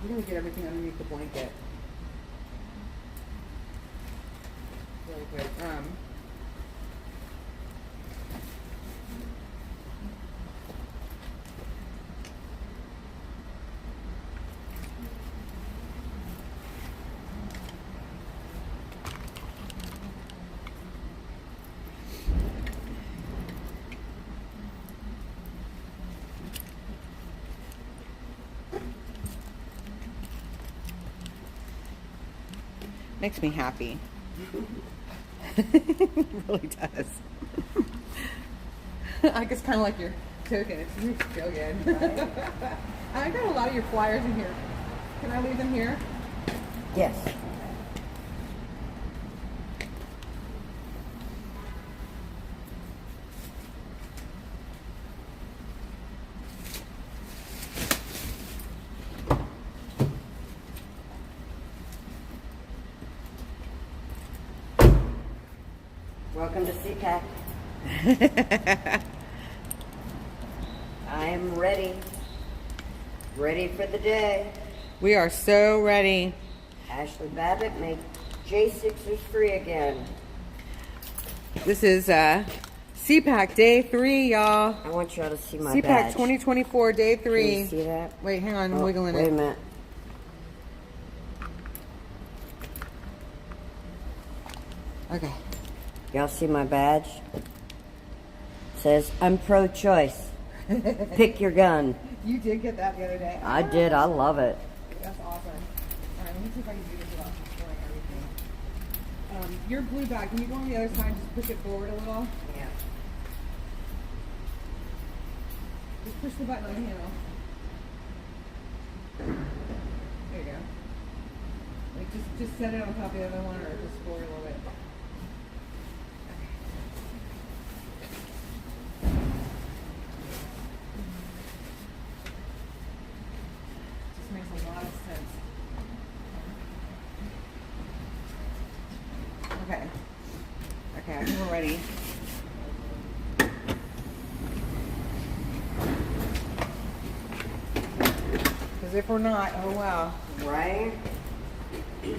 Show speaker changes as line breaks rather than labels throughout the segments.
I'm gonna get everything underneath the blanket. Really quick. Makes me happy. It really does. I guess kind of like your token. It's really feel good. Right? I got a lot of your flyers in here. Can I leave them here?
Yes. Welcome to CPAC. I am ready. Ready for the day.
We are so ready.
Ashli Babbitt made J6ers free again.
This is CPAC Day 3, y'all.
I want y'all to see my
CPAC
badge.
2024 Day 3.
Can you see that?
Wait, hang on. I'm wiggling
wait
it.
a minute.
Okay.
Y'all see my badge? It says, I'm pro-choice. Pick your gun.
You did get that the other day.
I did. I love it.
That's awesome. All right, let me see if I can do this without destroying everything. Your blue bag, can you go on the other side and just push it forward a little?
Yeah.
Just push the button on the handle. There you go. Like just set it on top of the other one or just forward a little bit. Just makes a lot of sense. Okay. Okay, I think we're ready. Because if we're not, oh wow.
Right?
We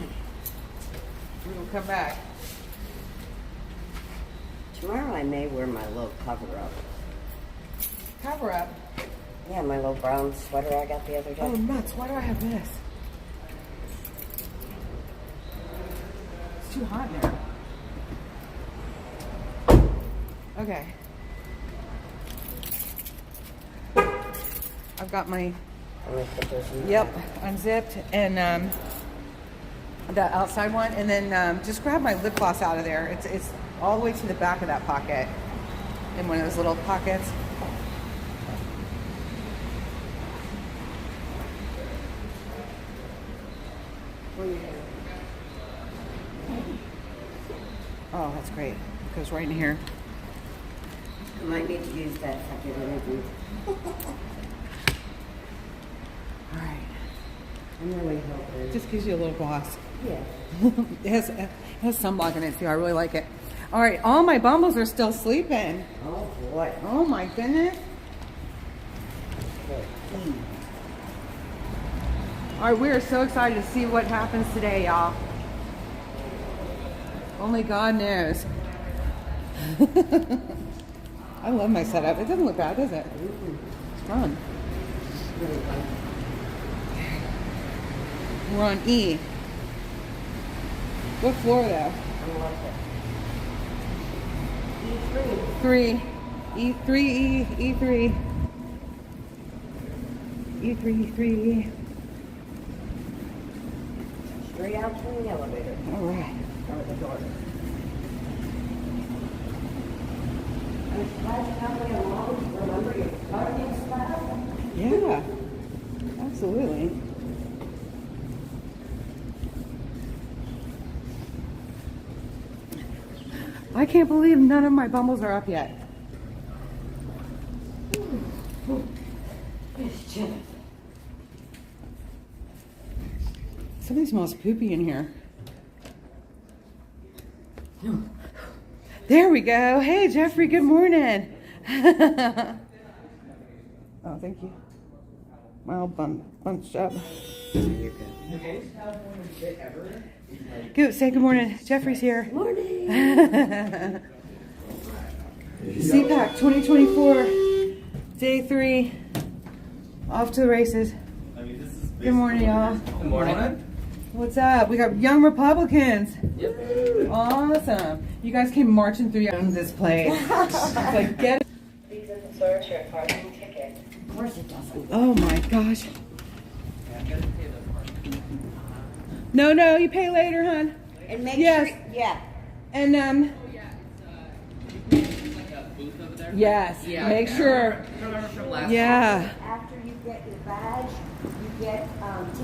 will come back.
Tomorrow I may wear my little cover-up.
Cover up.
Yeah, my little brown sweater I got the other day.
Oh, nuts. Why do I have this? It's too hot in there. Okay. I've got my,
I'm gonna put those in
yep, unzipped, and the outside one, and then just grab my lip gloss out of there. It's all the way to the back of that pocket, in one of those little pockets. Oh, that's great. It goes right in here.
I might need to use that if I get interviewed.
All right.
I'm really hoping.
Just gives you a little gloss.
Yeah.
it has sunblock in it too. I really like it. All right, all my bumbles are still sleeping.
Oh boy.
Oh my goodness. All right, we are so excited to see what happens today, y'all. Only God knows. I love my setup. It doesn't look bad, does it? It's fun. We're on E. What floor though?
E3.
3. E3, E3. E3, E3.
Straight out from the elevator.
All right.
Or the door. And splash company along, remember your guardian splash?
Yeah. Absolutely. I can't believe none of my bumbles are up yet. Something smells poopy in here. There we go. Hey, Jeffrey, good morning. Oh, thank you. Well, bunched up.
You're good.
Go, say good morning. Jeffrey's here.
Morning.
CPAC 2024, day 3, off to the races. Good morning, y'all.
Good morning.
What's up? We got young Republicans.
Yep.
Awesome. You guys came marching through this place. It's like, get it.
These are the search your parking ticket. Of course it doesn't.
Oh my gosh. No, you pay later, hon.
And make
Yes.
sure, yeah.
And yes,
Yeah,
make sure.
Remember from last
Yeah.
After you get your badge, you take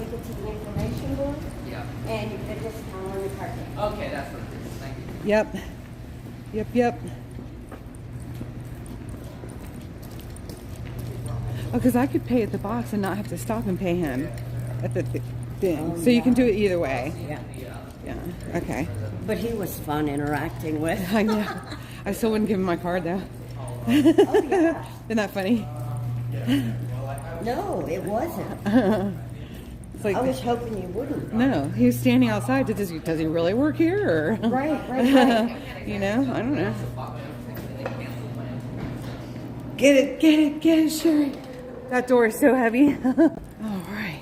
it to the information booth,
Yeah.
and you get a discount on the parking.
Okay, that's perfect. Thank you.
Yep. Oh, because I could pay at the box and not have to stop and pay him at the thing. So you can do it either way.
Yeah.
Yeah. Okay.
But he was fun interacting with.
I know. I still wouldn't give him my card though.
Oh, yeah.
Isn't that funny?
No, it wasn't.
It's like,
I was hoping you wouldn't.
no, he was standing outside. Does he really work here? Or?
Right.
You know, I don't know. Get it, Sherry. That door is so heavy. All right.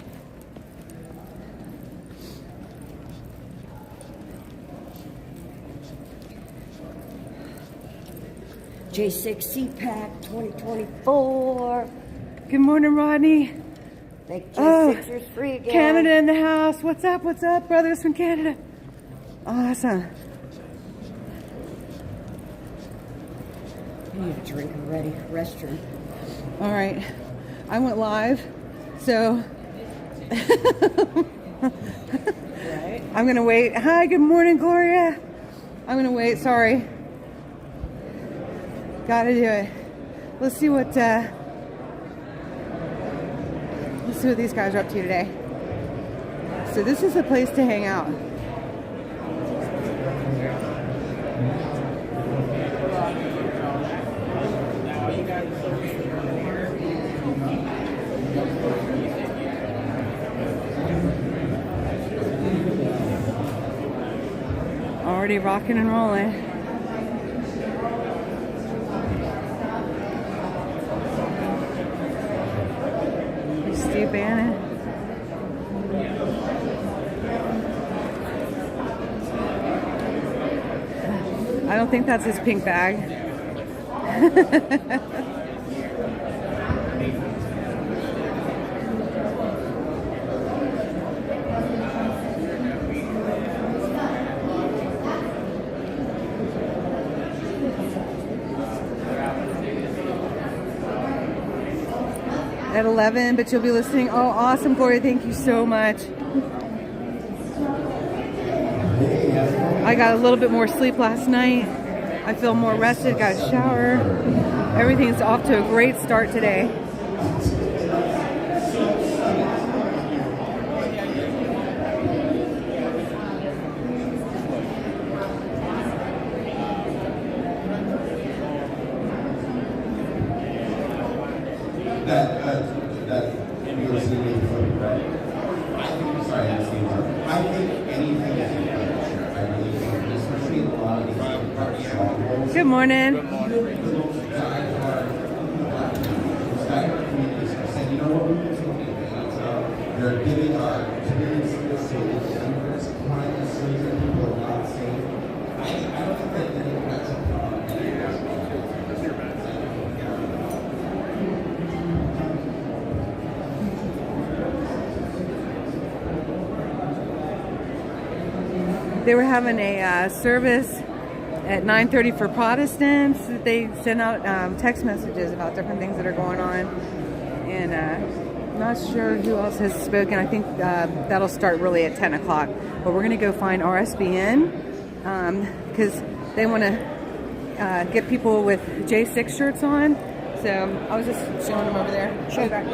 J6 CPAC 2024.
Good morning, Rodney.
Make
Oh,
J6ers free again.
Canada in the house. What's up, brothers from Canada? Awesome.
You need a drink already. Restroom.
All right. I went live, so
Right.
I'm going to wait. Hi, good morning, Gloria. I'm going to wait. Sorry. Got to do it. Let's see what these guys are up to today. So this is a place to hang out. Already rocking and rolling. Steve Bannon. I don't think that's his pink bag. At 11, but you'll be listening. Oh, awesome, Gloria. Thank you so much. I got a little bit more sleep last night. I feel more rested, got a shower. Everything's off to a great start today.
That you're seeing from, right? I think anything is in culture. I really think, especially in a lot of these strongholds.
Good morning.
You know what we need to take advantage of? They're giving our communities the same numbers, crime is safe, people are not safe. I don't think that any of that's a problem.
They were having a service at 9:30 for Protestants. They sent out text messages about different things that are going on. And I'm not sure who else has spoken. I think that'll start really at 10 o'clock. But we're going to go find RSBN because they want to get people with J6 shirts on. So I was just showing them over there. Show back.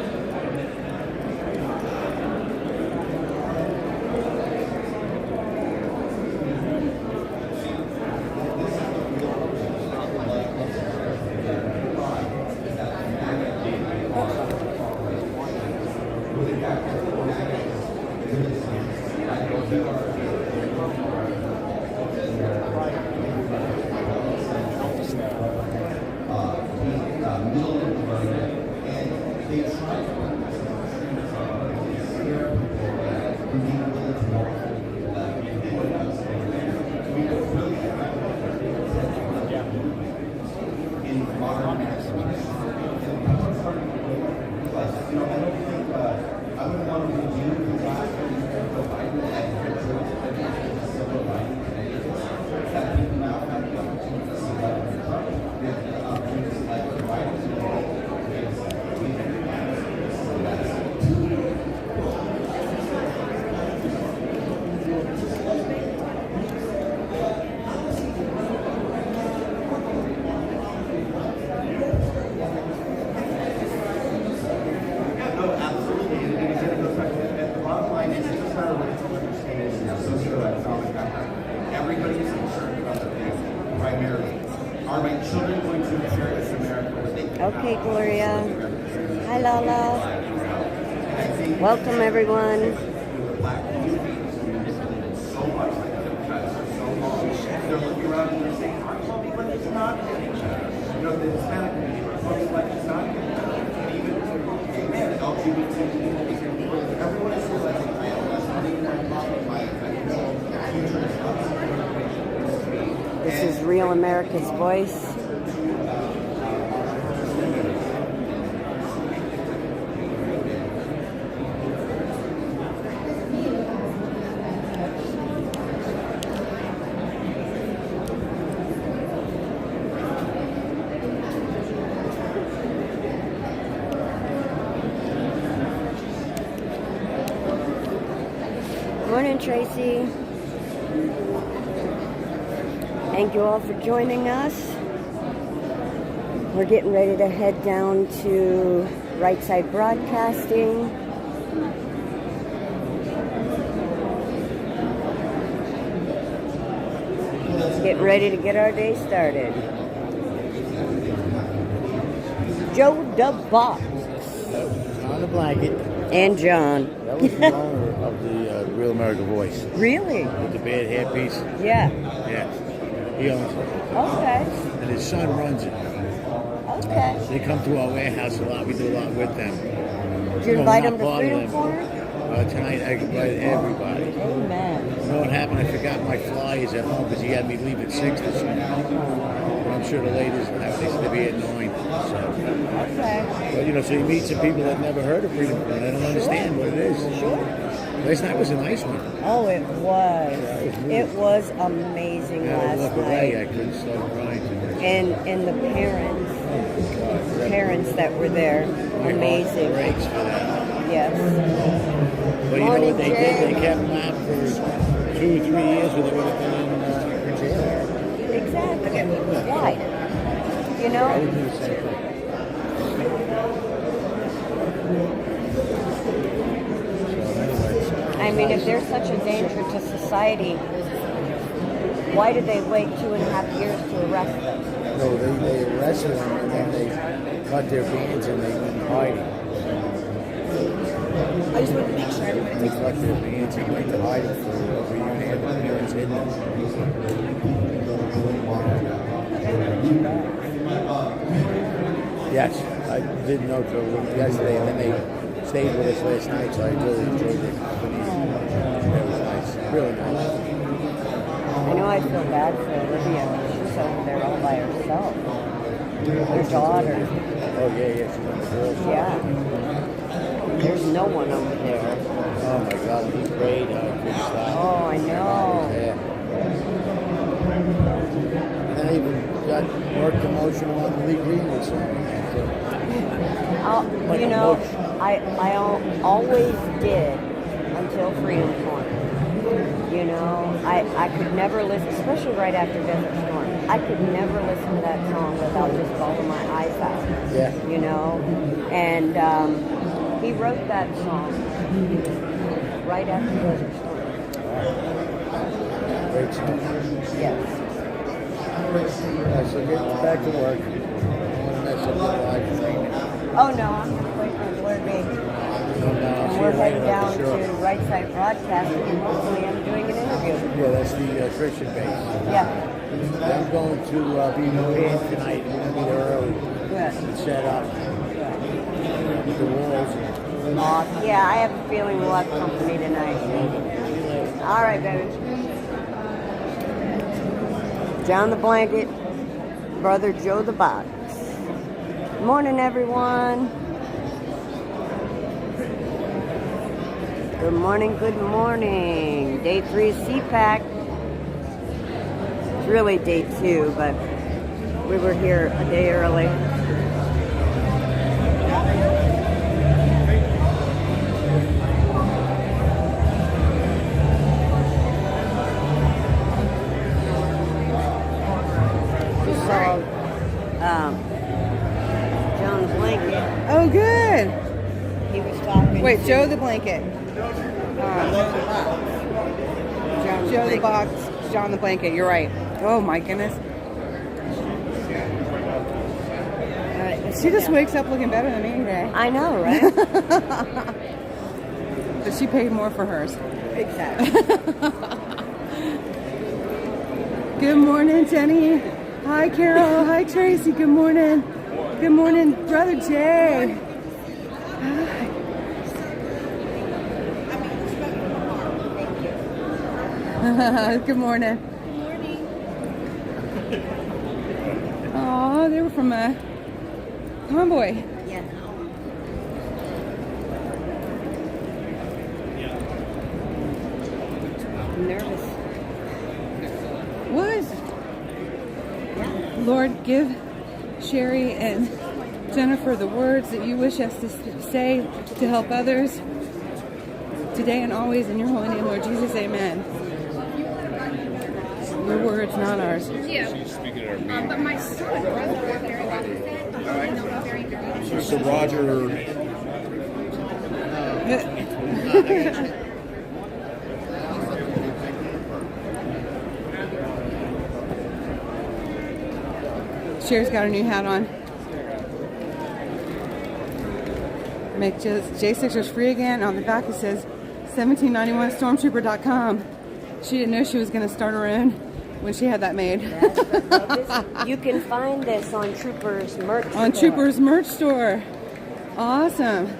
Everybody's concerned about the things primarily. Are my children going to inherit this America where they can
Okay, Gloria. Hi, Lala. Welcome, everyone.
black communities so much like the Democrats for so long? They're looking around and they're saying, our public life is not getting better. You know, the Hispanic community, our public life is not getting better. And even gay men, LGBT people, everyone is realizing, I am less money in my pocket, my future is not secure.
This is Real America's Voice. Morning, Tracy. Thank you all for joining us. We're getting ready to head down to Right Side Broadcasting. Getting ready to get our day started. Joe DeBox.
On the blanket.
And John.
That was the owner of the Real America Voice.
Really?
With the bad hairpiece.
Yeah.
Yeah. He owns it.
Okay.
And his son runs it.
Okay.
They come to our warehouse a lot. We do a lot with them.
Did you invite them to Freedom Corner?
Tonight I invited everybody.
Amen.
You know what happened? I forgot my flyers at home because he had me leave at 6 this morning. But I'm sure the ladies have this to be at 9. So.
Okay.
But, you know, so you meet some people that never heard of Freedom Corner. They don't understand what it is.
Sure.
Last night was a nice one.
Oh, it was. It was amazing
I
last
walked away. I
night.
couldn't stop crying.
And the parents that were there,
My
amazing.
heart breaks for that.
Yes.
But you know
Morning,
what they
Jay.
did? They kept them out for 2 or 3 years where they would have been in jail.
Exactly. Why? You
I
know?
would do the same thing. So anyway,
I mean, if they're such a danger to society, why did they wait 2.5 years to arrest them?
no, they arrested them and then they cut their beans and they went hiding.
I just wanted to make sure everybody
They cut their beans and went to hiding for over a year and a half. The parents hid them. Yes, I didn't know till yesterday, and then they stayed with us last night, so I really enjoyed their company. It was nice, really nice.
I know I feel bad for Olivia. She's over there all by herself. Her daughter.
Oh yeah, she's on the girls.
Yeah. There's no one over there.
Oh my God, when he prayed, I couldn't stop.
Oh, I know.
Yeah. And I even got more emotional on the Lee Greenwood song. Like
You
a
know,
motion.
I always did until Freedom Corner. You know, I could never listen, especially right after Desert Storm. I could never listen to that song without just bawling my eyes out.
Yeah.
You know, and he wrote that song right after Desert Storm.
Great song.
Yes.
Yeah, so get back to work. I don't want to mess up the live stream.
Oh no, I'm just waiting for GloryBee. And we're headed down to Right Side Broadcasting, and hopefully I'm doing an interview.
Yeah, that's the Christian base.
Yeah.
I'm going to be prepared tonight. We're going to be there early.
Good.
And set up with the walls.
Yeah, I have a feeling we'll have company tonight. All right, baby. John the Blanket, Brother Joe the Box. Morning, everyone. Good morning, good morning. Day 3 CPAC. It's really day 2, but we were here a day early. John the Blanket.
Oh, good.
He was talking.
Wait,
to
Joe the Blanket. Joe the Box, John the Blanket. You're right. Oh my goodness. She just wakes up looking better than me today.
I know, right?
But she paid more for hers.
Exactly.
Good morning, Jenny. Hi, Carol. Hi, Tracy. Good morning. Good morning, Brother Jay. Hi. Good morning. Good morning. Oh, they were from a convoy.
Yeah. I'm nervous.
What? Lord, give Sherry and Jennifer the words that you wish us to say to help others today and always in your holy name, Lord Jesus. Amen. Your words, not ours.
Yeah. But my son,
So Roger.
Sherry's got her new hat on. Make J6ers free again. On the back it says 1791stormtrooper.com. She didn't know she was going to start her own when she had that made.
You can find this on Troopers merch store.
On Troopers merch store. Awesome.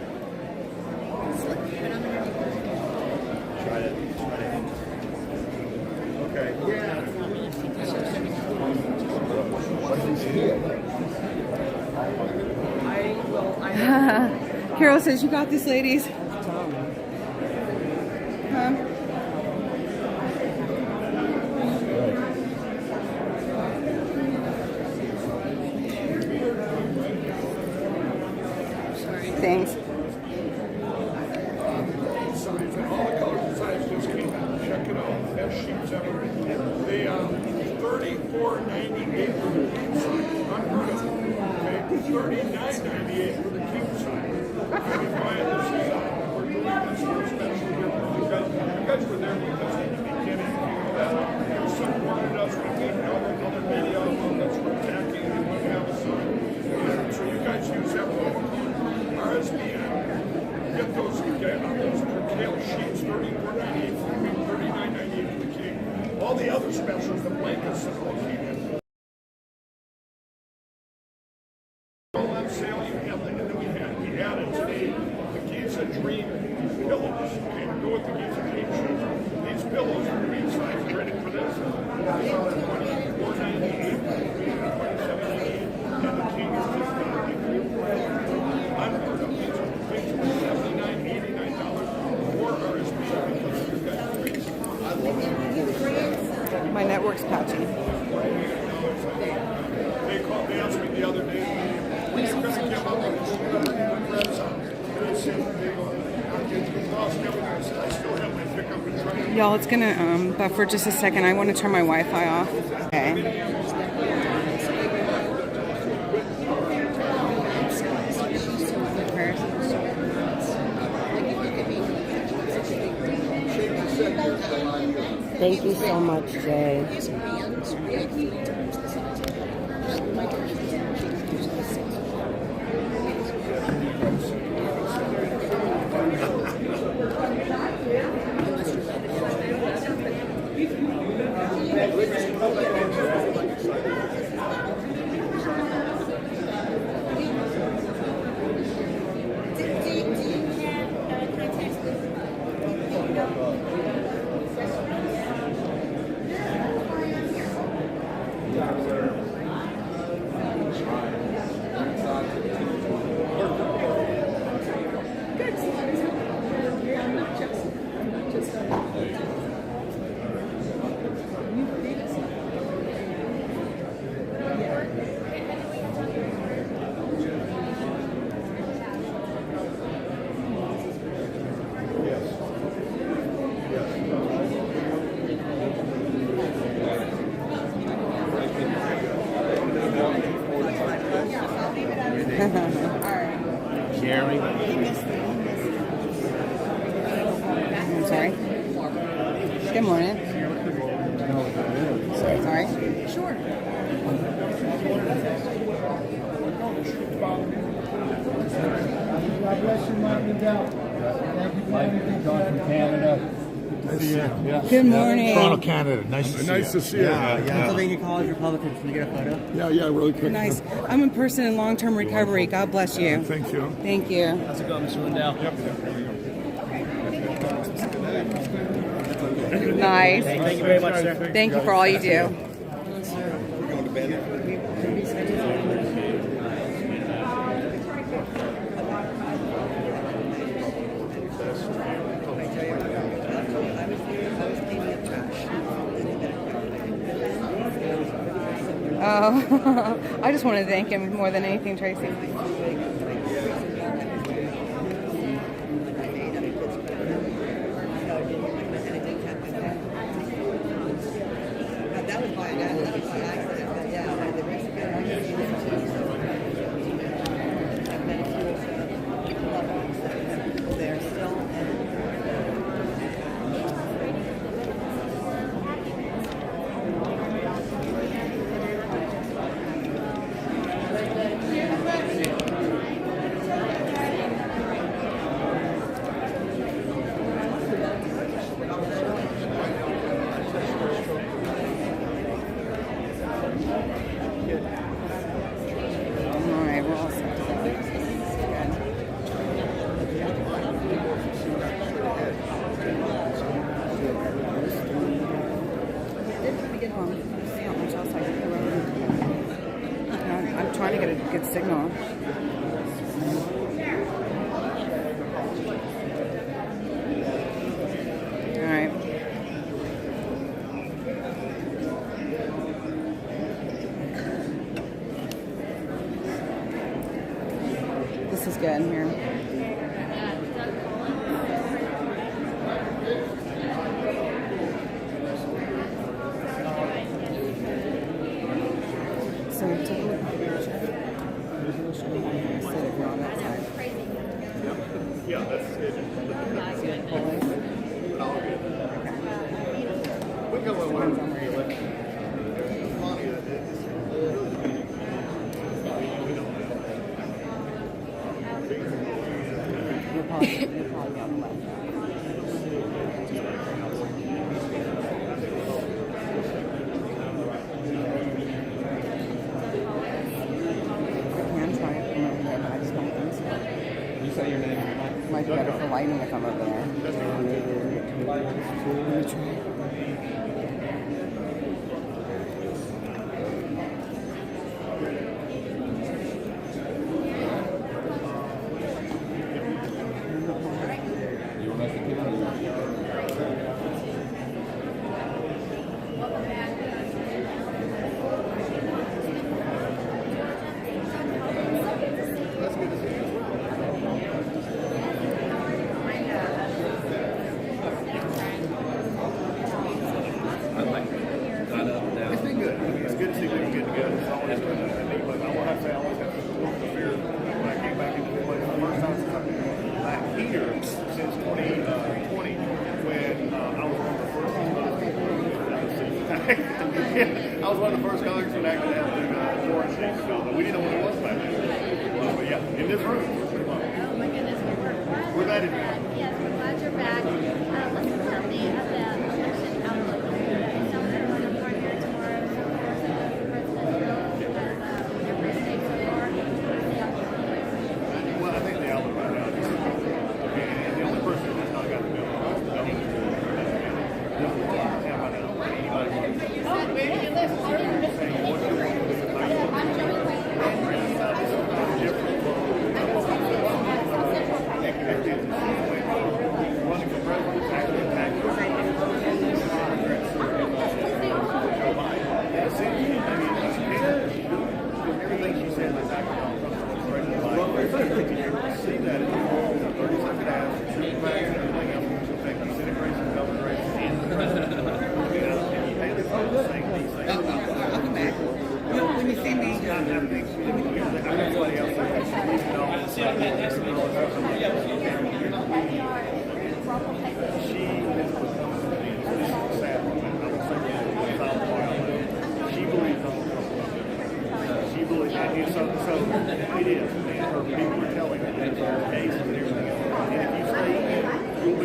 Carol says, you got this, ladies. Thanks.
$39.98 for the king size. You guys were there with us at the beginning. You supported us. We made another video that's attacking and we have a sign. So you guys use that one. RSBN. Get those curtail sheets, $34.98 for the king, $39.98 for the king. All the other specials, the blankets that all came in. Sale you have, and then we added today the Giza Dream pillows. Okay, to go with the Giza Dream sheets. These pillows are queen size, ready for this. $24.98, $27.98, and the king is just unheard of. These are $79.89 for RSB because you guys raise. I love it.
My network's patchy.
They asked me the other day.
Y'all, it's gonna buffer just a second. I want to turn my Wi-Fi off. Okay.
Thank you so much, Jay.
Good morning. Sorry. Sure.
God bless you, Mike Liddell. Thank you for everything. John from Canada.
Good morning.
Toronto, Canada. Nice to see you.
Pennsylvania College Republicans. Can we get a photo?
Yeah, really quick.
Nice. I'm a person in long-term recovery. God bless you.
Thank you.
Thank you.
How's it going, Mr. Lindell?
Nice.
Thank you very much, sir.
Thank you for all you do. Oh, I just want to thank him more than anything, Tracy. I'm trying to get a good signal. All right. This is good here. So take a look.
Yeah, that's it. We go with one.
You'll probably be on the left. Might be better for lighting if I'm over there. Let me try.
It's been good. It's good to see people get together. It's always good. But I will have to say, I always have to look the fear when I came back into the place. The first time since I've been back here since 2020, when I was one of the first I was one of the first colleagues who actually had the quarantine still, but we didn't know what it was back then. But yeah, in this room.
Oh my goodness,
We're glad to be back.
Yes, we're glad you're back. Let's put up the election outlook. Some of them are born here tomorrow. Some of them are the president of your first day so far.
Well, I think the outlook right now is the only person that's not got the bill is the governor.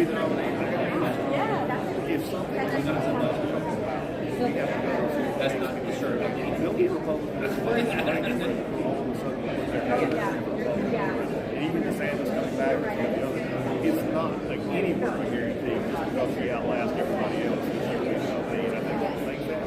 way that I would if something was going to come up, we have to go.
That's not for sure.
They'll be Republicans. All of a sudden, even DeSantis coming back, it's not like anywhere a guarantee just because we outlast everybody else. And I think we'll make that.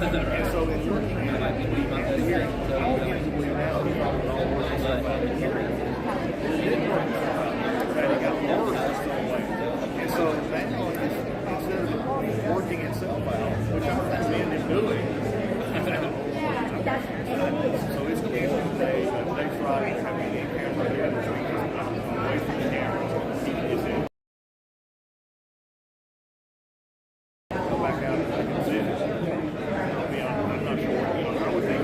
And so in your community, after hearing all visibly now, people are all working themselves out of hearing. It didn't work itself out. That it got worse in some way. And so now, instead of the party working itself out, which I recommend them doing, so it's the end of the day, next Friday, I mean, in camera here, away from the cameras. Go back out and I can see it. I'm not sure. I would think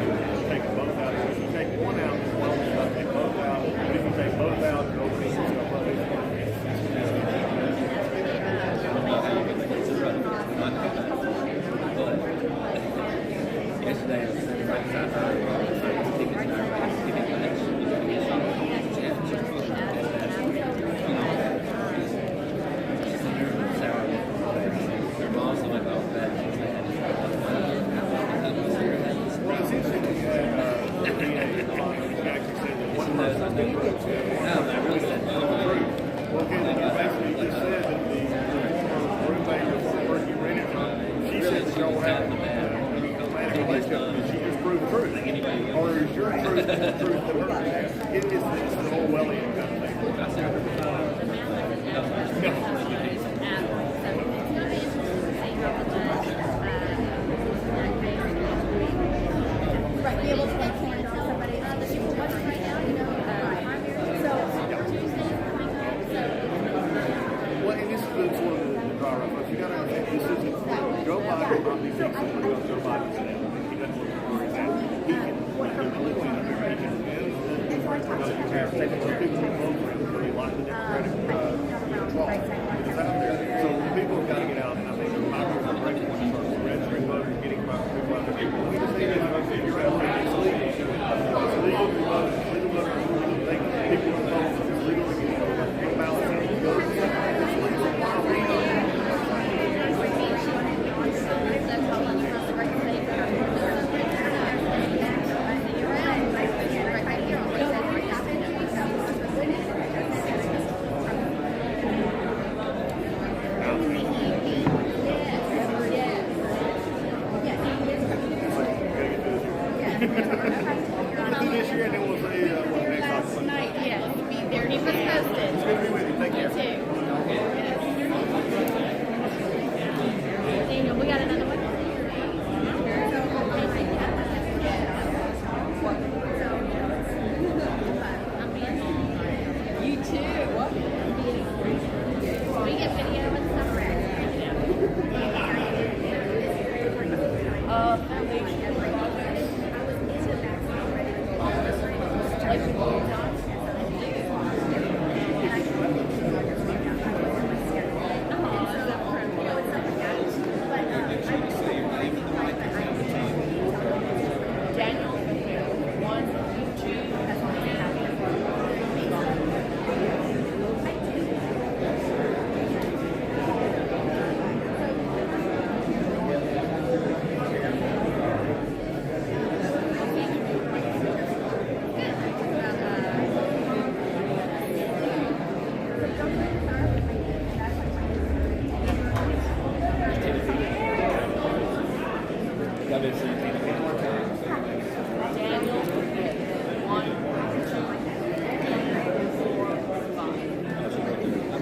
take them both out. If you take one out, it's well enough. Take both out. If you take both out, you're opening yourself up.
Yesterday,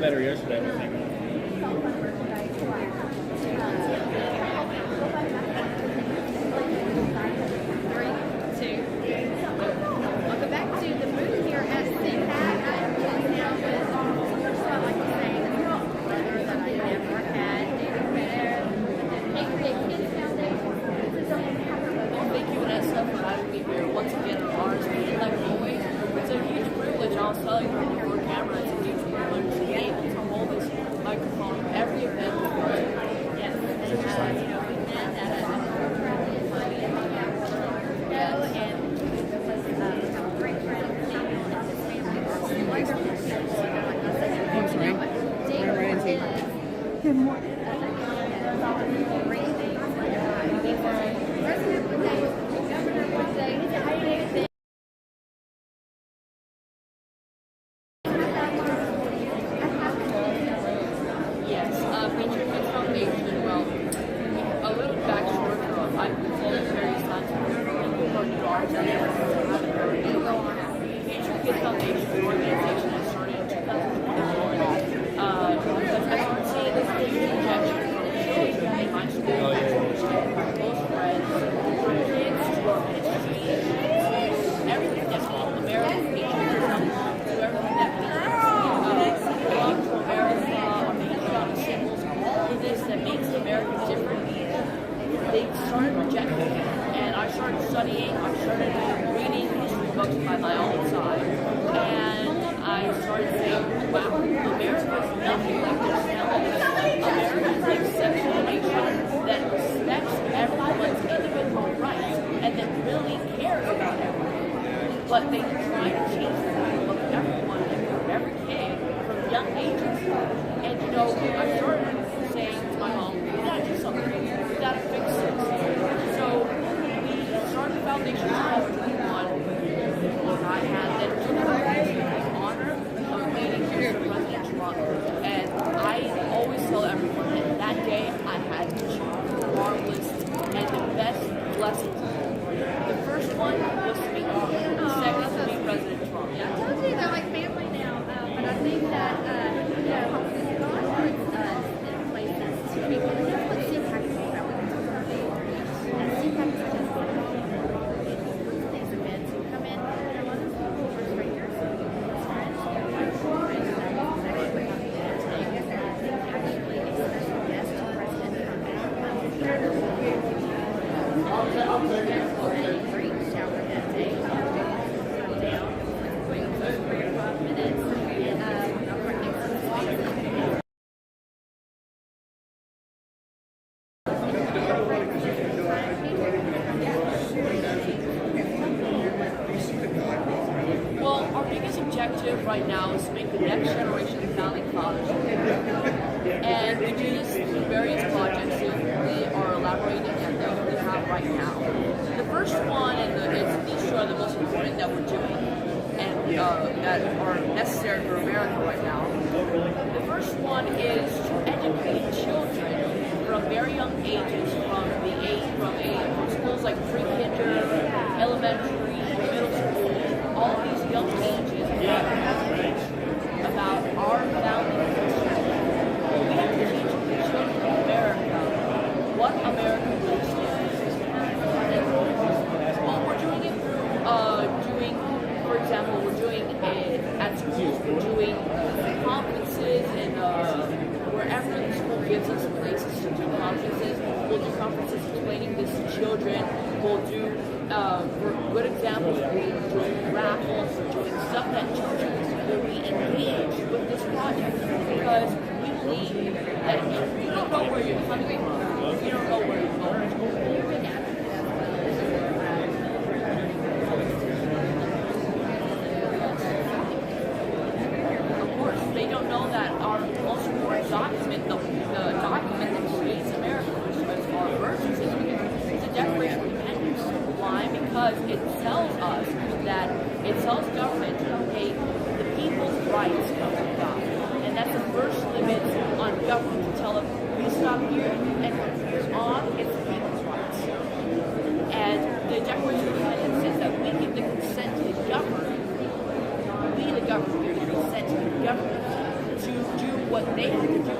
better yesterday.
Welcome back to the booth here at CPAC. I am chilling out with first I like to say the brother that I never had, David Bear, with the Patriot Kids Foundation. Kids Foundation organization that started in 2021. Because I started seeing this big projection from children in my school, my close friends, from kids to our history, everything that we in America features, to everything that we belong to America, our patriotic symbols, all of this that makes America different. They started rejecting it, and I started studying. I started reading history books by my own side, and I started saying, wow, America is nothing like this now. America is an exceptional nation that respects everyone's individual rights and that really cares about everyone. But they try to change the view of everyone and every kid from young ages. And you know, I started saying to my mom, we gotta do something. We gotta fix this. So we started the foundation in 2021. I had the honor of meeting Mr. President Trump, and I always tell everyone that that day I had the marvelous and the best blessings. The first one was to meet you. The second to meet President Trump.
I told you they're like family now, but I think that God puts us in places to be able to that's what CPAC is about. And CPAC is just one of these events. You come in, and a lot of people are strangers, friends, friends, actually a special guest to President Trump. Great shower that day. Come down, wait for 3 or 5 minutes, and I'm right next to the space.
Well, our biggest objective right now is to make the next generation of founding fathers. And we do this through various projects that we are elaborating and that we have right now. The first one, and these two are the most important that we're doing, and that are necessary for America right now. The first one is to educate children from very young ages, from schools like pre-kinder, elementary, middle school, all these young ages about our founding history. We have to teach the children of America what America really stands for. Well, we're doing it through for example, we're doing it at schools, we're doing conferences, and wherever the school gives us places to do conferences, we'll do conferences explaining this to children. We'll do, for good examples, we're doing raffles, we're doing stuff that children will be engaged with this project, because we believe that if you don't know where you're coming from, you don't know where you're going. Of course, they don't know that our most important document, the document that creates America, as our birth certificate, is the Declaration of Independence. Why? Because it tells us that it tells government, hey, the people's rights come from God. And that's the first limit on government to tell them, we stop here, and from here on, it's the people's rights. And the Declaration of Independence says that we give the consent to the government, we the government give the consent to the government to do what they have to do to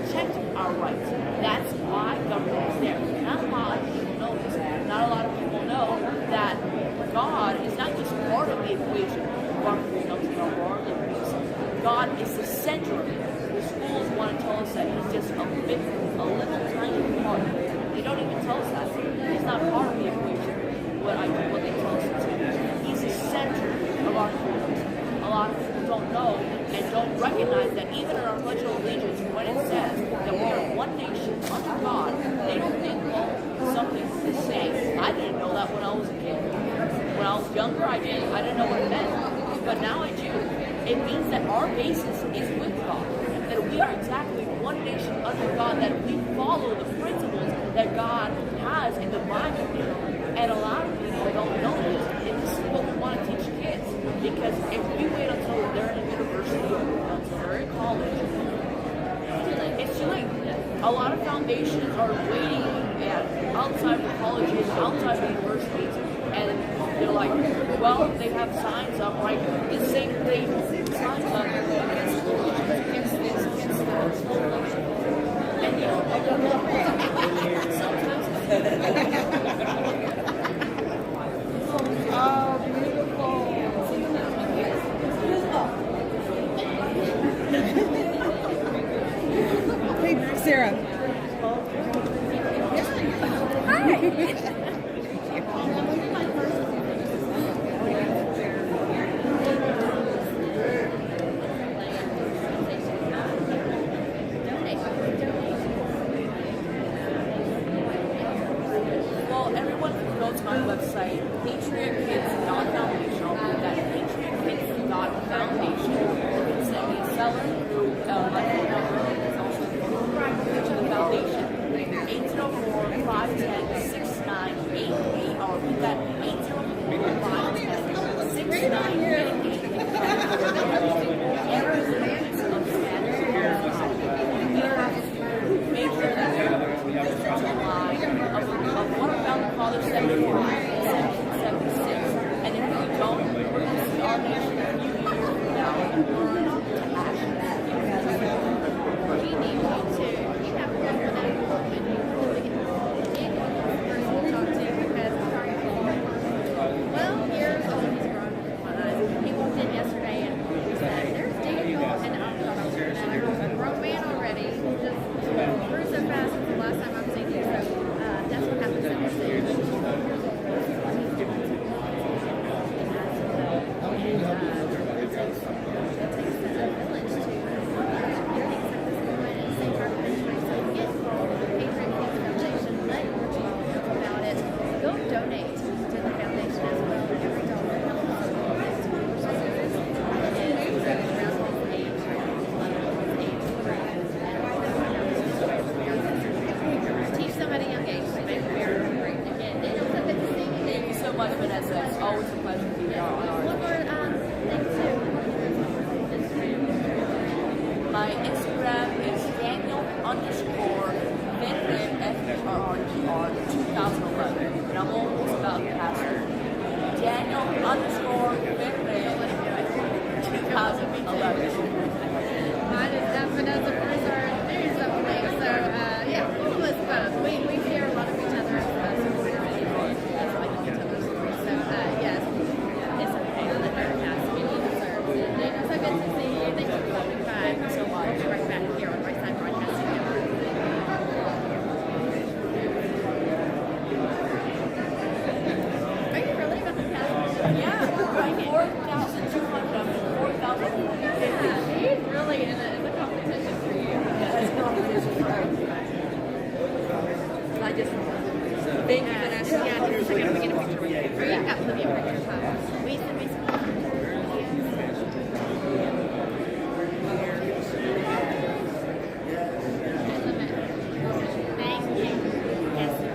protect our rights. That's why government is there. Not a lot of people know this. Not a lot of people know that God is not just part of the equation of our freedom and our liberties. God is the center of it. The schools want to tell us that he's just a little tiny part. They don't even tell us that. He's not part of the equation. What they tell us is he's the center of our freedoms. A lot of people don't know and don't recognize that even in our Pledge of Allegiance, when it says that we are one nation under God, they don't think, well, something is saying. I didn't know that when I was a kid. When I was younger, I didn't know what it meant. But now I do. It means that our basis is with God. That we are exactly one nation under God, that we follow the principles that God has in the Bible. And a lot of people don't know this. And this is what we want to teach kids. Because if we wait until they're in university or until they're in college, it's too late. A lot of foundations are waiting outside of colleges, outside of universities, and they're like, Well, they have signs up, right? The same thing, signs up against this, against that. And you know, sometimes oh, beautiful.
Hey, Sarah.
Well, everyone can go to my website, patriotkids.foundation. I'll put that patriotkids.foundation. You can send me a seller through my phone number. It's also to the foundation. 804-510-6988. I'll repeat that, 804-510-6988. Make sure that there's a line of what about the Father's 75, 1776. And if you don't, we're going to see our nation a few years from now burn to ashes.
We need to keep that one for that woman who really person to talk to because 12 years old, he's grown up in my eyes. He walked in yesterday and he said, "There's Daniel," and I thought I was looking at him. A grown man already, just grew so fast since the last time I've seen him. So that's what happens in this series. Go donate to the foundation as well. Every dollar helps. Teach somebody young age to make weird great. Again, they don't have to see me.
Thank you so much, Vanessa. It's always a pleasure to be here on our
One more thing too.
My Instagram is Daniel_Finred, FRRER 2011. And I'm almost about to pass her. Daniel_Finred 2011.
Mine is Vanessa Byrd. There's something. So yeah, it was fun. We share a lot of each other as supporters. That's like each other's stories. So yes, it's okay. The third cast, you deserve it. It's so good to see you. Thank you for coming by. Thank you so much. Right back here on Right Side Broadcasting. Are you really about to cast?
Yeah, right. 4,200. 4,450.
He's really in a competition for you.
That's competition for everybody. I just thank you, Vanessa.
Yeah, just a second, let me get a picture with you. You've got plenty of pictures, huh? Will you send me some pictures? Thank you. Yes, sir.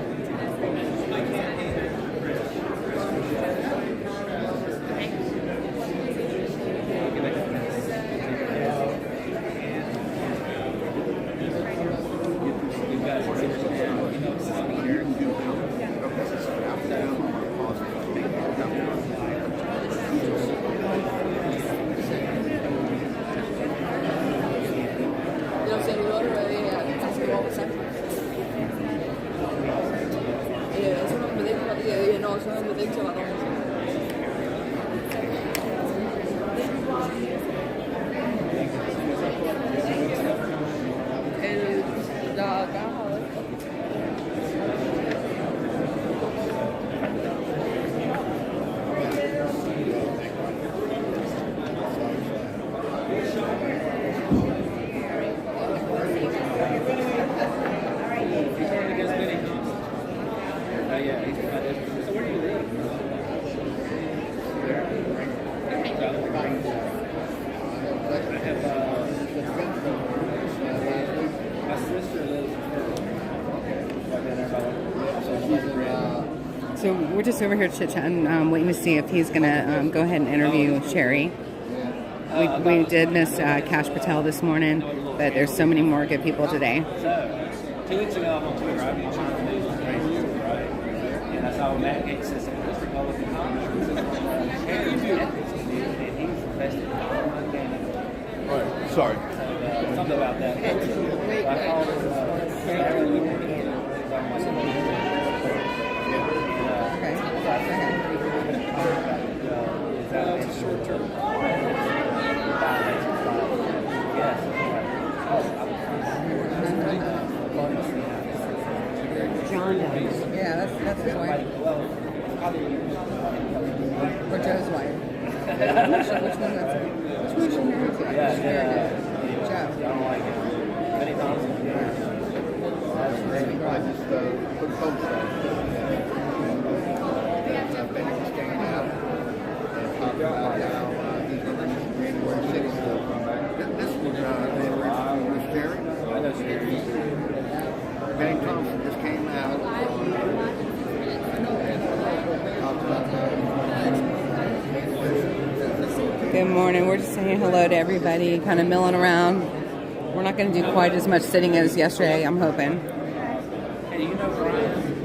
So we're just over here chit-chatting, waiting to see if he's going to go ahead and interview Sherry. We did miss Cash Patel this morning, but there's so many more good people today.
So, 2 weeks ago, I'm on Twitter. I've been trying to do crazy, right? And I saw Matt Gaetz says, this Republican Congress
sorry.
Something about that. I called
Okay.
short-term.
John does.
Yeah, that's his wife. Or Joe's wife. Which one that's it? Which one is she married to?
Yeah,
She's married to Joe.
I don't like it. Many times.
I just put posts out. Benedict came out and talked about how he's releasing January 6th stuff. This was Miss Jerry.
I know Sherry.
Benny Thompson just came out and talked about
Good morning. We're just saying hello to everybody, kind of milling around. We're not going to do quite as much sitting as yesterday, I'm hoping.
Hey, you know Brian?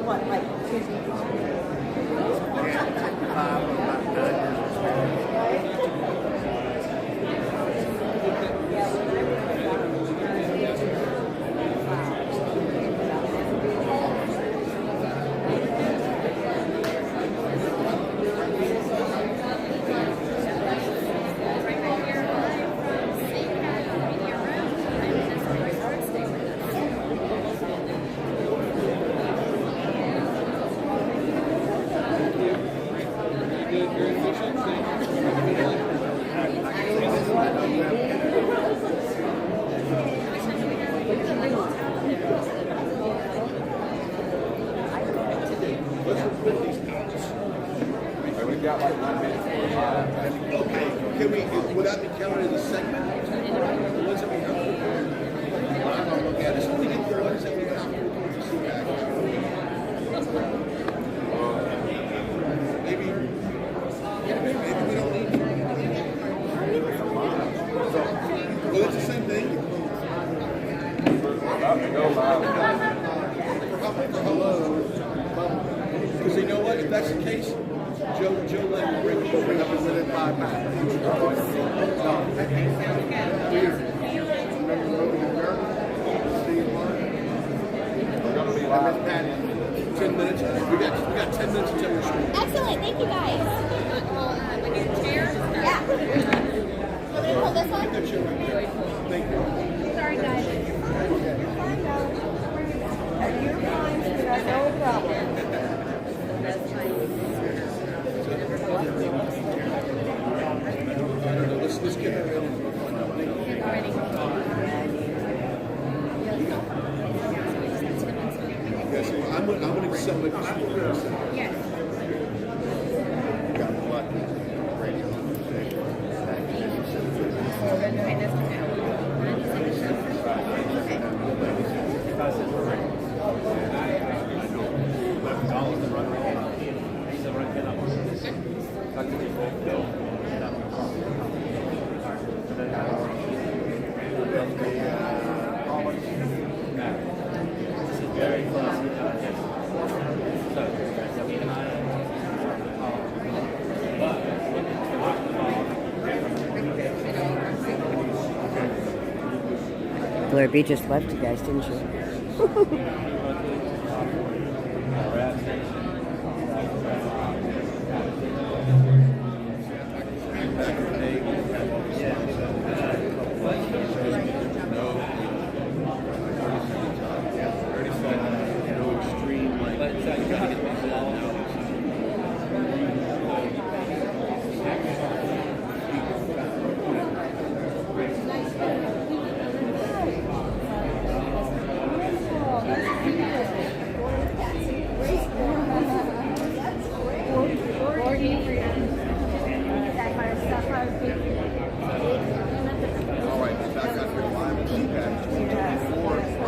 What, like
got like 1 minute 45.
Okay, can we, would that be counted as a segment? The ones that we have to yeah, just only get the ones that we have to see back. Maybe, yeah, maybe we don't need to. Well, it's the same thing. Because you know what? If that's the case, Joe let him bring up within 5 minutes. 10 minutes. We got 10 minutes to tell your story.
Excellent, thank you guys. We need a chair? Yeah. Want me to pull this one?
Thank you.
Sorry, guys.
You're fine, sweetheart, no problem.
Let's get her ready. Yes, I'm going to celebrate this morning.
Yes.
Got what? Radio.
Very close.
GloryBee just left you guys, didn't you?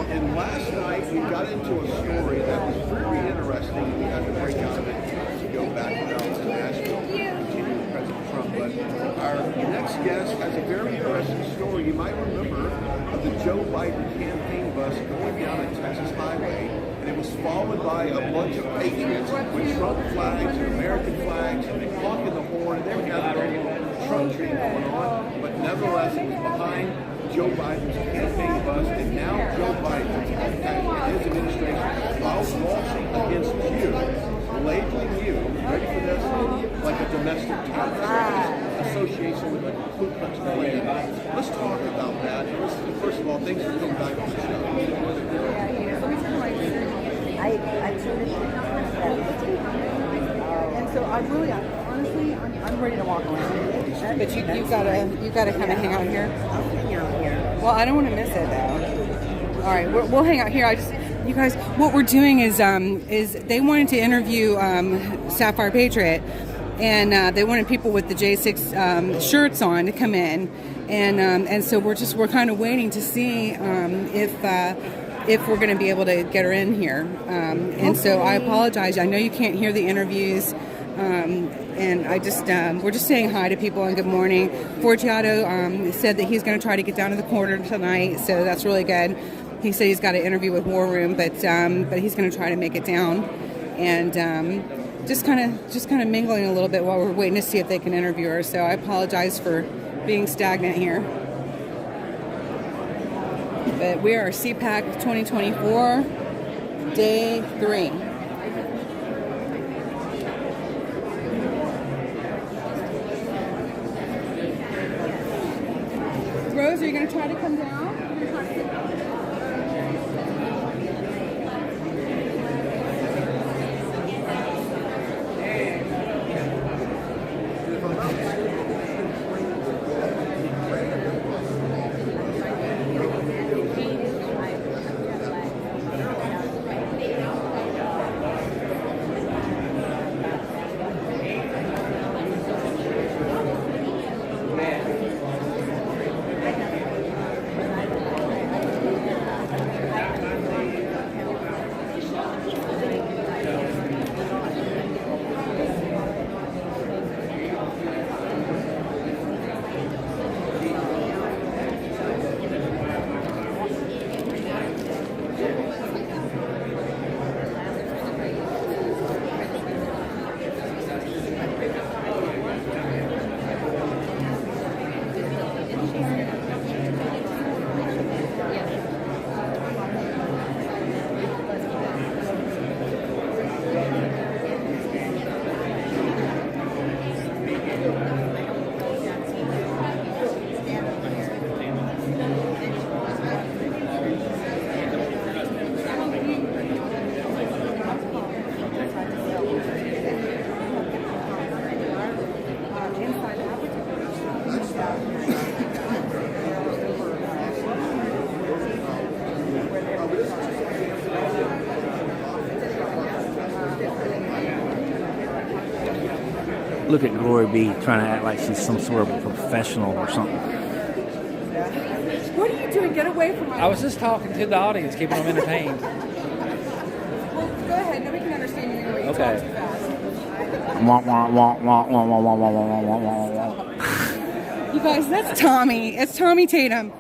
And last night we got into a story that was very interesting. We had to break out of it to go back around to Nashville and continue with President Trump. But our next guest has a very interesting story. You might remember of the Joe Biden campaign bus going down a Texas highway, and it was followed by a bunch of patriots with Trump flags and American flags and honking the horn, and they were having a little Trump tree going on. But nevertheless, it was behind Joe Biden's campaign bus, and now Joe Biden and his administration filed a lawsuit against you, labeling you, ready for this, like a domestic terrorist association with a Ku Klux Klan. Let's talk about that. First of all, thanks for coming back on the show.
I totally
And so honestly, I'm ready to walk around. But you gotta kind of hang out here.
I'll hang out here.
Well, I don't want to miss it though. All right, we'll hang out here. You guys, what we're doing is they wanted to interview Sapphire Patriot, and they wanted people with the J6 shirts on to come in, and so we're kind of waiting to see if we're going to be able to get her in here. And so I apologize. I know you can't hear the interviews. And I just we're just saying hi to people and good morning. Forgiato said that he's going to try to get down to the corner tonight, so that's really good. He said he's got an interview with War Room, but he's going to try to make it down, and just kind of mingling a little bit while we're waiting to see if they can interview her. So I apologize for being stagnant here. But we are CPAC 2024, day 3. Rose, are you going to try to come down?
Look at GloryBee trying to act like she's some sort of a professional or something.
What are you doing? Get away from my...
I was just talking to the audience, keeping them entertained.
Well, go ahead. Nobody can understand you anyway. You talk too fast. You guys, that's Tommy. It's Tommy Tatum.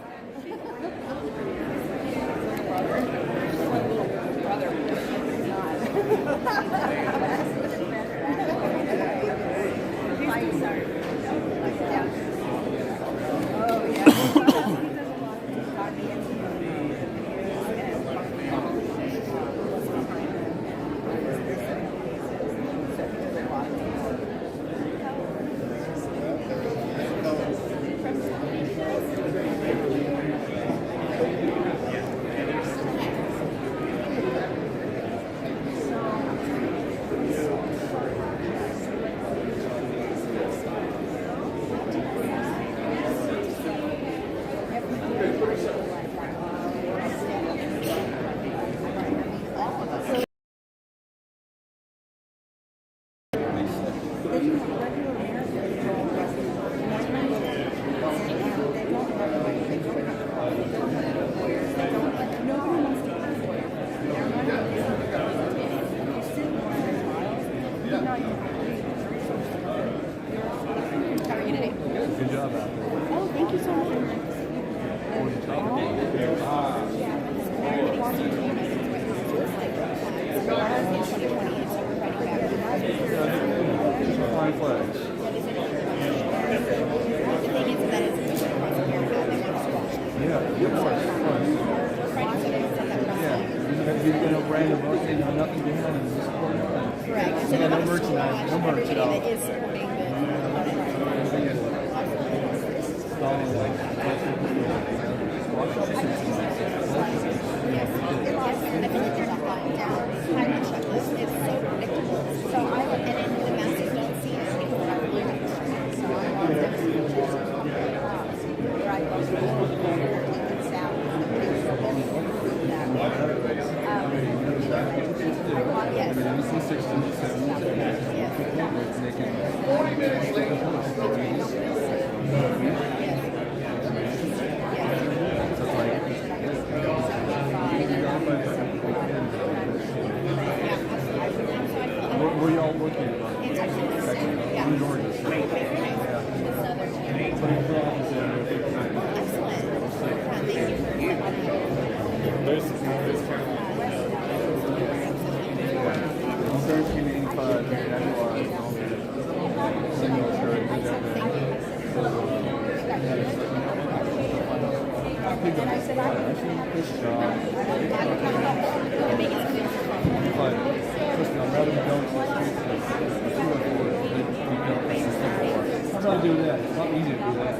Good job out there.
Oh, thank you so much.
Flying flags. Yeah, of course. Yeah, you have no brand of marketing, no nothing behind it.
Correct.
So no merchandise, no merch at all.
That is supporting the Where y'all located on? In Texas. In Georgia. How do I do that? It's not easy to do that.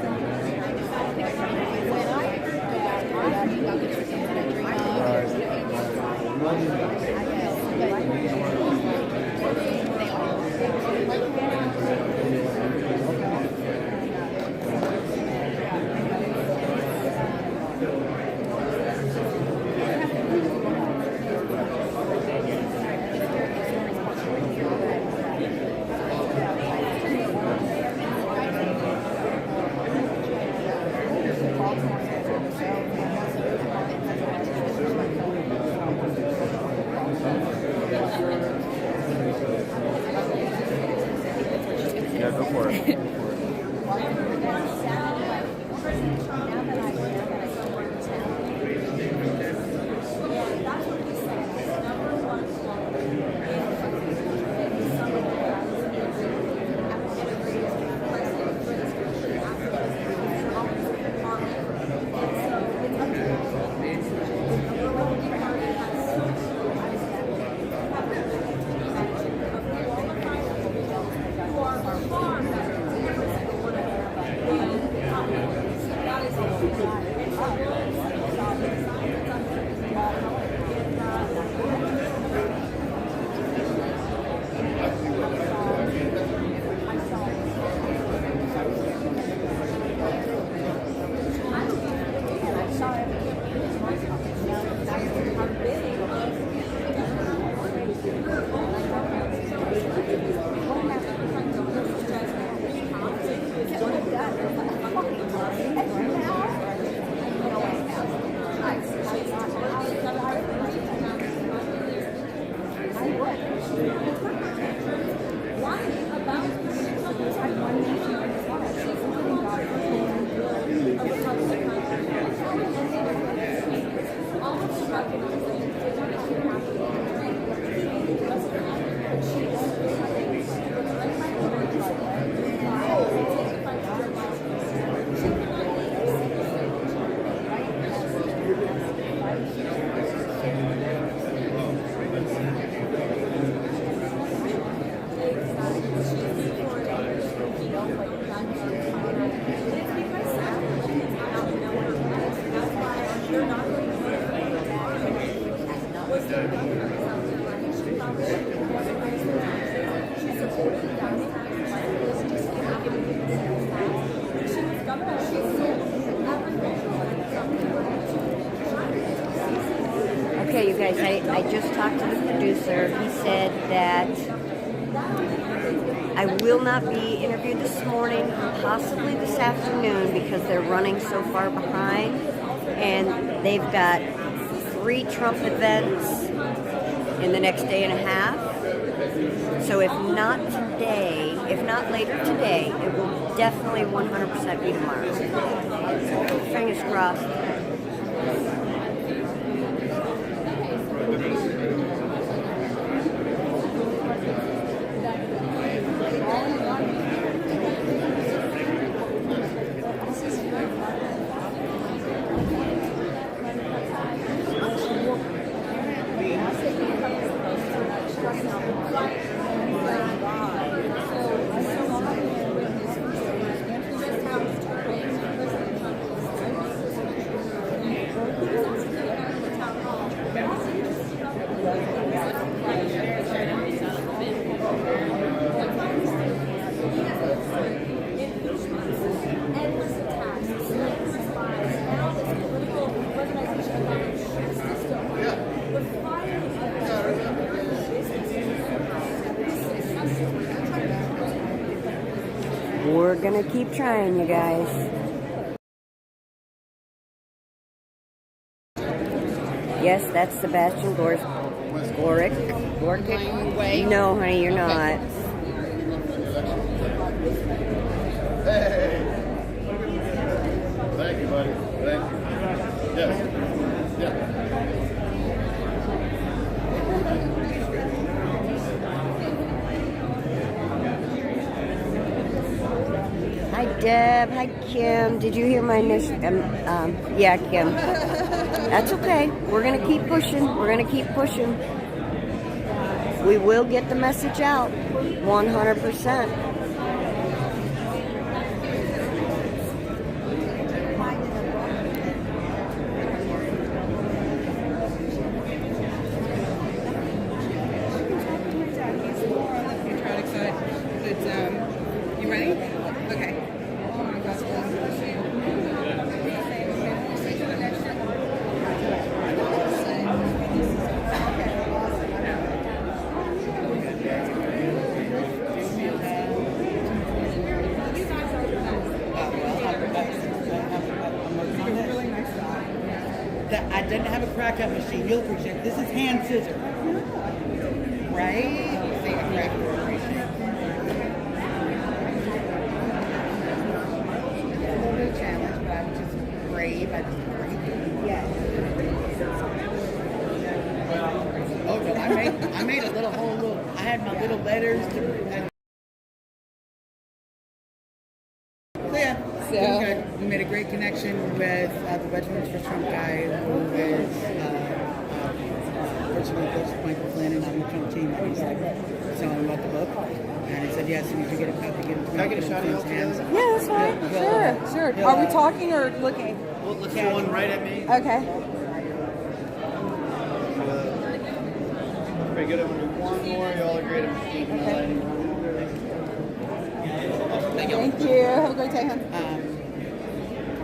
Okay, you guys, I just talked to the producer. He said that I will not be interviewed this morning, possibly this afternoon, because they're running so far behind. And they've got 3 Trump events in the next day and a half. So if not today, if not later today, it will definitely 100% be tomorrow. Fingers crossed. We're gonna keep trying, you guys. Yes, that's Sebastian Gork. No, honey, you're not.
Hey. Thank you, buddy. Thank you. Yes. Yeah.
Hi, Deb. Hi, Kim. Did you hear my initial? Yeah, Kim. That's okay. We're going to keep pushing. We're going to keep pushing. We will get the message out 100%.
You ready? Okay.
I didn't have a crack cut machine. You'll appreciate it. This is hand scissor. Right? You see a crack cut machine. It's a little bit of a challenge, but I'm just brave. I'm just brave. Yeah. Oh no, I made a little whole little. I had my little letters to. So we made a great connection with the Regiments for Trump guy who is originally coached Michael Flynn and on the Trump team. And he's like telling him about the book. And he said, yes, you need to get a copy. Can I get a shot of hands?
Yeah, that's fine. Sure. Are we talking or looking?
Well, let's do one right at me.
Okay.
Very good. I'm going to do one more. Y'all are great at keeping the lighting.
Thank you. Have a great day, hon.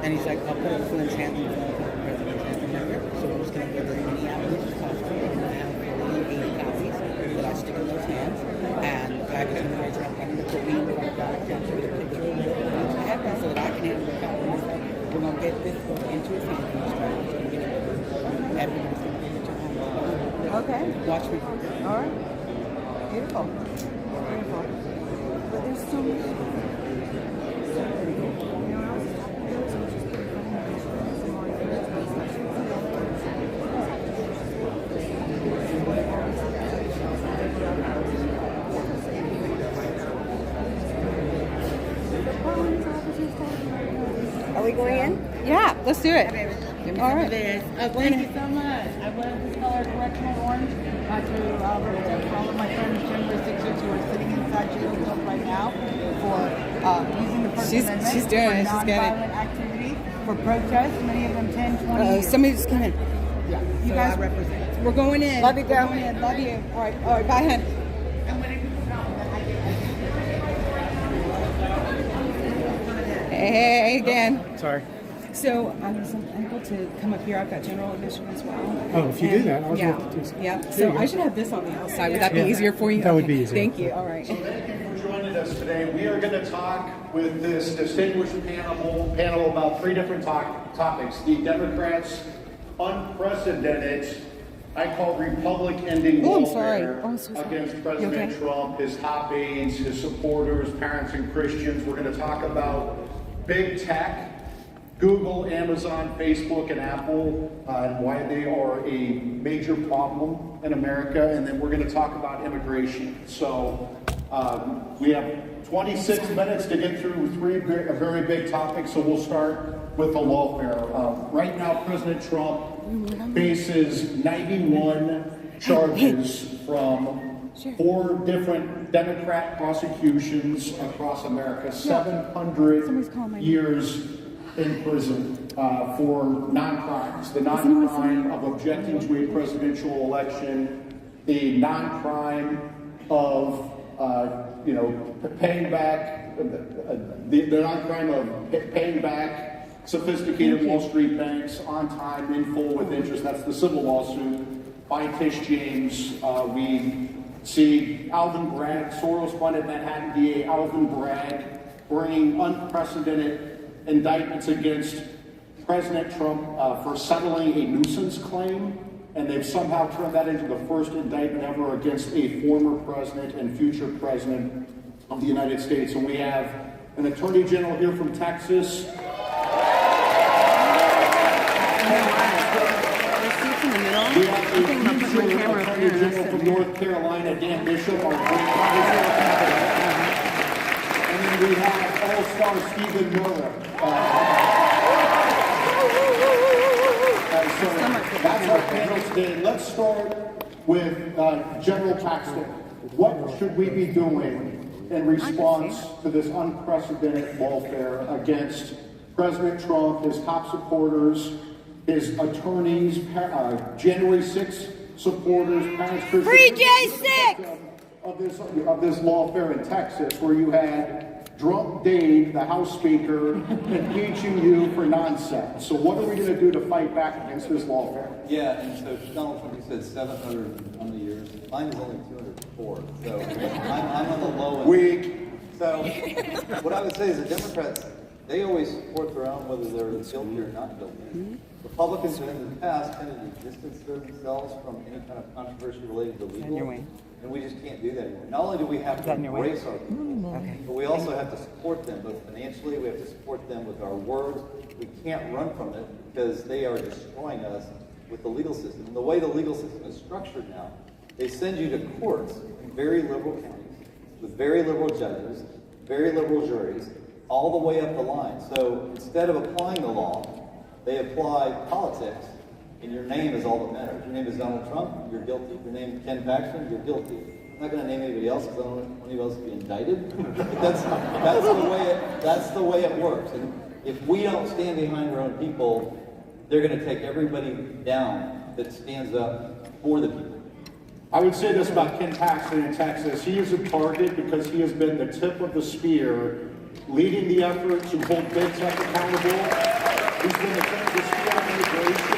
And he's like, I'll put Flynn's hand in front of the president's hand right. So we're just going to go to Minneapolis, Costco, and I have 80 copies that I stick in those hands. And the package is raised up. I'm going to put me in front of that account to get a picture of what happened so that I can handle the copy myself. We're going to get this book into his hand and he's going to get it. Everyone's going to get it to home.
Okay.
Watch me.
All right. Beautiful. Beautiful. But there's so many. Let's do it.
Give me
All
some
right.
of this. Thank you so much. I wear this color correctional orange to represent all of my friends, January 6ers, who are sitting inside jail cells right now for using the First Amendment
she's doing
for
it. She's getting it.
nonviolent activity, for protests, many of them 10, 20 years.
Somebody just come in.
Yeah,
You
so
guys
I represent.
We're going in.
Love you, girl.
We're going in. Love you. All right, bye, hon. Hey, again.
Sorry.
So I was unable to come up here. I've got general admission as well.
Oh, if you do that, I was
yeah,
able to do
yeah.
There
So
you go.
I should have this on the outside. Would that be easier for you?
That would
Okay.
be easier.
Thank you. All right.
So thank you for joining us today. We are going to talk with this distinguished panel about three different topics. The Democrats' unprecedented, I call Republic-ending warfare against President Trump, his top aides, his supporters, parents, and Christians. We're going to talk about big tech, Google, Amazon, Facebook, and Apple, and why they are a major problem in America. And then we're going to talk about immigration. So we have 26 minutes to get through three very big topics. So we'll start with the lawfare. Right now, President Trump faces 91 charges from 4 different Democrat prosecutions across America, 700 years in prison for non-crimes. The non-crime of objecting to a presidential election, the non-crime of paying back, the non-crime of paying back sophisticated Wall Street banks on time, in full, with interest. That's the civil lawsuit by Tish James. We see Alvin Bragg, Soros-funded Manhattan DA Alvin Bragg, bringing unprecedented indictments against President Trump for settling a nuisance claim, and they've somehow turned that into the first indictment ever against a former president and future president of the United States. And we have an attorney general here from Texas. We have a future attorney general from North Carolina, Dan Bishop, our great and then we have All-Star Stephen Miller. So that's our panel today. Let's start with General Paxton. What should we be doing in response to this unprecedented warfare against President Trump, his top supporters, his attorneys, January 6 supporters, parents,
Free J6!
Of this lawfare in Texas, where you had drunk Dave, the House Speaker, impeaching you for nonsense. So what are we going to do to fight back against this lawfare?
Yeah, and so Donald Trump, you said 700 on the years. Mine is only 204, so I'm on the low end.
Weak.
So what I would say is the Democrats, they always support their own, whether they're guilty or not guilty. Republicans in the past tended to distance themselves from any kind of controversy related to legal, and we just can't do that anymore. Not only do we have to embrace our people, but we also have to support them, both financially, we have to support them with our words. We can't run from it because they are destroying us with the legal system. And the way the legal system is structured now, they send you to courts in very liberal counties with very liberal judges, very liberal juries, all the way up the line. So instead of applying the law, they apply politics, and your name is all that matters. Your name is Donald Trump, you're guilty. Your name is Ken Paxton, you're guilty. I'm not going to name anybody else because I don't want anybody else to be indicted. But that's the way it works. And if we don't stand behind our own people, they're going to take everybody down that stands up for the people.
I would say this about Ken Paxton in Texas. He is a target because he has been the tip of the spear, leading the effort to hold big tech accountable. He's been the tip of the spear on immigration.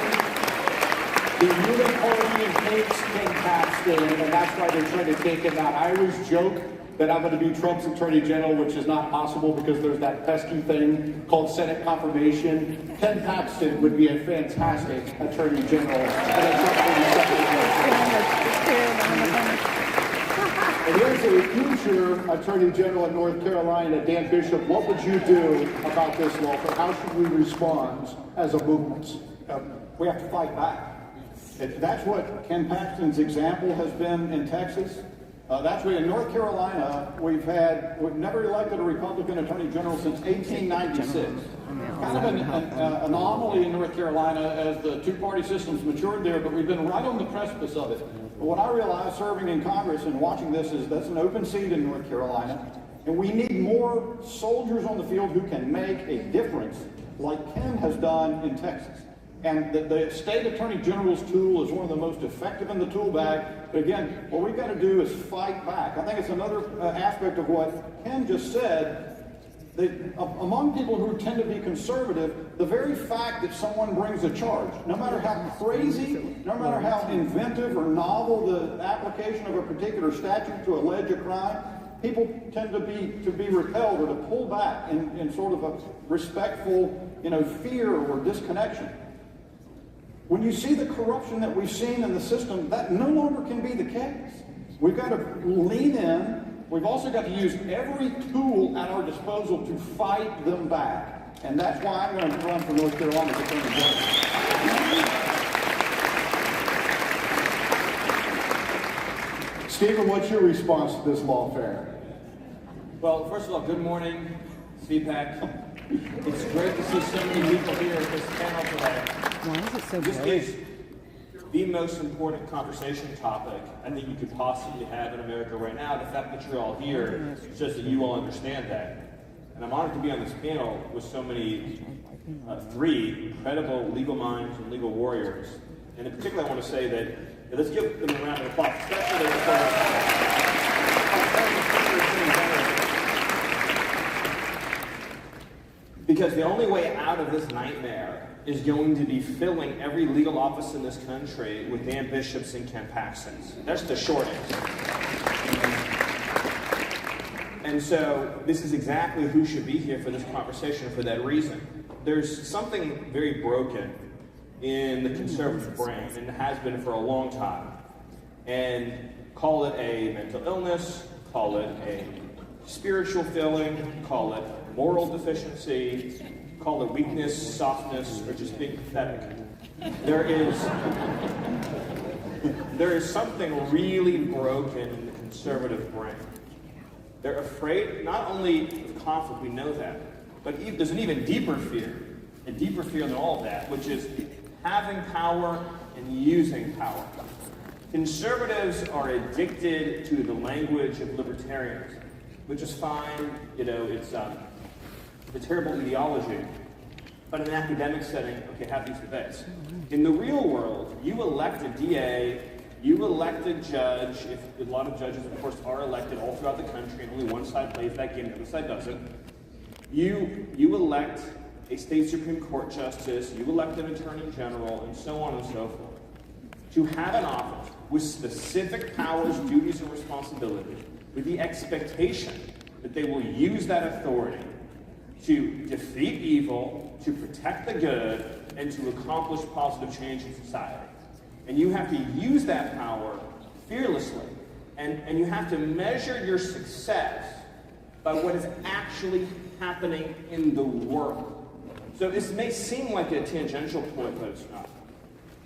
The uniparty hates Ken Paxton, and that's why they're trying to take him out. I always joke that I'm going to be Trump's attorney general, which is not possible because there's that pesky thing called Senate confirmation. Ken Paxton would be a fantastic attorney general. And here's a future attorney general in North Carolina, Dan Bishop. What would you do about this law? How should we respond as a movement?
We have to fight back. That's what Ken Paxton's example has been in Texas.
Actually, in North Carolina, we've never elected a Republican Attorney General since 1896. Kind of an anomaly in North Carolina as the two-party system's matured there, but we've been right on the precipice of it. But what I realize serving in Congress and watching this is that's an open seat in North Carolina, and we need more soldiers on the field who can make a difference like Ken has done in Texas. And the state attorney general's tool is one of the most effective in the tool bag. But again, what we've got to do is fight back. I think it's another aspect of what Ken just said. That among people who tend to be conservative, the very fact that someone brings a charge, no matter how crazy, no matter how inventive or novel the application of a particular statute to allege a crime, people tend to be repelled or to pull back in sort of a respectful, fear or disconnection. When you see the corruption that we've seen in the system, that no longer can be the case. We've got to lean in. We've also got to use every tool at our disposal to fight them back. And that's why I'm going to run for North Carolina's Attorney General. Stephen, what's your response to this lawfare?
Well, first of all, good morning, CPAC. It's great to see so many people here at this panel today.
Why is it so
This
bright?
is the most important conversation topic I think you could possibly have in America right now. The fact that you're all here shows that you all understand that. And I'm honored to be on this panel with so many, three incredible legal minds and legal warriors. And in particular, I want to say that, let's give them a round of applause, especially because the only way out of this nightmare is going to be filling every legal office in this country with Dan Bishops and Ken Paxtons. That's the short answer. And so this is exactly who should be here for this conversation for that reason. There's something very broken in the conservative brain, and it has been for a long time. And call it a mental illness, call it a spiritual failing, call it moral deficiency, call it weakness, softness, or just being pathetic. There is something really broken in the conservative brain. They're afraid not only of conflict, we know that, but there's an even deeper fear, a deeper fear than all of that, which is having power and using power. Conservatives are addicted to the language of libertarianism, which is fine, it's a terrible ideology. But in an academic setting, okay, have these debates. In the real world, you elect a DA, you elect a judge, if a lot of judges, of course, are elected all throughout the country, and only one side plays that game, the other side doesn't. You elect a state Supreme Court justice, you elect an attorney general, and so on and so forth. To have an office with specific powers, duties, and responsibilities, with the expectation that they will use that authority to defeat evil, to protect the good, and to accomplish positive change in society. And you have to use that power fearlessly. And you have to measure your success by what is actually happening in the world. So this may seem like a tangential point, but it's not.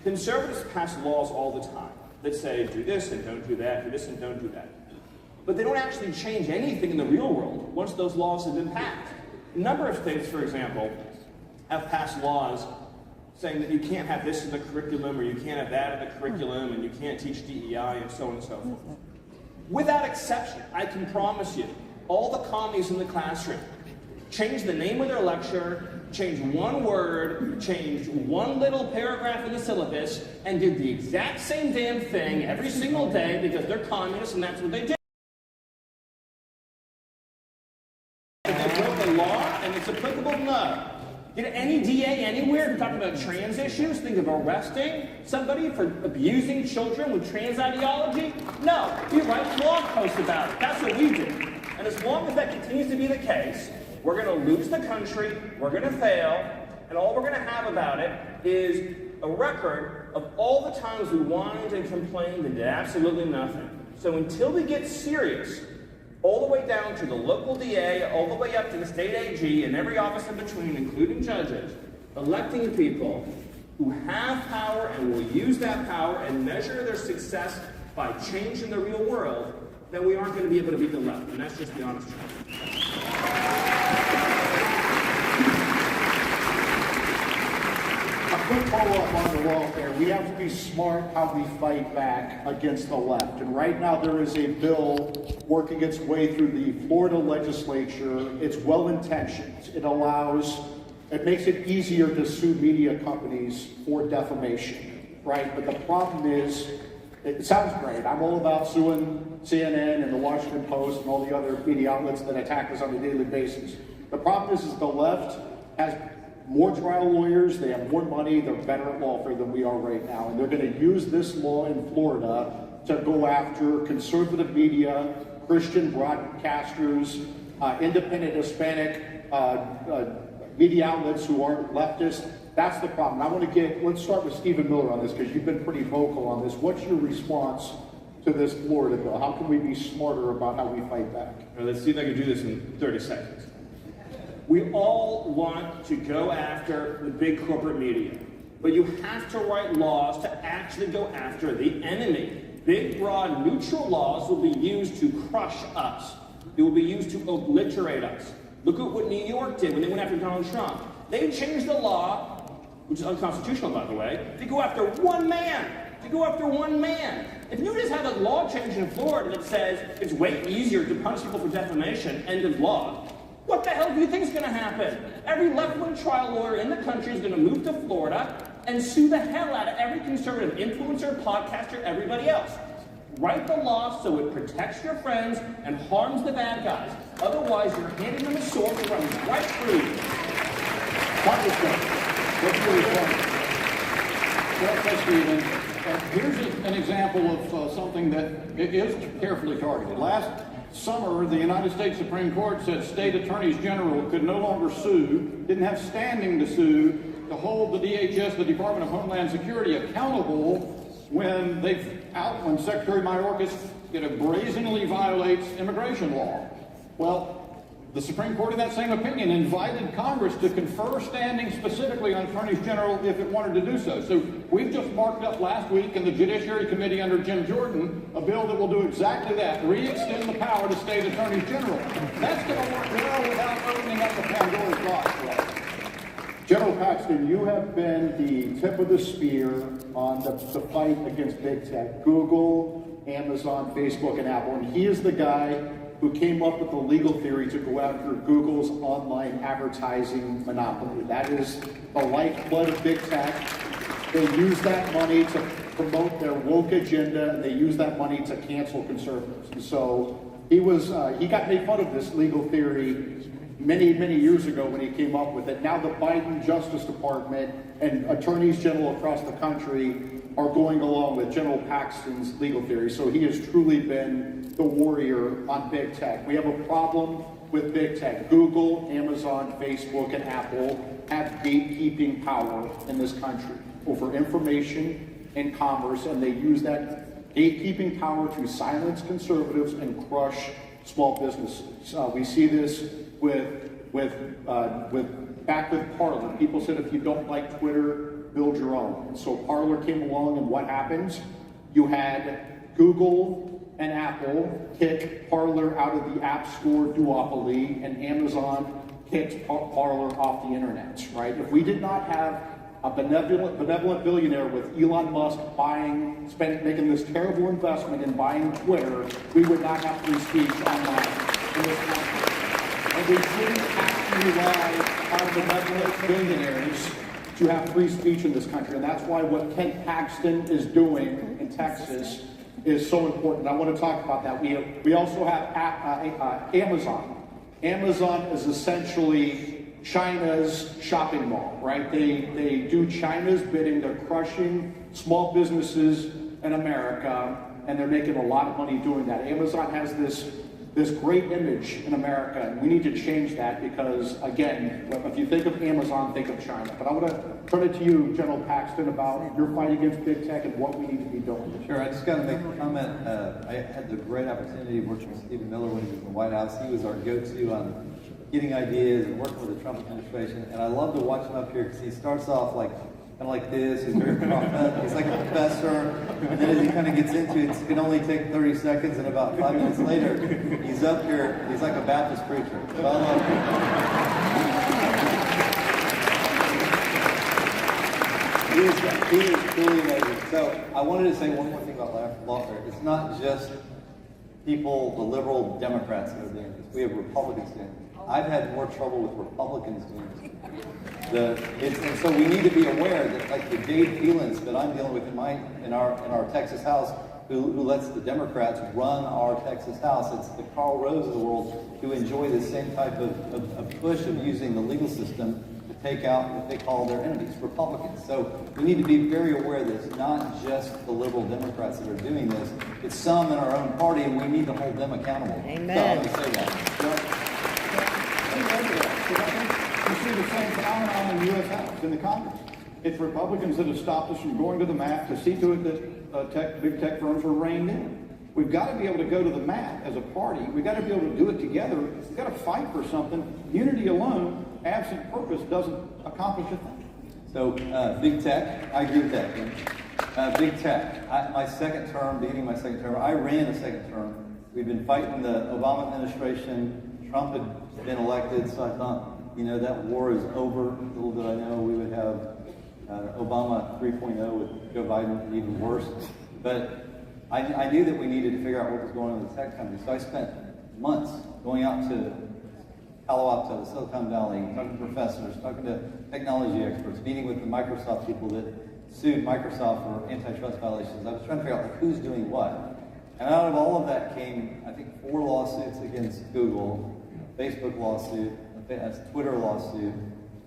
Conservatives pass laws all the time that say, do this and don't do that, do this and don't do that. But they don't actually change anything in the real world once those laws have been passed. A number of states, for example, have passed laws saying that you can't have this in the curriculum, or you can't have that in the curriculum, and you can't teach DEI, and so on and so forth. Without exception, I can promise you, all the commies in the classroom change the name of their lecture, change one word, change one little paragraph in the syllabus, and did the exact same damn thing every single day because they're communists and that's what they do. They broke the law and it's applicable? No. Did any DA anywhere who talked about trans issues think of arresting somebody for abusing children with trans ideology? No. He writes blog posts about it. That's what we do. And as long as that continues to be the case, we're going to lose the country, we're going to fail, and all we're going to have about it is a record of all the times we whined and complained and did absolutely nothing. So until we get serious, all the way down to the local DA, all the way up to the state AG, and every office in between, including judges, electing people who have power and will use that power and measure their success by change in the real world, then we aren't going to be able to beat the left, and that's just the honest truth.
A quick follow-up on the welfare. We have to be smart how we fight back against the left. And right now there is a bill working its way through the Florida legislature. It's well-intentioned. It makes it easier to sue media companies for defamation, right? But the problem is, it sounds great. I'm all about suing CNN and the Washington Post and all the other media outlets that attack us on a daily basis. The problem is the left has more trial lawyers, they have more money, they're better at lawfare than we are right now. And they're going to use this law in Florida to go after conservative media, Christian broadcasters, independent Hispanic media outlets who aren't leftist. That's the problem. Let's start with Stephen Miller on this, because you've been pretty vocal on this. What's your response to this Florida bill? How can we be smarter about how we fight back?
Well, let's see if I can do this in 30 seconds. We all want to go after the big corporate media, but you have to write laws to actually go after the enemy. Big, broad, neutral laws will be used to crush us. They will be used to obliterate us. Look at what New York did when they went after Donald Trump. They changed the law, which is unconstitutional, by the way, to go after one man. If you just have a law change in Florida that says it's way easier to punish people for defamation, end of law, what the hell do you think is going to happen? Every left-wing trial lawyer in the country is going to move to Florida and sue the hell out of every conservative influencer, podcaster, everybody else. Write the law so it protects your friends and harms the bad guys. Otherwise, you're handing them a sword to run right through you.
What's your response?
Well, Stephen, here's an example of something that is carefully targeted. Last summer, the United States Supreme Court said state attorneys general could no longer sue, didn't have standing to sue, to hold the DHS, the Department of Homeland Security, accountable when Secretary Mayorkas brazenly violates immigration law. Well, the Supreme Court, in that same opinion, invited Congress to confer standing specifically on attorneys general if it wanted to do so. So we've just marked up last week in the Judiciary Committee under Jim Jordan a bill that will do exactly that, re-extend the power to state attorneys general. That's going to work well without opening up the Pandora's box for us.
General Paxton, you have been the tip of the spear on the fight against big tech, Google, Amazon, Facebook, and Apple, and he is the guy who came up with the legal theory to go after Google's online advertising monopoly. That is the lifeblood of big tech. They use that money to promote their woke agenda, and they use that money to cancel conservatives. And so he got made fun of this legal theory many, many years ago when he came up with it. Now the Biden Justice Department and attorneys general across the country are going along with General Paxton's legal theory. So he has truly been the warrior on big tech. We have a problem with big tech. Google, Amazon, Facebook, and Apple have gatekeeping power in this country over information and commerce, and they use that gatekeeping power to silence conservatives and crush small businesses. We see this with Parler. People said if you don't like Twitter, build your own. And so Parler came along, and what happens? You had Google and Apple kick Parler out of the App Store duopoly, and Amazon kicked Parler off the internet, right? If we did not have a benevolent billionaire with Elon Musk making this terrible investment in buying Twitter, we would not have free speech online in this country. And we shouldn't have to rely on benevolent billionaires to have free speech in this country. And that's why what Ken Paxton is doing in Texas is so important. I want to talk about that. We also have Amazon. Amazon is essentially China's shopping mall, right? They do China's bidding. They're crushing small businesses in America, and they're making a lot of money doing that. Amazon has this great image in America, and we need to change that because, again, if you think of Amazon, think of China. But I want to turn it to you, General Paxton, about your fight against big tech and what we need to be doing.
Sure, I just got to make a comment. I had the great opportunity of working with Stephen Miller when he was in the White House. He was our go-to on getting ideas and working with the Trump administration. And I love to watch him up here because he starts off like kind of like this. He's very prophetic. He's like a professor. And then as he kind of gets into it, it can only take 30 seconds, and about 5 minutes later, he's up here. He's like a Baptist preacher. So I love him. He is truly amazing. So I wanted to say one more thing about lawfare. It's not just people, the liberal Democrats that are doing this. We have Republicans doing this. I've had more trouble with Republicans doing this. And so we need to be aware that, like the Jade Phelans that I'm dealing with in our Texas House, who lets the Democrats run our Texas House. It's the Karl Rove of the world who enjoy the same type of push of using the legal system to take out what they call their enemies, Republicans. So we need to be very aware that it's not just the liberal Democrats that are doing this. It's some in our own party, and we need to hold them accountable.
Amen.
So I want to say that.
You see the same phenomenon in the U.S. House, in the Congress. It's Republicans that have stopped us from going to the mat to see to it that big tech firms are reined in. We've got to be able to go to the mat as a party. We've got to be able to do it together. We've got to fight for something. Unity alone, absent purpose, doesn't accomplish a thing.
So big tech, I agree with that. Big tech. My second term, beginning my second term, I ran a second term. We've been fighting the Obama administration. Trump had been elected, so I thought, that war is over. Little did I know we would have Obama 3.0 with Joe Biden, and even worse. But I knew that we needed to figure out what was going on in the tech company. So I spent months going out to Palo Alto, Silicon Valley, talking to professors, talking to technology experts, meeting with the Microsoft people that sued Microsoft for antitrust violations. I was trying to figure out who's doing what. And out of all of that came, I think, 4 lawsuits against Google, Facebook lawsuit, a Twitter lawsuit,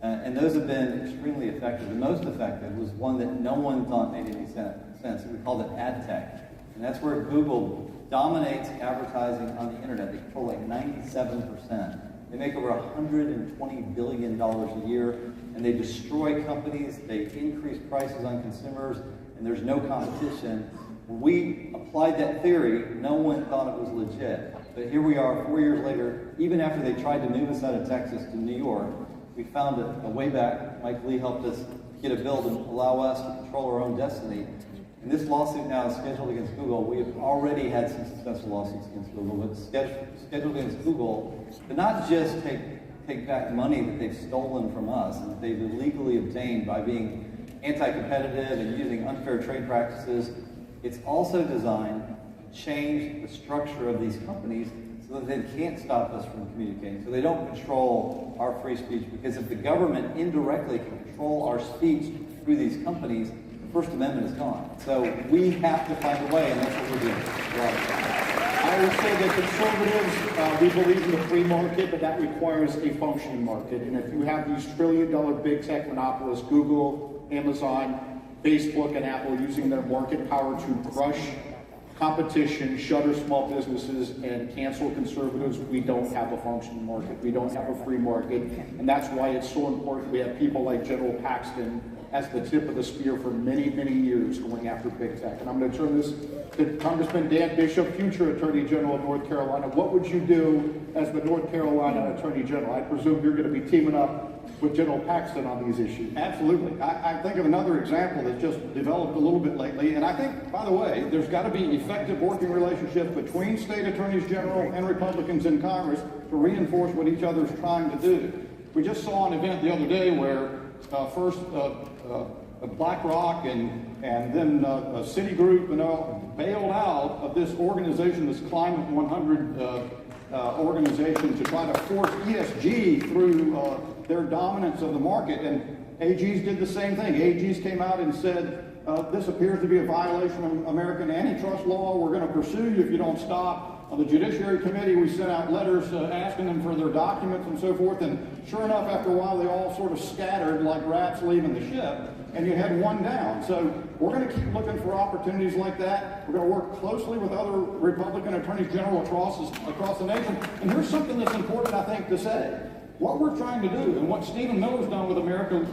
and those have been extremely effective. The most effective was one that no one thought made any sense. We called it ad tech. And that's where Google dominates advertising on the internet. They control like 97%. They make over $120 billion a year, and they destroy companies. They increase prices on consumers, and there's no competition. When we applied that theory, no one thought it was legit. But here we are 4 years later, even after they tried to move us out of Texas to New York, we found a way back. Mike Lee helped us get a bill to allow us to control our own destiny. And this lawsuit now is scheduled against Google. We have already had some successful lawsuits against Google, but scheduled against Google to not just take back money that they've stolen from us and that they've illegally obtained by being anti-competitive and using unfair trade practices. It's also designed to change the structure of these companies so that they can't stop us from communicating, so they don't control our free speech. Because if the government indirectly can control our speech through these companies, the First Amendment is gone. So we have to find a way, and that's what we're doing.
I would say that conservatives, we believe in the free market, but that requires a functioning market. And if you have these trillion-dollar big tech monopolists, Google, Amazon, Facebook, and Apple using their market power to crush competition, shutter small businesses, and cancel conservatives, we don't have a functioning market. We don't have a free market. And that's why it's so important we have people like General Paxton as the tip of the spear for many, many years going after big tech. And I'm going to turn this to Congressman Dan Bishop, future Attorney General of North Carolina. What would you do as the North Carolina Attorney General? I presume you're going to be teaming up with General Paxton on these issues.
Absolutely. I think of another example that's just developed a little bit lately, and I think, by the way, there's got to be effective working relationships between state attorneys general and Republicans in Congress to reinforce what each other is trying to do. We just saw an event the other day where first BlackRock and then Citigroup bailed out of this organization, this Climate 100 organization, to try to force ESG through their dominance of the market. And AGs did the same thing. AGs came out and said, this appears to be a violation of American antitrust law. We're going to pursue you if you don't stop. On the Judiciary Committee, we sent out letters asking them for their documents and so forth. And sure enough, after a while, they all sort of scattered like rats leaving the ship, and you had one down. So we're going to keep looking for opportunities like that. We're going to work closely with other Republican attorneys general across the nation. And here's something that's important, I think, to say. What we're trying to do, and what Stephen Miller's done with America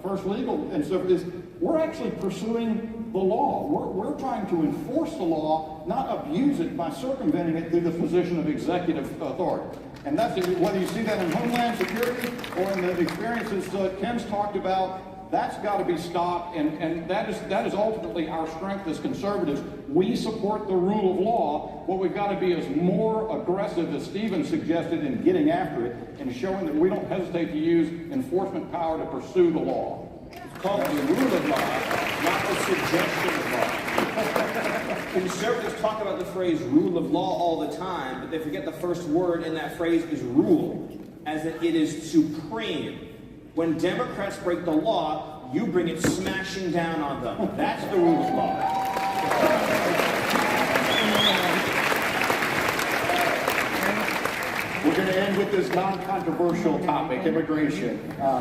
First Legal and so forth, is we're actually pursuing the law. We're trying to enforce the law, not abuse it by circumventing it through the position of executive authority. And that's whether you see that in Homeland Security or in the experiences Ken's talked about That's got to be stopped, and that is ultimately our strength as conservatives. We support the rule of law. What we've got to be is more aggressive, as Stephen suggested, in getting after it and showing that we don't hesitate to use enforcement power to pursue the law.
It's called the rule of law, not the suggestion of law. Conservatives talk about the phrase rule of law all the time, but they forget the first word in that phrase is rule, as in it is supreme. When Democrats break the law, you bring it smashing down on them. That's the rule of law.
We're going to end with this non-controversial topic, immigration.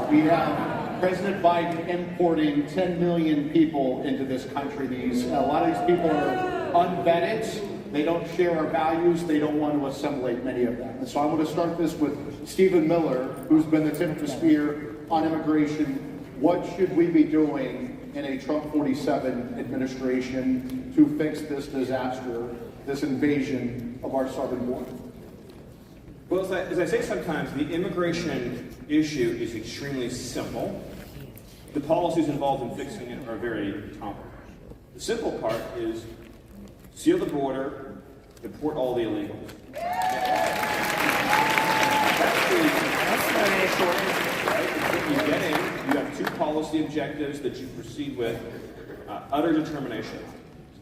We have President Biden importing 10 million people into this country. A lot of these people are unvetted. They don't share our values. They don't want to assimilate many of them. And so I'm going to start this with Stephen Miller, who's been the tip of the spear on immigration. What should we be doing in a Trump 47 administration to fix this disaster, this invasion of our southern border?
Well, as I say sometimes, the immigration issue is extremely simple. The policies involved in fixing it are very complicated. The simple part is seal the border, deport all the illegals. That's short answer, right? You get in, you have two policy objectives that you proceed with, utter determination.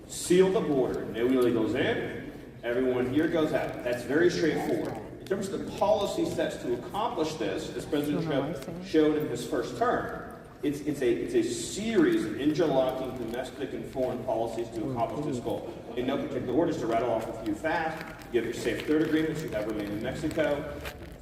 Seal the border, no illegals in, everyone here goes out. That's very straightforward. In terms of the policy sets to accomplish this, as President Trump showed in his first term, it's a series of interlocking domestic and foreign policies to accomplish this goal. In no particular order, just to rattle off a few fast, you have your safe third agreements, you have remain in Mexico,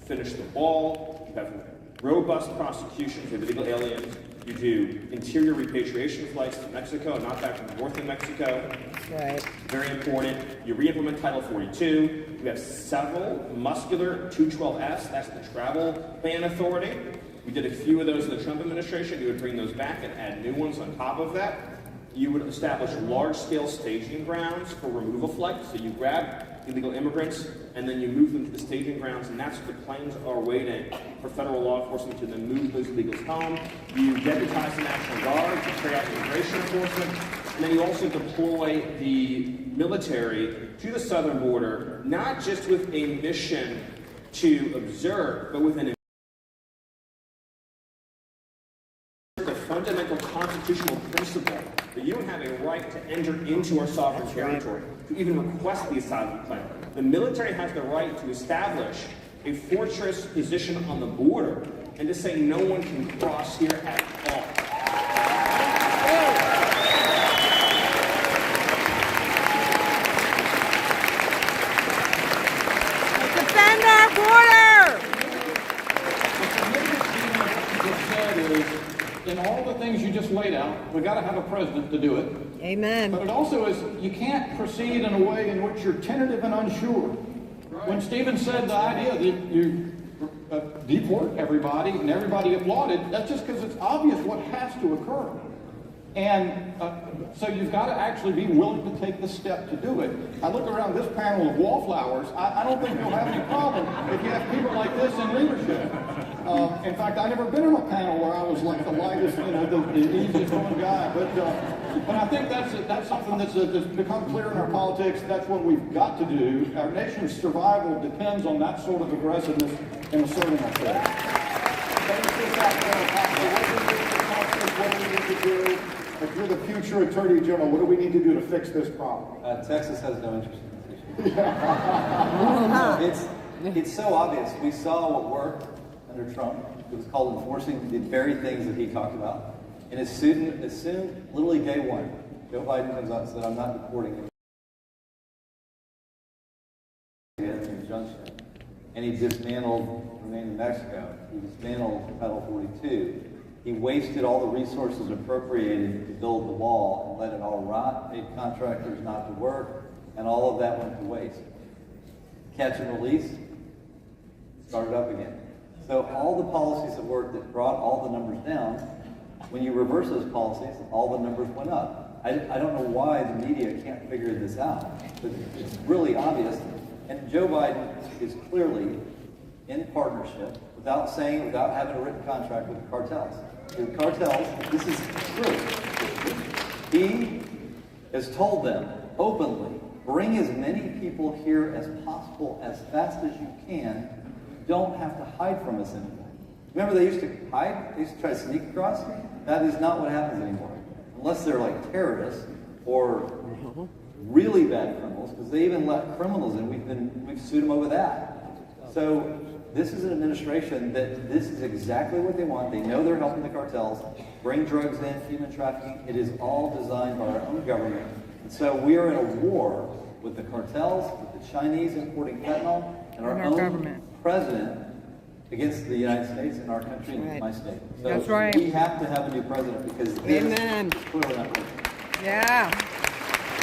finish the wall, you have robust prosecutions of illegal aliens, you do interior repatriation flights to Mexico, not back from north of Mexico.
Right.
Very important. You re-implement Title 42. You have several muscular 212Fs, that's the travel ban authority. We did a few of those in the Trump administration. You would bring those back and add new ones on top of that. You would establish large-scale staging grounds for removal flights. So you grab illegal immigrants and then you move them to the staging grounds, and that's what the planes are waiting for federal law enforcement to then move those illegals home. You deputize the National Guard to carry out immigration enforcement, and then you also deploy the military to the southern border, not just with a mission to observe, but with an fundamental constitutional principle that you don't have a right to enter into our sovereign territory, to even request the asylum claim. The military has the right to establish a fortress position on the border and to say no one can cross here at all.
Defend our border!
In all the things you just laid out, we've got to have a president to do it.
Amen.
But it also is, you can't proceed in a way in which you're tentative and unsure. When Stephen said the idea that you deport everybody and everybody applauded, that's just because it's obvious what has to occur. And so you've got to actually be willing to take the step to do it. I look around this panel of wallflowers, I don't think you'll have any problem if you have people like this in leadership. In fact, I've never been on a panel where I was like the lightest, the easiest going guy. But I think that's something that's become clear in our politics. That's what we've got to do. Our nation's survival depends on that sort of aggressiveness in asserting ourselves.
What do we need to do? If you're the future Attorney General, what do we need to do to fix this problem?
Texas has no interest in this issue. It's so obvious. We saw what worked under Trump. It was called enforcing the very things that he talked about. And as soon, literally day one, Joe Biden comes out and said, I'm not deporting him. And he dismantled Remain in Mexico. He dismantled Title 42. He wasted all the resources appropriated to build the wall and let it all rot, paid contractors not to work, and all of that went to waste. Catch and release, started up again. So all the policies that worked that brought all the numbers down, when you reverse those policies, all the numbers went up. I don't know why the media can't figure this out, but it's really obvious. And Joe Biden is clearly in partnership, without having a written contract with the cartels. The cartels, this is true. He has told them openly, bring as many people here as possible as fast as you can. You don't have to hide from us anymore. Remember they used to hide? They used to try to sneak across? That is not what happens anymore. Unless they're like terrorists or really bad criminals, because they even let criminals in. We've sued them over that. So this is an administration that this is exactly what they want. They know they're helping the cartels bring drugs in, human trafficking. It is all designed by our own government. And so we are in a war with the cartels, with the Chinese importing fentanyl, and our own government president against the United States and our country and my state. So
that's right.
We have to have a new president because this is clearly not working.
Yeah.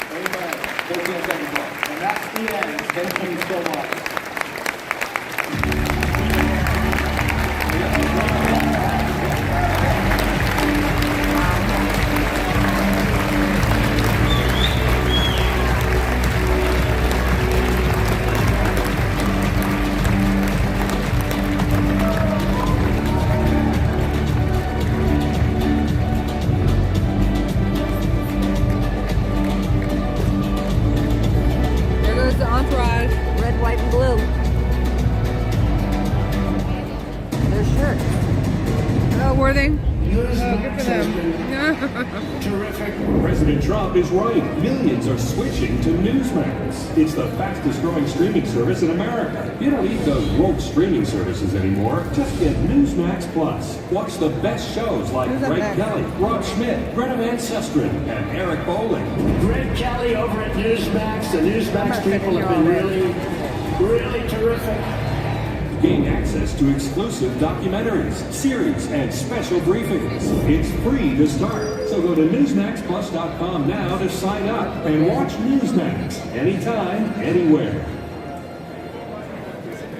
Amen. 13 seconds left. And that's the end. Thank you so much.
President Trump is right. Millions are switching to Newsmax. It's the fastest growing streaming service in America. You don't need those woke streaming services anymore. Just get Newsmax Plus. Watch the best shows like Greg Kelly, Rob Schmidt, Greta Van Susteren, and Eric Bowling.
Greg Kelly over at Newsmax. The Newsmax people have been really terrific.
Gain access to exclusive documentaries, series, and special briefings. It's free to start. So go to NewsmaxPlus.com now to sign up and watch Newsmax anytime, anywhere.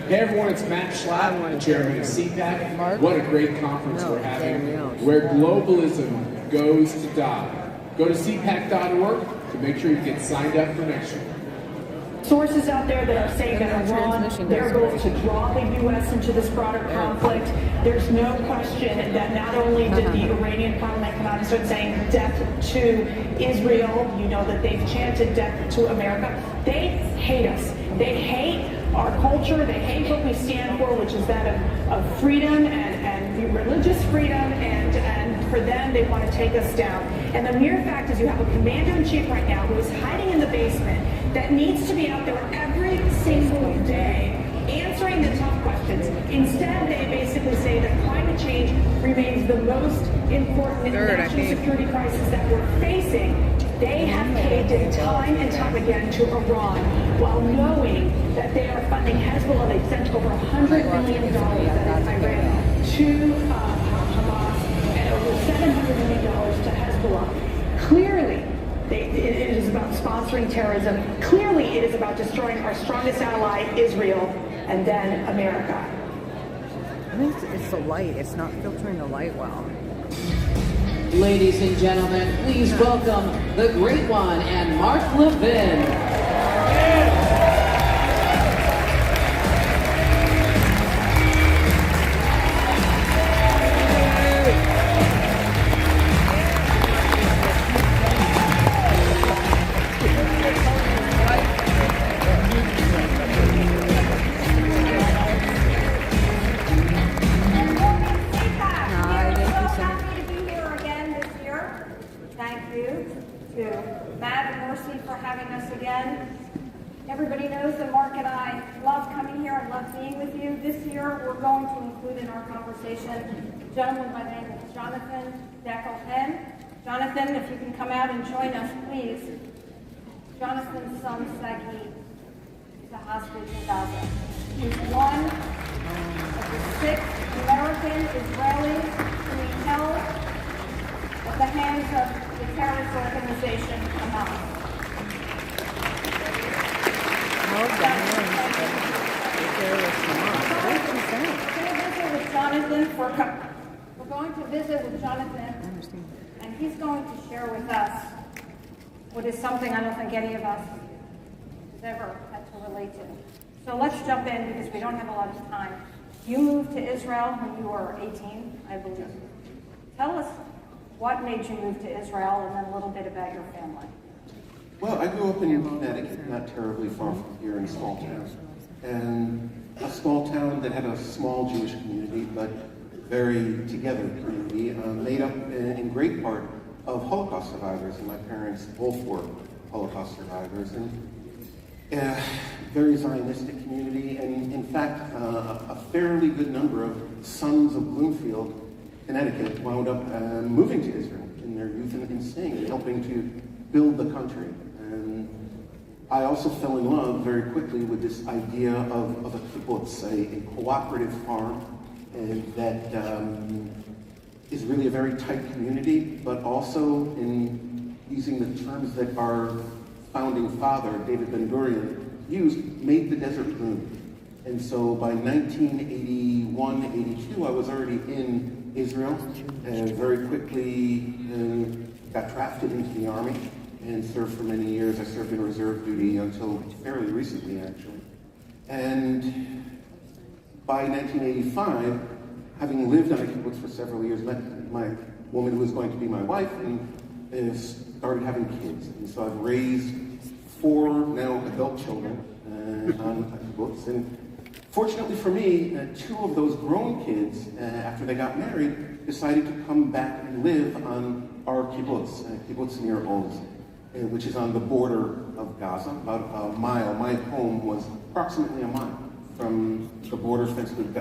Hey everyone, it's Matt Schlatt, the chairman of CPAC. What a great conference we're having, where globalism goes to die. Go to CPAC.org to make sure you get signed up for next year.
Sources out there that are saying that Iran, their goal is to draw the U.S. into this broader conflict. There's no question that not only did the Iranian parliament come out and start saying death to Israel, you know that they've chanted death to America. They hate us. They hate our culture. They hate what we stand for, which is that of freedom and religious freedom. And for them, they want to take us down. And the mere fact is you have a commander-in-chief right now who is hiding in the basement that needs to be out there every single day answering the tough questions. Instead, they basically say that climate change remains the most important national security crisis that we're facing. They have caved in time and time again to Iran while knowing that they are funding Hezbollah. They've sent over $100 million that is Iran to Hamas and over $700 million to Hezbollah. Clearly, it is about sponsoring terrorism. Clearly, it is about destroying our strongest ally, Israel, and then America.
I think it's the light. It's not filtering the light well.
Ladies and gentlemen, please welcome the great one and Mark Levin.
Everybody knows that Mark and I love coming here and love being with you. This year, we're going to include in our conversation a gentleman by the name of Jonathan Deckelhen. Jonathan, if you can come out and join us, please. Jonathan's son, Sagi, is a hostage in Gaza. He's one of the 6 American Israelis being held at the hands of the terrorist organization Hamas. We're going to visit with Jonathan, and he's going to share with us what is something I don't think any of us has ever had to relate to. So let's jump in because we don't have a lot of time. You moved to Israel when you were 18, I believe. Tell us what made you move to Israel, and then a little bit about your family.
Well, I grew up in Connecticut, not terribly far from here, in a small town. And a small town that had a small Jewish community, but very together community, made up in great part of Holocaust survivors. And my parents both were Holocaust survivors. And very Zionistic community, and in fact, a fairly good number of sons of Bloomfield, Connecticut, wound up moving to Israel in their youth and staying and helping to build the country. And I also fell in love very quickly with this idea of a kibbutz, a cooperative farm, and that is really a very tight community, but also in using the terms that our founding father, David Ben-Gurion, used, made the desert bloom. And so by 1981-82, I was already in Israel, and very quickly got drafted into the Army and served for many years. I served in reserve duty until fairly recently, actually. And by 1985, having lived on a kibbutz for several years, met my woman who was going to be my wife, and started having kids. And so I've raised 4 now adult children on a kibbutz. And fortunately for me, 2 of those grown kids, after they got married, decided to come back and live on our kibbutz, Kibbutz Nir Oz, which is on the border of Gaza, about a mile. My home was approximately a mile from the border fence of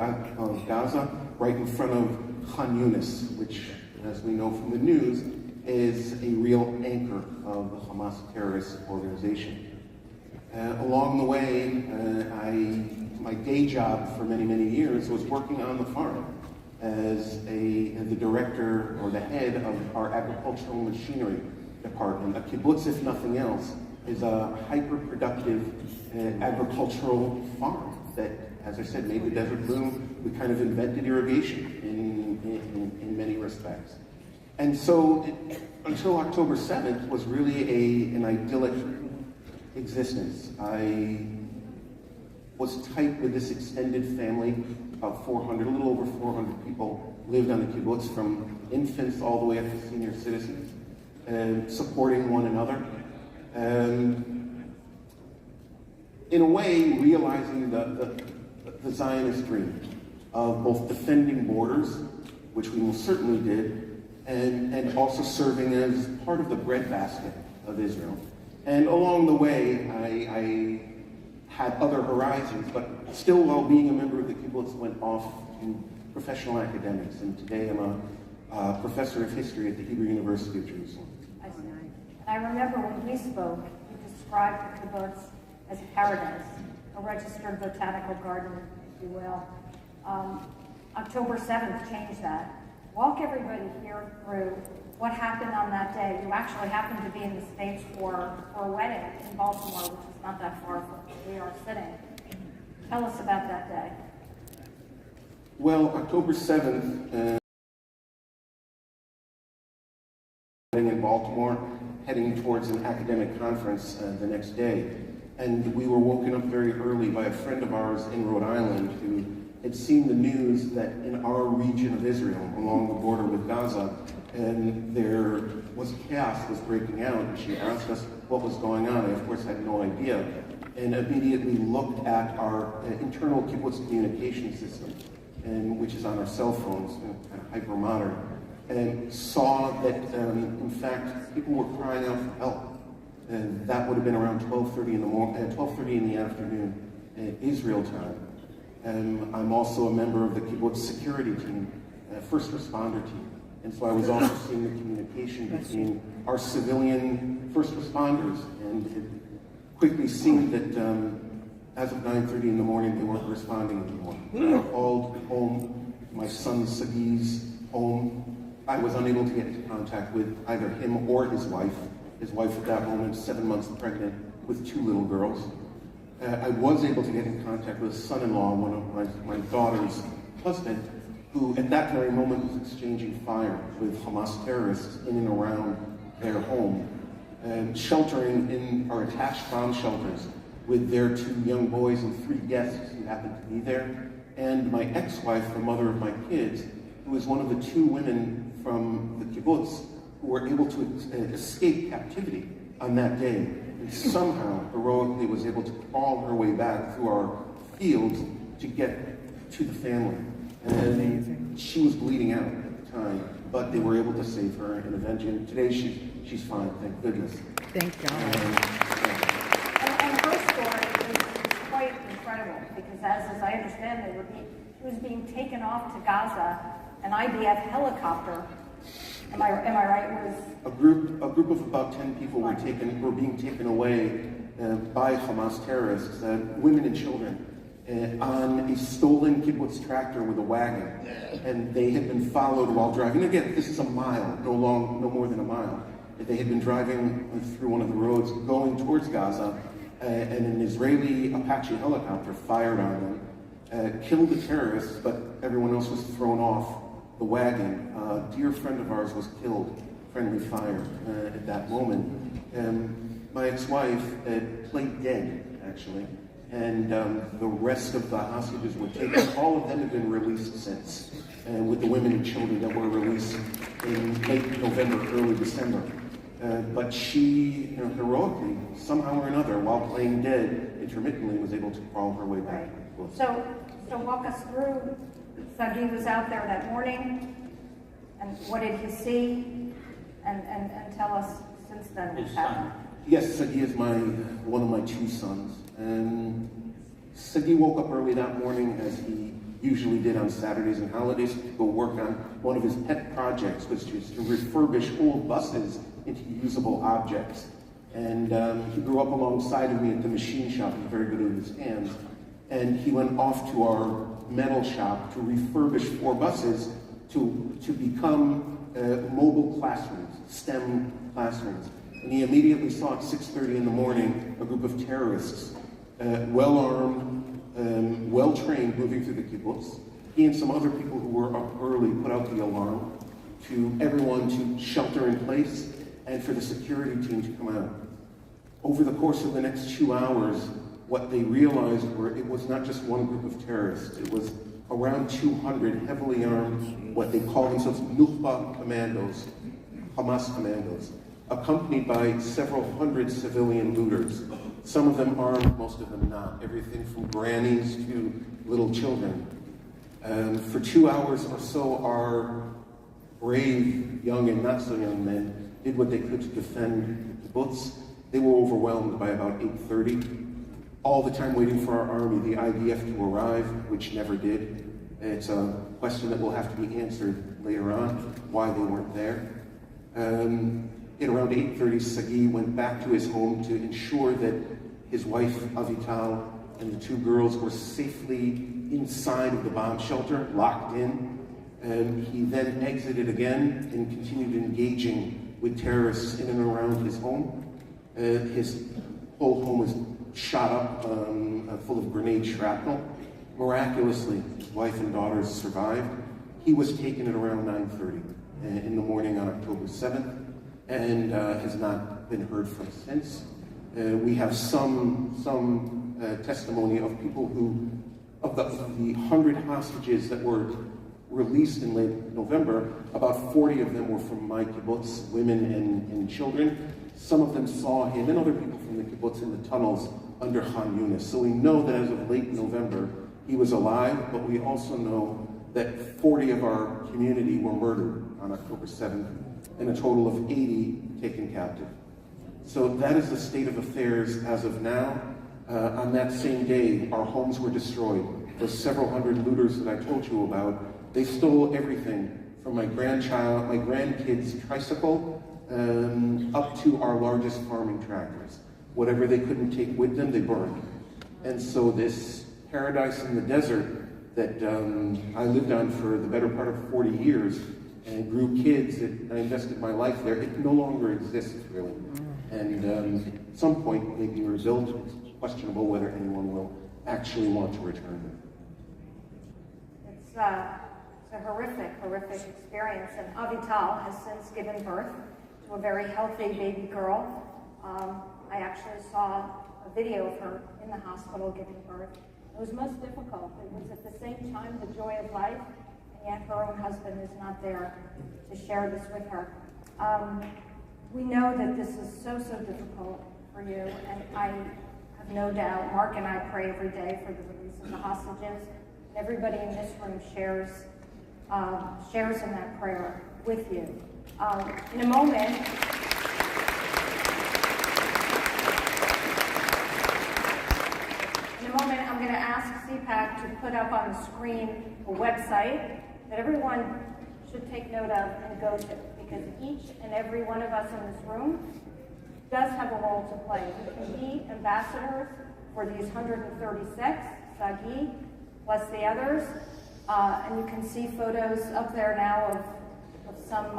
Gaza, right in front of Khan Yunis, which, as we know from the news, is a real anchor of the Hamas terrorist organization. Along the way, my day job for many, many years was working on the farm as the director or the head of our agricultural machinery department. A kibbutz, if nothing else, is a hyper-productive agricultural farm that, as I said, made the desert bloom. We kind of invented irrigation in many respects. And so until October 7th was really an idyllic existence. I was tight with this extended family, about 400, a little over 400 people lived on the kibbutz, from infants all the way up to senior citizens, and supporting one another. In a way, realizing the Zionist dream of both defending borders, which we most certainly did, and also serving as part of the breadbasket of Israel. And along the way, I had other horizons, but still, while being a member of the kibbutz, went off to professional academics. And today I'm a professor of history at the Hebrew University of Jerusalem.
I remember when we spoke, you described the kibbutz as paradise, a registered botanical garden, if you will. October 7th changed that. Walk everybody here through what happened on that day. You actually happened to be in the States for a wedding in Baltimore, which is not that far from where we are sitting. Tell us about that day.
Well, October 7th, in Baltimore, heading towards an academic conference the next day. And we were woken up very early by a friend of ours in Rhode Island who had seen the news that in our region of Israel, along the border with Gaza, and there was chaos was breaking out. And she asked us what was going on. I, of course, had no idea, and immediately looked at our internal kibbutz communication system, which is on our cell phones, kind of hyper modern, and saw that, in fact, people were crying out for help. And that would have been around 12:30 in the morning, 12:30 in the afternoon, Israel time. And I'm also a member of the kibbutz security team, first responder team. And so I was also seeing the communication between our civilian first responders, and it quickly seemed that as of 9:30 in the morning, they weren't responding anymore. I called home, my son Sagi's home. I was unable to get into contact with either him or his wife. His wife at that moment, 7 months pregnant with 2 little girls. I was able to get in contact with his son-in-law, one of my daughter's husband, who at that very moment was exchanging fire with Hamas terrorists in and around their home, and sheltering in our attached bomb shelters with their 2 young boys and 3 guests who happened to be there, and my ex-wife, the mother of my kids, who was one of the 2 women from the kibbutz who were able to escape captivity on that day, and somehow heroically was able to crawl her way back through our fields to get to the family. And she was bleeding out at the time, but they were able to save her, and eventually today she's fine, thank goodness.
Thank God.
And her story is quite incredible because, as I understand, she was being taken off to Gaza, an IDF helicopter. Am I right? Was
a group of about 10 people were being taken away by Hamas terrorists, women and children, on a stolen kibbutz tractor with a wagon, and they had been followed while driving. Again, this is a mile, no more than a mile. They had been driving through one of the roads going towards Gaza, and an Israeli Apache helicopter fired on them, killed the terrorists, but everyone else was thrown off the wagon. A dear friend of ours was killed, friendly fire, at that moment. My ex-wife played dead, actually, and the rest of the hostages were taken. All of them have been released since, with the women and children that were released in late November, early December. But she, heroically, somehow or another, while playing dead, intermittently was able to crawl her way back.
right. So walk us through. Sagi was out there that morning, and what did he see? And tell us since then what's happened.
Yes, Sagi is one of my two sons. And Sagi woke up early that morning, as he usually did on Saturdays and holidays, to go work on one of his pet projects, which is to refurbish old buses into usable objects. And he grew up alongside of me at the machine shop. He's very good with his hands. And he went off to our metal shop to refurbish 4 buses to become mobile classrooms, STEM classrooms. And he immediately saw at 6:30 in the morning a group of terrorists, well-armed, well-trained, moving through the kibbutz. He and some other people who were up early put out the alarm to everyone to shelter in place and for the security team to come out. Over the course of the next 2 hours, what they realized it was not just one group of terrorists. It was around 200 heavily armed, what they call themselves Nukhba commandos, Hamas commandos, accompanied by several hundred civilian looters. Some of them armed, most of them not. Everything from grannies to little children. For 2 hours or so, our brave young and not so young men did what they could to defend the kibbutz. They were overwhelmed by about 8:30. All the time waiting for our army, the IDF, to arrive, which never did. It's a question that will have to be answered later on, why they weren't there. At around 8:30, Sagi went back to his home to ensure that his wife, Avital, and the 2 girls were safely inside of the bomb shelter, locked in. He then exited again and continued engaging with terrorists in and around his home. His whole home was shot up, full of grenade shrapnel. Miraculously, his wife and daughters survived. He was taken at around 9:30 in the morning on October 7th, and has not been heard from since. We have some testimony of people of the 100 hostages that were released in late November, about 40 of them were from my kibbutz, women and children. Some of them saw him and other people from the kibbutz in the tunnels under Khan Yunis. So we know that as of late November, he was alive, but we also know that 40 of our community were murdered on October 7th, and a total of 80 taken captive. So that is the state of affairs as of now. On that same day, our homes were destroyed. Those several hundred looters that I told you about, they stole everything from my grandkid's tricycle, up to our largest farming tractors. Whatever they couldn't take with them, they burned. And so this paradise in the desert that I lived on for the better part of 40 years and grew kids, and I invested my life there, it no longer exists, really. And at some point, maybe rebuilt. It's questionable whether anyone will actually want to return there.
It's a horrific experience, and Avital has since given birth to a very healthy baby girl. I actually saw a video of her in the hospital giving birth. It was most difficult. It was at the same time the joy of life, and yet her own husband is not there to share this with her. We know that this is so difficult for you, and I have no doubt, Mark and I pray every day for the release of the hostages. Everybody in this room shares in that prayer with you. In a moment, I'm going to ask CPAC to put up on the screen a website that everyone should take note of and go to, because each and every one of us in this room does have a role to play. We can be ambassadors for these 136, Sagi, plus the others, and you can see photos up there now of some,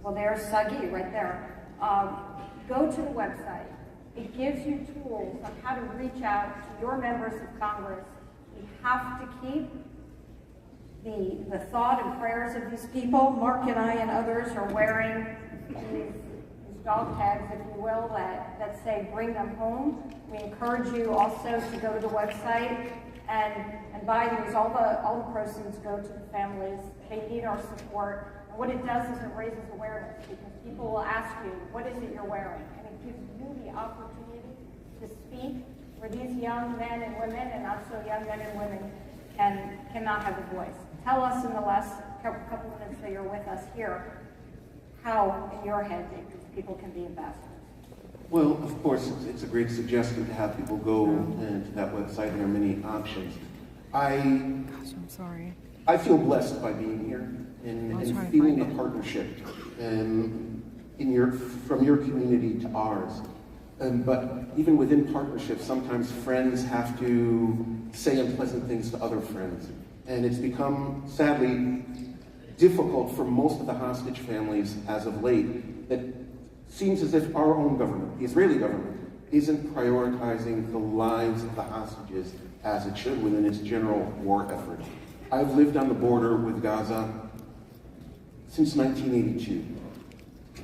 well, there's Sagi right there. Go to the website. It gives you tools on how to reach out to your members of Congress. We have to keep the thought and prayers of these people. Mark and I and others are wearing these dog tags, if you will, that say bring them home. We encourage you also to go to the website and buy these. All the proceeds go to the families. They need our support. And what it does is it raises awareness, because people will ask you, what is it you're wearing? And it gives you the opportunity to speak where these young men and women, and not so young men and women, cannot have a voice. Tell us in the last couple minutes that you're with us here, how in your head people can be ambassadors.
Well, of course, it's a great suggestion to have people go to that website, and there are many options. I'm
sorry.
I feel blessed by being here and feeling a partnership from your community to ours. But even within partnerships, sometimes friends have to say unpleasant things to other friends. And it's become, sadly, difficult for most of the hostage families as of late. That seems as if our own government, the Israeli government, isn't prioritizing the lives of the hostages as it should within its general war effort. I've lived on the border with Gaza since 1982.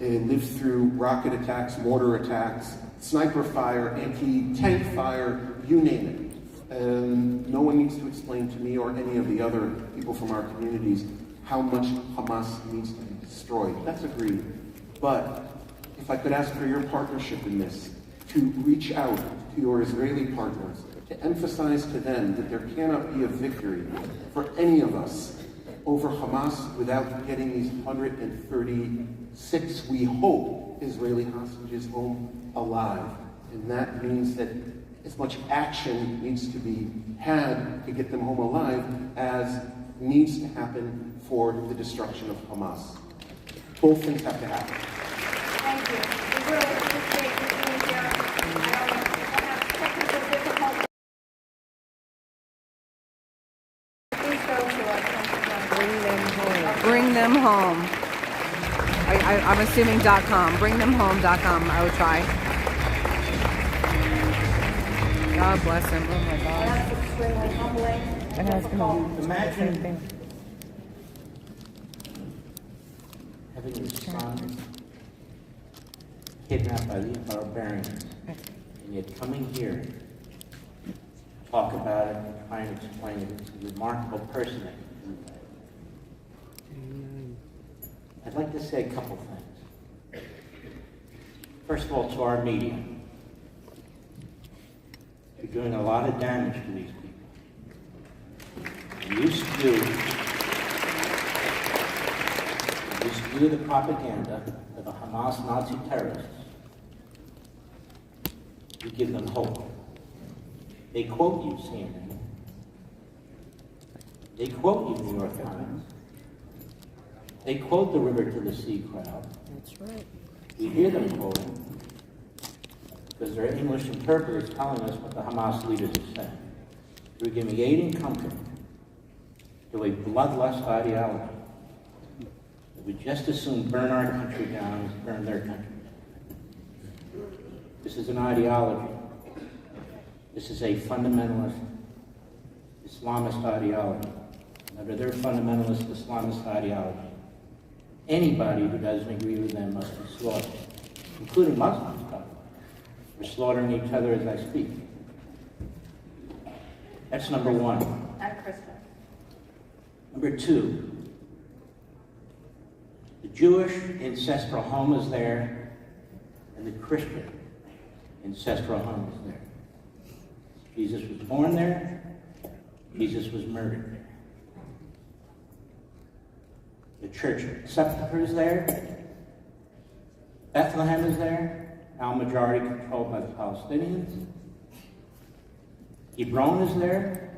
I lived through rocket attacks, mortar attacks, sniper fire, anti-tank fire, you name it. No one needs to explain to me or any of the other people from our communities how much Hamas needs to be destroyed. That's agreed. But if I could ask for your partnership in this, to reach out to your Israeli partners, to emphasize to them that there cannot be a victory for any of us over Hamas without getting these 136, we hope, Israeli hostages home alive. And that means that as much action needs to be had to get them home alive as needs to happen for the destruction of Hamas. Both things have to happen.
Thank you. We really appreciate you being here. I have technical difficulties. Please go to us.
Bring them home. I'm assuming .com. Bringthemhome.com. I would try. God bless him. Oh my God.
That's extremely humbling.
It has come.
Imagine having your son kidnapped by these barbarians, and yet coming here to talk about it and try and explain it. It's a remarkable person that can do that. I'd like to say a couple things. First of all, to our media. You're doing a lot of damage to these people. You used to do the propaganda of the Hamas Nazi terrorists. You give them hope. They quote you, CNN. They quote you, New York Times. They quote the River to the Sea crowd.
That's right.
We hear them quoting because they're English interpreters telling us what the Hamas leaders are saying. We're giving aid and comfort to a bloodlust ideology that would just as soon burn our country down as burn their country down. This is an ideology. This is a fundamentalist Islamist ideology. Under their fundamentalist Islamist ideology, anybody who doesn't agree with them must be slaughtered, including Muslims, by the way. We're slaughtering each other as I speak. That's number one.
And Christian.
Number two, the Jewish ancestral home is there, and the Christian ancestral home is there. Jesus was born there. Jesus was murdered there. The church sepulchre is there. Bethlehem is there, now majority controlled by the Palestinians. Hebron is there,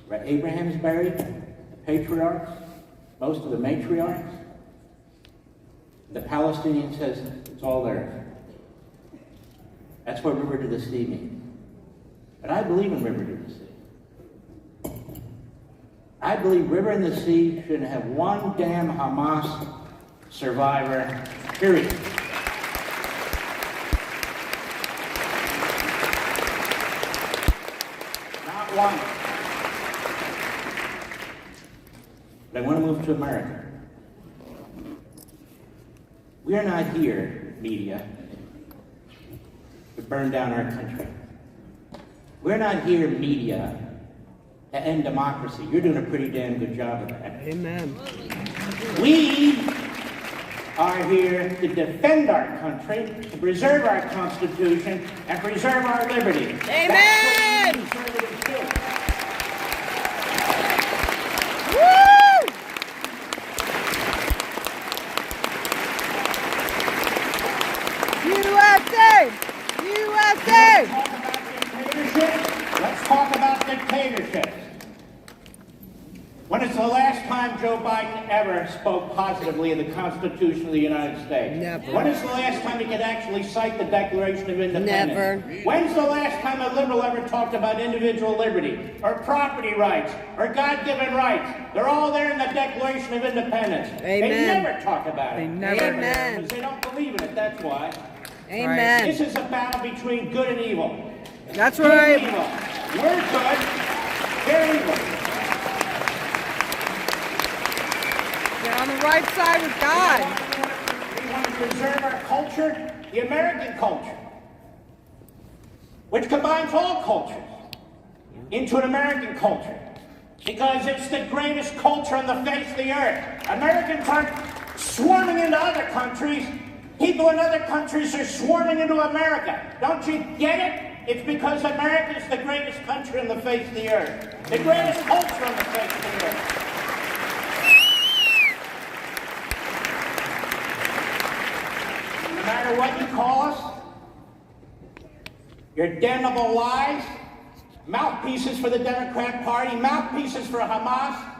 where Abraham is buried, the patriarchs, most of the matriarchs. The Palestinian says it's all there. That's what river to the sea means. But I believe in river to the sea. I believe river and the sea shouldn't have one damn Hamas survivor, period. Not one. But I want to move to America. We are not here, media, to burn down our country. We're not here, media, to end democracy. You're doing a pretty damn good job of that.
Amen.
We are here to defend our country, to preserve our Constitution, and preserve our liberty.
Amen!
That's what we conservatives do.
Woo! USA! USA!
Let's talk about dictatorships. When is the last time Joe Biden ever spoke positively of the Constitution of the United States?
Never.
When is the last time he could actually cite the Declaration of Independence?
Never.
When's the last time a liberal ever talked about individual liberty, or property rights, or God-given rights? They're all there in the Declaration of Independence.
Amen.
They never talk about it.
They never. Amen.
Because they don't believe in it, that's why.
Amen.
This is a battle between good and evil.
That's
Good
right.
and evil. We're good, they're evil.
They're on the right side with God.
We want to preserve our culture, the American culture, which combines all cultures into an American culture, because it's the greatest culture on the face of the earth. Americans aren't swarming into other countries. People in other countries are swarming into America. Don't you get it? It's because America is the greatest country on the face of the earth. The greatest culture on the face of the earth. No matter what you call us, your damnable lies, mouthpieces for the Democrat Party, mouthpieces for Hamas,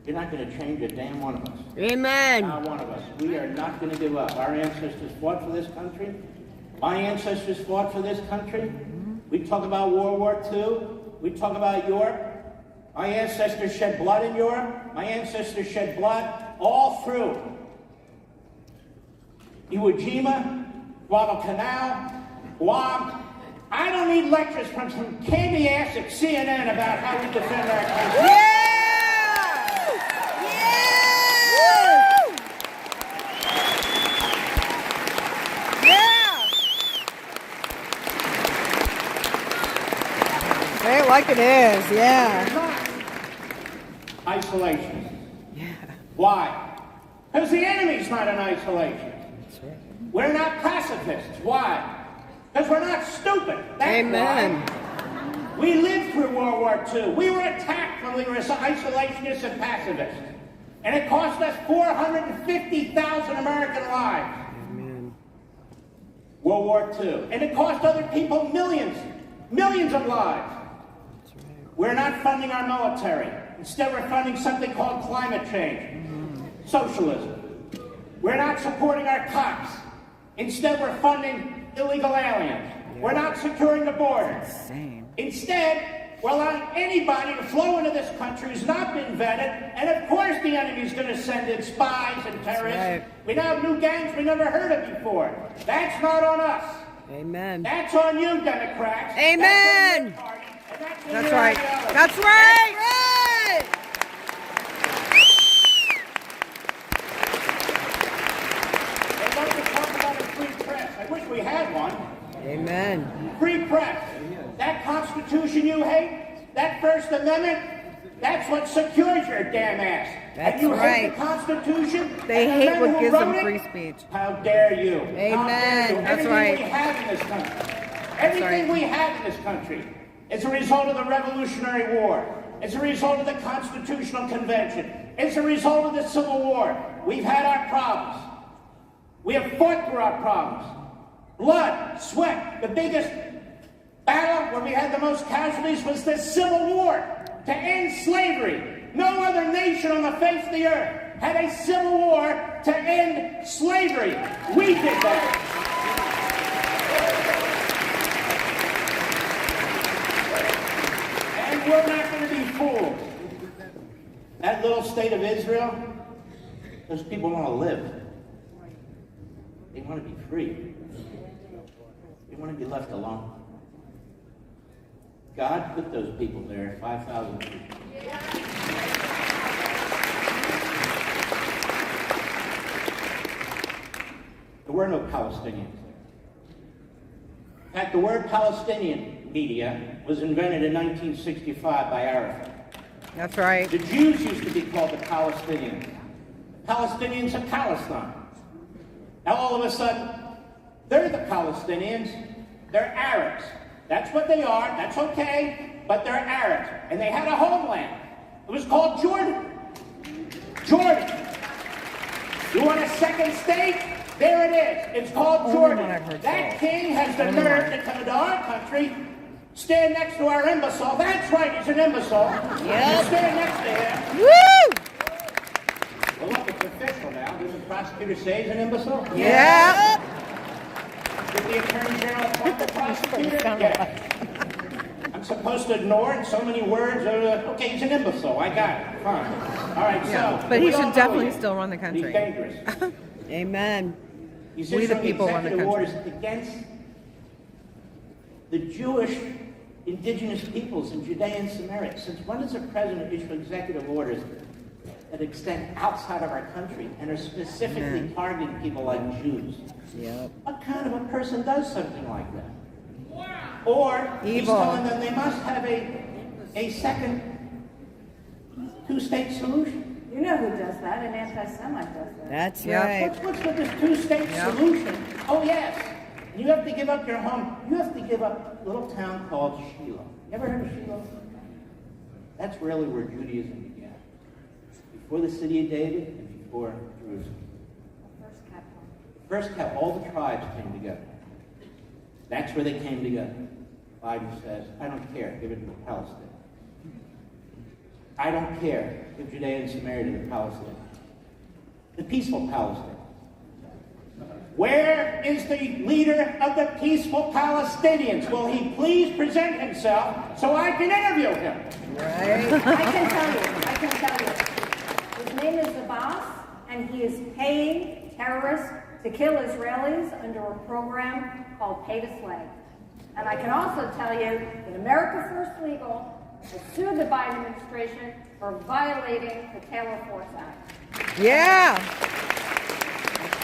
you're not going to change a damn one of us.
Amen.
Not one of us. We are not going to give up. Our ancestors fought for this country. My ancestors fought for this country. We talk about World War II. We talk about Europe. My ancestors shed blood in Europe. My ancestors shed blood all through Iwo Jima, Guadalcanal, Guam. I don't need lectures from some candy ass at CNN about how we defend our country.
Yeah! Say it like it is, yeah.
Isolation. Yeah. Why? Because the enemy's not in isolation. That's right. We're not pacifists. Why? Because we're not stupid. That's
Amen.
Why. We lived through World War II. We were attacked when we were isolationists and pacifists. And it cost us 450,000 American lives.
Amen.
World War II. And it cost other people millions of lives. We're not funding our military. Instead, we're funding something called climate change, socialism. We're not supporting our cops. Instead, we're funding illegal aliens. We're not securing the border. Instead, we're allowing anybody to flow into this country who's not been vetted, and of course the enemy's going to send in spies and terrorists.
Right.
We now have new gangs we never heard of before. That's not on us.
Amen.
That's on you, Democrats.
Amen.
That's right.
That's right.
They'd love to talk about a free press. I wish we had one.
Amen.
Free press. That Constitution you hate, that First Amendment,
That's what secures your damn ass.
That's
and you
right.
hate the Constitution?
They
and the
hate
men
what
who
gives
wrote
them
it?
free speech.
How dare you?
Amen.
How dare you?
That's
Everything
right.
we have in this country, everything we have in this country, is a result of the Revolutionary War. It's a result of the Constitutional Convention. It's a result of the Civil War. We've had our problems. We have fought through our problems. Blood, sweat. The biggest battle where we had the most casualties was the Civil War to end slavery. No other nation on the face of the earth had a civil war to end slavery. We did that. And we're not going to be fooled. That little state of Israel, those people want to live. They want to be free. They want to be left alone. God put those people there, 5,000 people. There were no Palestinians there. In fact, the word Palestinian media was invented in 1965 by Arafat.
That's right.
The Jews used to be called the Palestinians. Palestinians of Palestine. Now all of a sudden, they're the Palestinians. They're Arabs. That's what they are. That's okay. But they're Arabs. And they had a homeland. It was called Jordan. Jordan. You want a second state? There it is. It's called Jordan. That king has the nerve to come into our country, stand next to our imbecile. That's right, he's an imbecile.
Yep.
Stand next to him.
Woo!
Well, look, it's official now. Does the prosecutor say he's an imbecile?
Yeah.
Did the attorney general appoint the prosecutor? Yeah. I'm supposed to ignore in so many words. Okay, he's an imbecile. I got it. Fine. All right,
Yeah,
so.
but he
we all
should
know
definitely
him.
still run the country.
He's dangerous.
Amen.
He's
We the
issuing
people run the
executive
country.
orders against the Jewish indigenous peoples in Judea and Samaria. Since when does a president issue executive orders that extend outside of our country and are specifically targeting people like Jews?
Yep.
What kind of a person does something like that? Or he's
Evil.
telling them they must have a second two-state solution.
You know who does that? An anti-Semite does that.
That's
Yeah.
right.
What's with this two-state solution? Oh, yes. You have to give up your home. You have to give up a little town called Shiloh. You ever heard of Shiloh? That's really where Judaism began. Before the city of David and before Jerusalem. First capital. All the tribes came together. That's where they came together. Biden says, I don't care. Give it to Palestine. I don't care. Give Judea and Samaria to the Palestinians. The peaceful Palestine. Where is the leader of the peaceful Palestinians? Will he please present himself so I can interview him?
Right.
I can tell you. His name is Abbas, and he is paying terrorists to kill Israelis under a program called Pay to Slay. And I can also tell you that America First Legal has sued the Biden administration for violating the Taylor Force Act.
Yeah.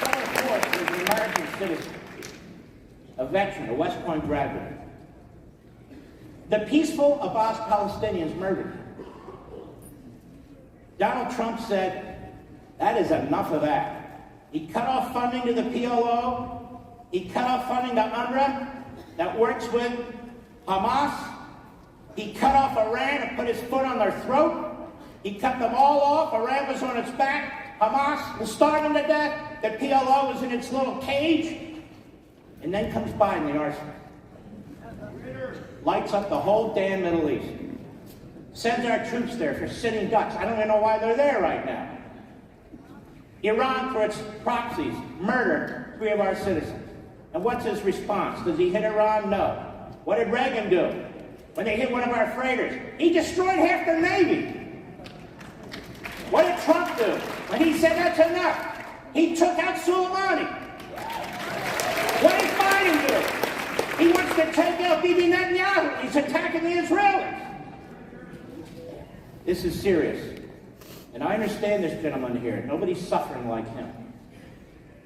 Taylor Force was an American citizen, a veteran, a West Point graduate. The peaceful Abbas Palestinians murdered him. Donald Trump said, that is enough of that. He cut off funding to the PLO. He cut off funding to UNRWA that works with Hamas. He cut off Iran and put his foot on their throat. He cut them all off. Iran was on its back. Hamas was starving to death. The PLO was in its little cage. And then comes Biden, the arsonist. Lights up the whole damn Middle East. Sends our troops there for sitting ducks. I don't even know why they're there right now. Iran, for its proxies, murdered 3 of our citizens. And what's his response? Does he hit Iran? No. What did Reagan do? When they hit one of our freighters, he destroyed half the Navy. What did Trump do? When he said that's enough, he took out Soleimani. What did Biden do? He wants to take out Bibi Netanyahu. He's attacking the Israelis. This is serious. And I understand this gentleman here. Nobody's suffering like him.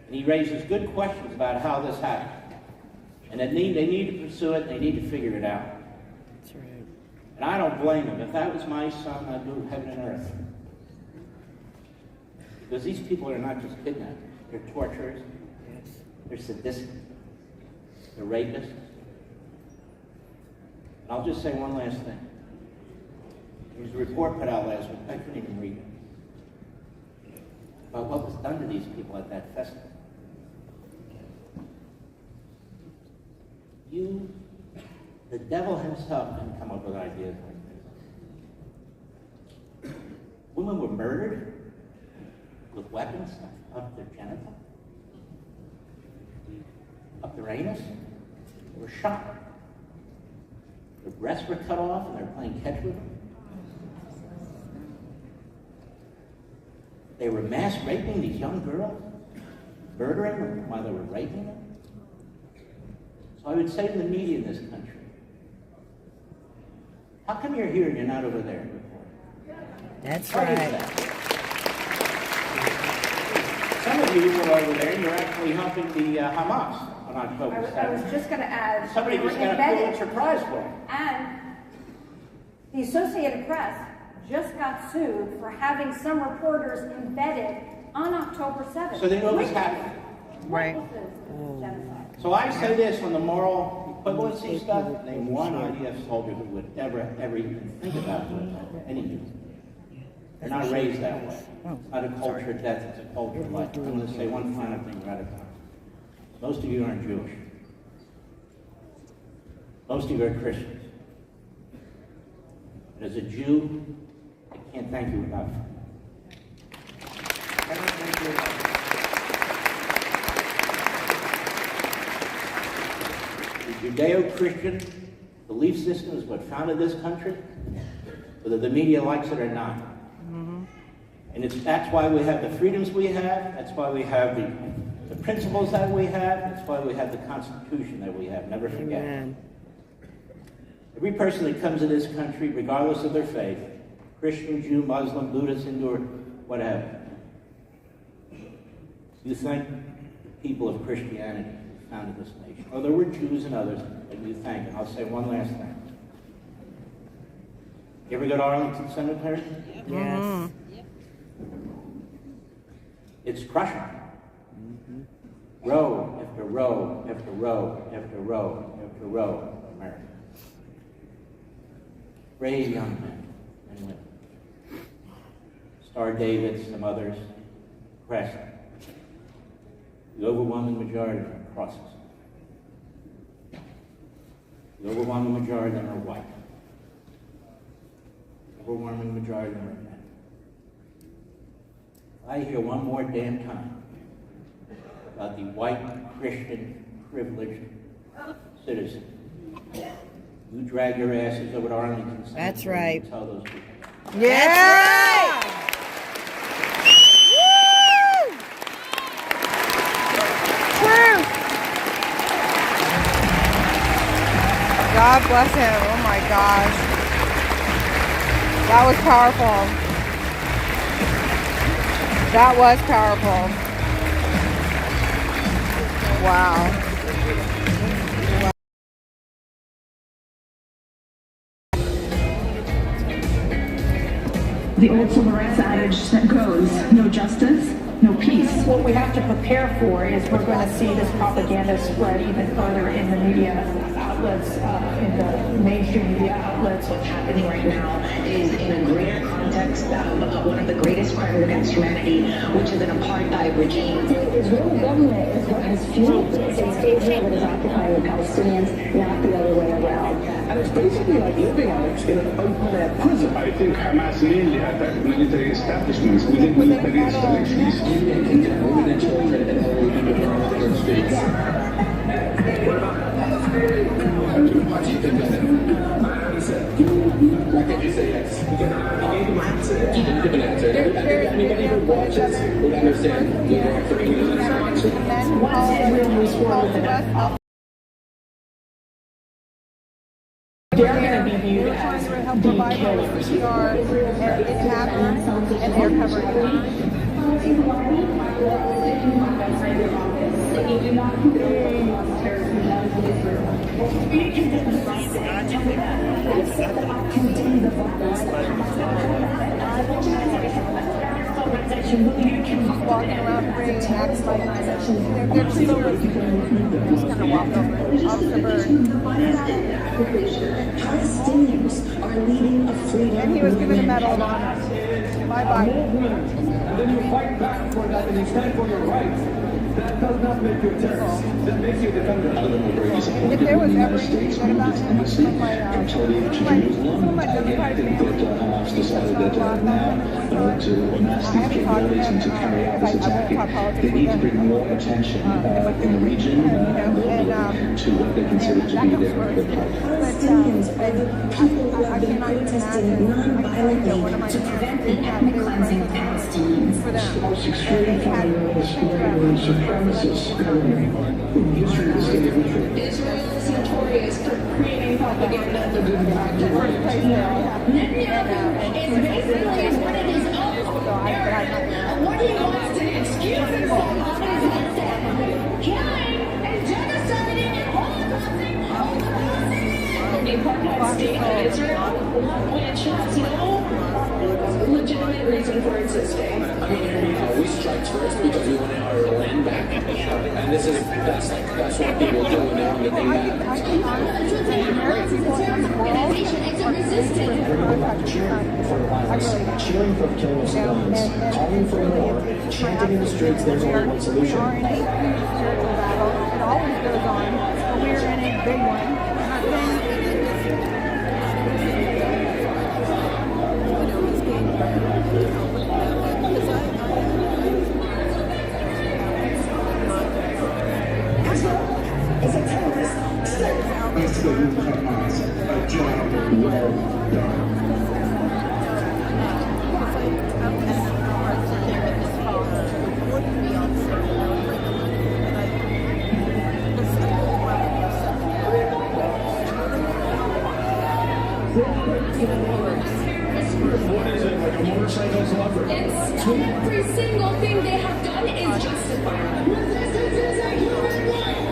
And he raises good questions about how this happened. And they need to pursue it, and they need to figure it out.
That's right.
And I don't blame him. If that was my son, I'd move heaven and earth. Because these people are not just kidnappers. They're torturers. They're sadistic. They're rapists. And I'll just say one last thing. There was a report put out last week. I couldn't even read it. About what was done to these people at that festival. The devil himself didn't come up with ideas like this. Women were murdered with weapons up their genital, up their anus. They were shot. Their breasts were cut off and they were playing catch with them. They were mass raping these young girls, murdering them while they were raping them. So I would say to the media in this country, how come you're here and you're not over there?
That's
Why is
right.
that? Some of you were over there and you're actually helping the Hamas on October 7th.
I was just going to add,
Somebody
they were
just got a
embedded.
Pulitzer Prize for it.
And the Associated Press just got sued for having some reporters embedded on October 7th.
So they know what's happening.
Right.
So I say this on the moral equivalency stuff, name one IDF soldier who would ever even think about doing that, any youth. They're not raised that way. It's not a culture of death, it's a culture of life. I'm going to say one final thing right at the time. Most of you aren't Jewish. Most of you are Christians. And as a Jew, I can't thank you enough. I don't thank you enough. The Judeo-Christian belief system is what founded this country, whether the media likes it or not. And that's why we have the freedoms we have, that's why we have the principles that we have, that's why we have the Constitution that we have. Never forget. Amen. Every person that comes to this country, regardless of their faith, Christian, Jew, Muslim, Buddhist, Hindu, or whatever, you thank the people of Christianity who founded this nation. Oh, there were Jews and others that you thank. And I'll say one last thing. You ever go to Arlington Cemetery?
Yes.
It's crushing. Row after row after row after row after row of Americans. Brave young men and women. Star David, some others, Crescent. The overwhelming majority of them are crosses. The overwhelming majority of them are white. The overwhelming majority of them are men. I hear one more damn time about the white Christian privileged citizen. You drag your asses over to Arlington Cemetery.
That's right.
And tell those people.
Yeah! Woo! Truth! God bless him. Oh my gosh. That was powerful. That was powerful. Wow.
The old civil rights adage that goes, no justice, no peace. What we have to prepare for is we're going to see this propaganda spread even further in the media outlets, in the mainstream media outlets.
What's happening right now is in a greater context of one of the greatest crimes against humanity, which is an apartheid regime.
The Israeli government is what has fueled this. It's Israel that is occupying the Palestinians, not the other way around.
And it's basically like living in an open-air prison. I think Hamas mainly attacked military establishments within military installations. Women and children and old people from other states. What about what do you think of that? He said, why can't you say yes? He gave him an answer. He didn't give an answer. I think anybody who watches would understand the answer.
Once Israel moves forward with an they're going to be viewed as the killers.
It happened, and they're covering it.
said that I condemn the violence that organization will you can walk around bringing tax organization.
They're just kind of walk over. Officer Byrd.
Palestinians are leading a freedom.
And he was given a Medal of Honor. Bye-bye.
And then you fight back for that and you stand for your rights. That does not make you a terrorist. That makes you a defender.
If there was ever anything good about him, some of my Democratic family,
Hamas decided that now to amass these capabilities and to carry out this attack, they need to bring more attention in the region to what they consider to be their part.
Palestinians are the people who have been protesting non-violently to prevent the ethnic cleansing of Palestinians.
The most extreme fundamentalist supremacist government in history of the state of Israel.
Israel is notorious for creating propaganda. It's basically one of his own and what he wants to excuse himself of is killing and genociding and holocausting the apartheid state of Israel, which has no legitimate reason for existing.
We strike first because we want our land back. And that's what people do when they want to do that.
It's a resistance.
For violence, cheering for killing of civilians, calling for war, chanting in the streets, there's only one solution.
It always goes on, but we're in a big one.
Is a terrorist.
Absolute Hamas, a job well done.
What is it, like a motorcycle's lover? It's every single thing they have done is justified. Resistance is a human right.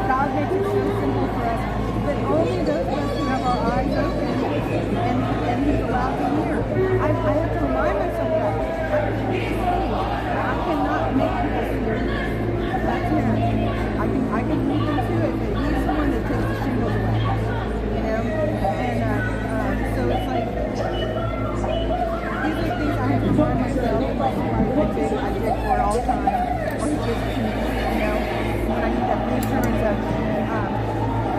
God makes it so simple for us that only those of us who have our eyes open and He's allowed to hear. I have to remind myself that I cannot make people hear. That's Him. I can lead them to it, but He's the one that takes the shingles away. You know, and so it's like these are things I have to remind myself. I dig for it all the time, or He gives it to me. You know, when I need that reassurance of,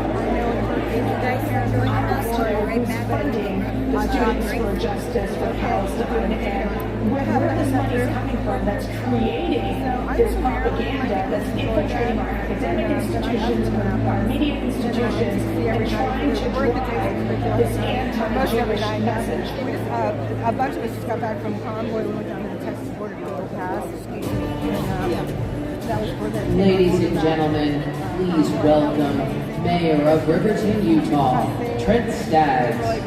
I know in her case, you guys are doing your best to right back
Funding the Students for Justice for Palestine, and where this money is coming from that's creating this propaganda that's infiltrating our academic institutions, our media institutions, and trying to drive this anti-Jewish message.
A bunch of us just got back from convoy. We went down to the Texas border to go pass. That was for the
Ladies and gentlemen, please welcome Mayor of Riverton, Utah, Trent Staggs.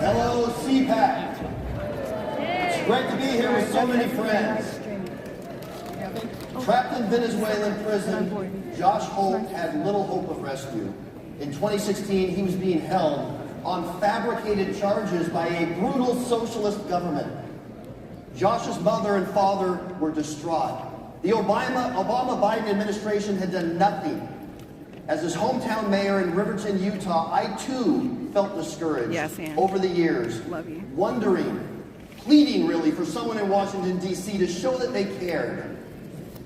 Hello, CPAC. It's great to be here with so many friends. Trapped in Venezuelan prison, Josh Holt had little hope of rescue. In 2016, he was being held on fabricated charges by a brutal socialist government. Josh's mother and father were distraught. The Obama-Biden administration had done nothing. As his hometown mayor in Riverton, Utah, I too felt discouraged over the years, wondering, pleading really for someone in Washington, D.C. to show that they cared.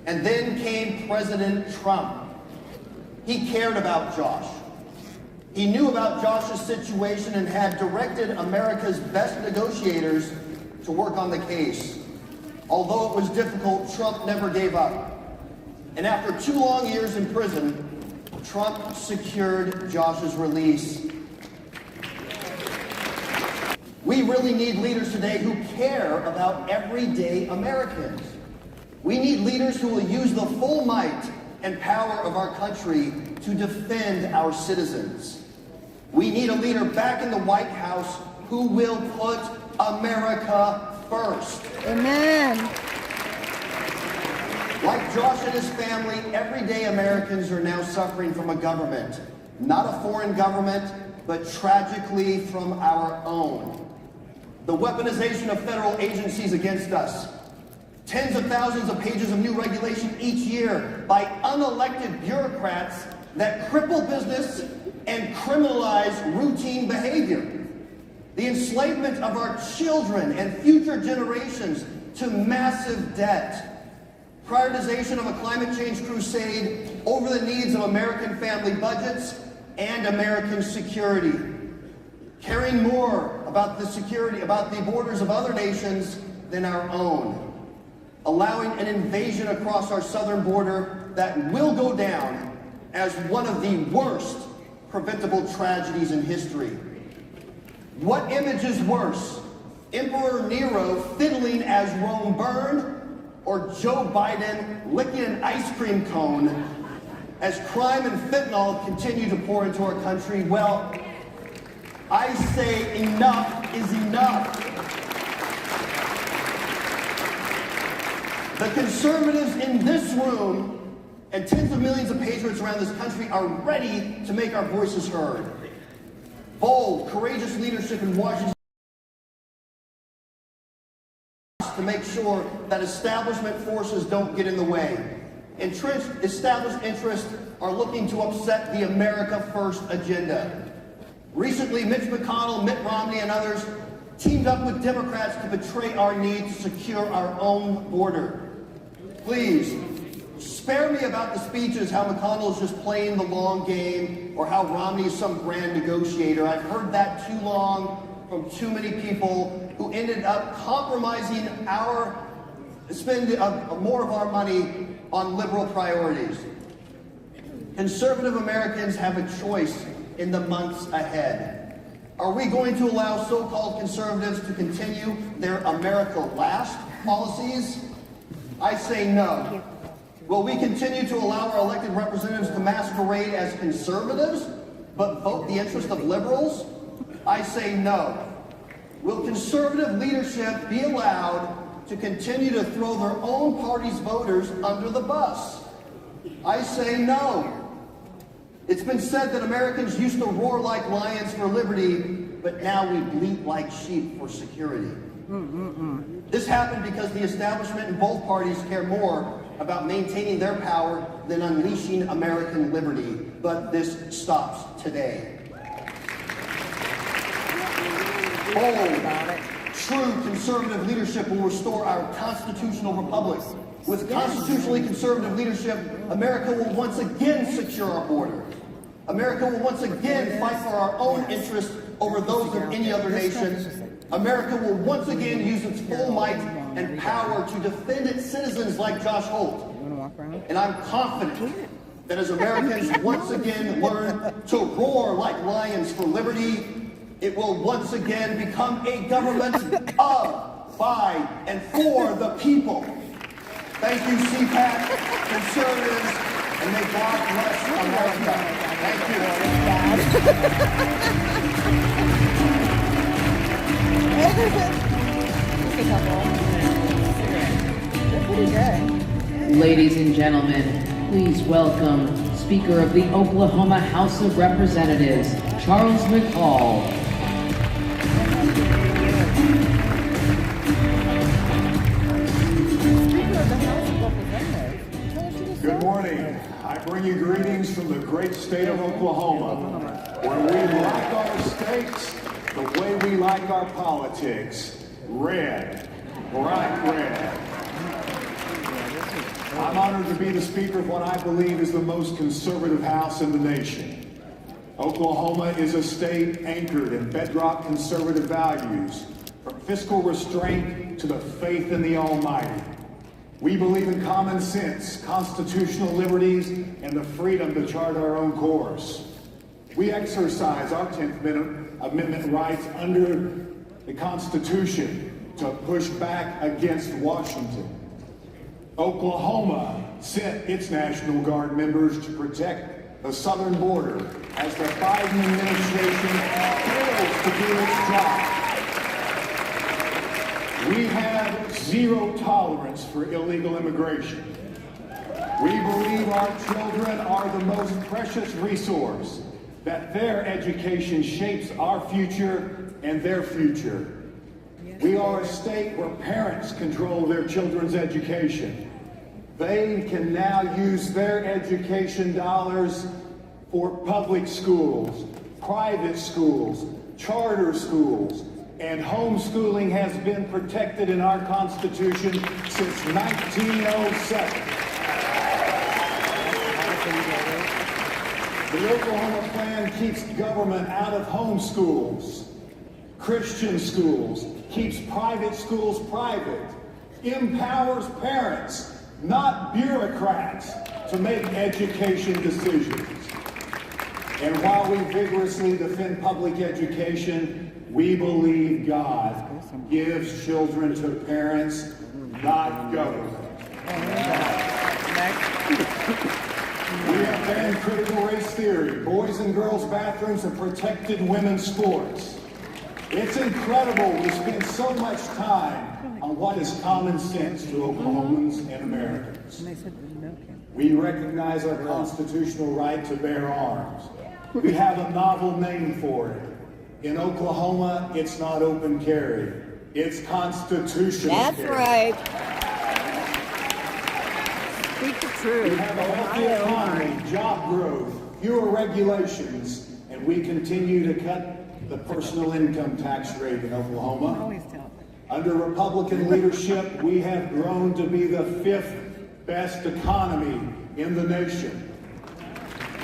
And then came President Trump. He cared about Josh. He knew about Josh's situation and had directed America's best negotiators to work on the case. Although it was difficult, Trump never gave up. And after 2 long years in prison, Trump secured Josh's release. We really need leaders today who care about everyday Americans. We need leaders who will use the full might and power of our country to defend our citizens. We need a leader back in the White House who will put America first.
Amen.
Like Josh and his family, everyday Americans are now suffering from a government. Not a foreign government, but tragically from our own. The weaponization of federal agencies against us. Tens of thousands of pages of new regulation each year by unelected bureaucrats that cripple business and criminalize routine behavior. The enslavement of our children and future generations to massive debt. Prioritization of a climate change crusade over the needs of American family budgets and American security. Caring more about the security, about the borders of other nations than our own. Allowing an invasion across our southern border that will go down as one of the worst preventable tragedies in history. What image is worse? Emperor Nero fiddling as Rome burned, or Joe Biden licking an ice cream cone as crime and fentanyl continue to pour into our country? Well, I say enough is enough. The conservatives in this room and tens of millions of patriots around this country are ready to make our voices heard. Bold, courageous leadership in Washington to make sure that establishment forces don't get in the way. Entrenched established interests are looking to upset the America First agenda. Recently, Mitch McConnell, Mitt Romney, and others teamed up with Democrats to betray our need to secure our own border. Please, spare me about the speeches, how McConnell is just playing the long game, or how Romney is some grand negotiator. I've heard that too long from too many people who ended up compromising our spend more of our money on liberal priorities. Conservative Americans have a choice in the months ahead. Are we going to allow so-called conservatives to continue their America Last policies? I say no. Will we continue to allow our elected representatives to masquerade as conservatives, but vote the interest of liberals? I say no. Will conservative leadership be allowed to continue to throw their own party's voters under the bus? I say no. It's been said that Americans used to roar like lions for liberty, but now we bleat like sheep for security. This happened because the establishment in both parties care more about maintaining their power than unleashing American liberty. But this stops today. Bold, true conservative leadership will restore our constitutional republic. With constitutionally conservative leadership, America will once again secure our border. America will once again fight for our own interests over those of any other nation. America will once again use its full might and power to defend its citizens like Josh Holt. And I'm confident that as Americans once again learn to roar like lions for liberty, it will once again become a government of, by, and for the people. Thank you, CPAC, conservatives, and may God bless America. Thank
you.
Ladies and gentlemen, please welcome Speaker of the Oklahoma House of Representatives, Charles McCall.
Good morning. I bring you greetings from the great state of Oklahoma, where we like our states the way we like our politics. Red. Bright red. I'm honored to be the Speaker of what I believe is the most conservative House in the nation. Oklahoma is a state anchored in bedrock conservative values, from fiscal restraint to the faith in the Almighty. We believe in common sense, constitutional liberties, and the freedom to chart our own course. We exercise our 10th Amendment rights under the Constitution to push back against Washington. Oklahoma sent its National Guard members to protect the southern border as the Biden administration fails to do its job. We have zero tolerance for illegal immigration. We believe our children are the most precious resource, that their education shapes our future and their future. We are a state where parents control their children's education. They can now use their education dollars for public schools, private schools, charter schools, and homeschooling has been protected in our Constitution since 1907. The Oklahoma plan keeps government out of homeschools, Christian schools, keeps private schools private, empowers parents, not bureaucrats, to make education decisions. And while we vigorously defend public education, we believe God gives children to parents, not government. We have banned critical race theory, boys and girls bathrooms, and protected women's sports. It's incredible we spend so much time on what is common sense to Oklahomans and Americans. We recognize our constitutional right to bear arms. We have a novel name for it. In Oklahoma, it's not open carry. It's constitutional
That's
carry.
right.
Speak the truth. We have a healthy economy, job growth, fewer regulations, and we continue to cut the personal income tax rate in Oklahoma. Under Republican leadership, we have grown to be the 5th best economy in the nation.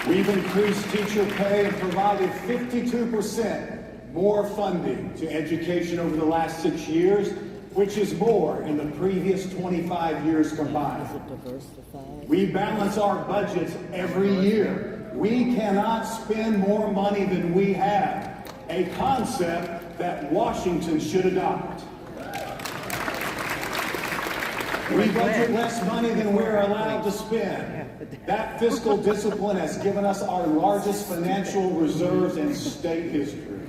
We've increased teacher pay and provided 52% more funding to education over the last 6 years, which is more in the previous 25 years combined. We balance our budgets every year. We cannot spend more money than we have, a concept that Washington should adopt. We budget less money than we're allowed to spend. That fiscal discipline has given us our largest financial reserves in state history.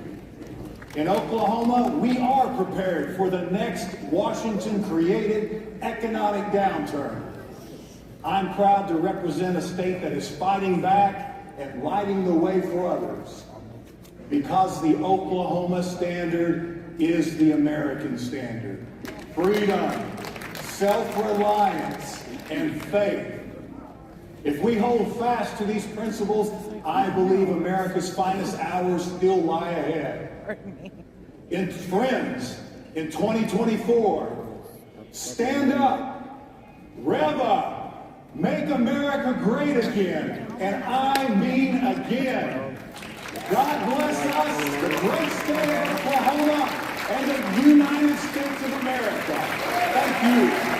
In Oklahoma, we are prepared for the next Washington-created economic downturn. I'm proud to represent a state that is fighting back and lighting the way for others, because the Oklahoma standard is the American standard. Freedom, self-reliance, and faith. If we hold fast to these principles, I believe America's finest hours still lie ahead. In friends, in 2024, stand up, rev up, make America great again, and I mean again. God bless us, the great state of Oklahoma, and the United States of America. Thank you.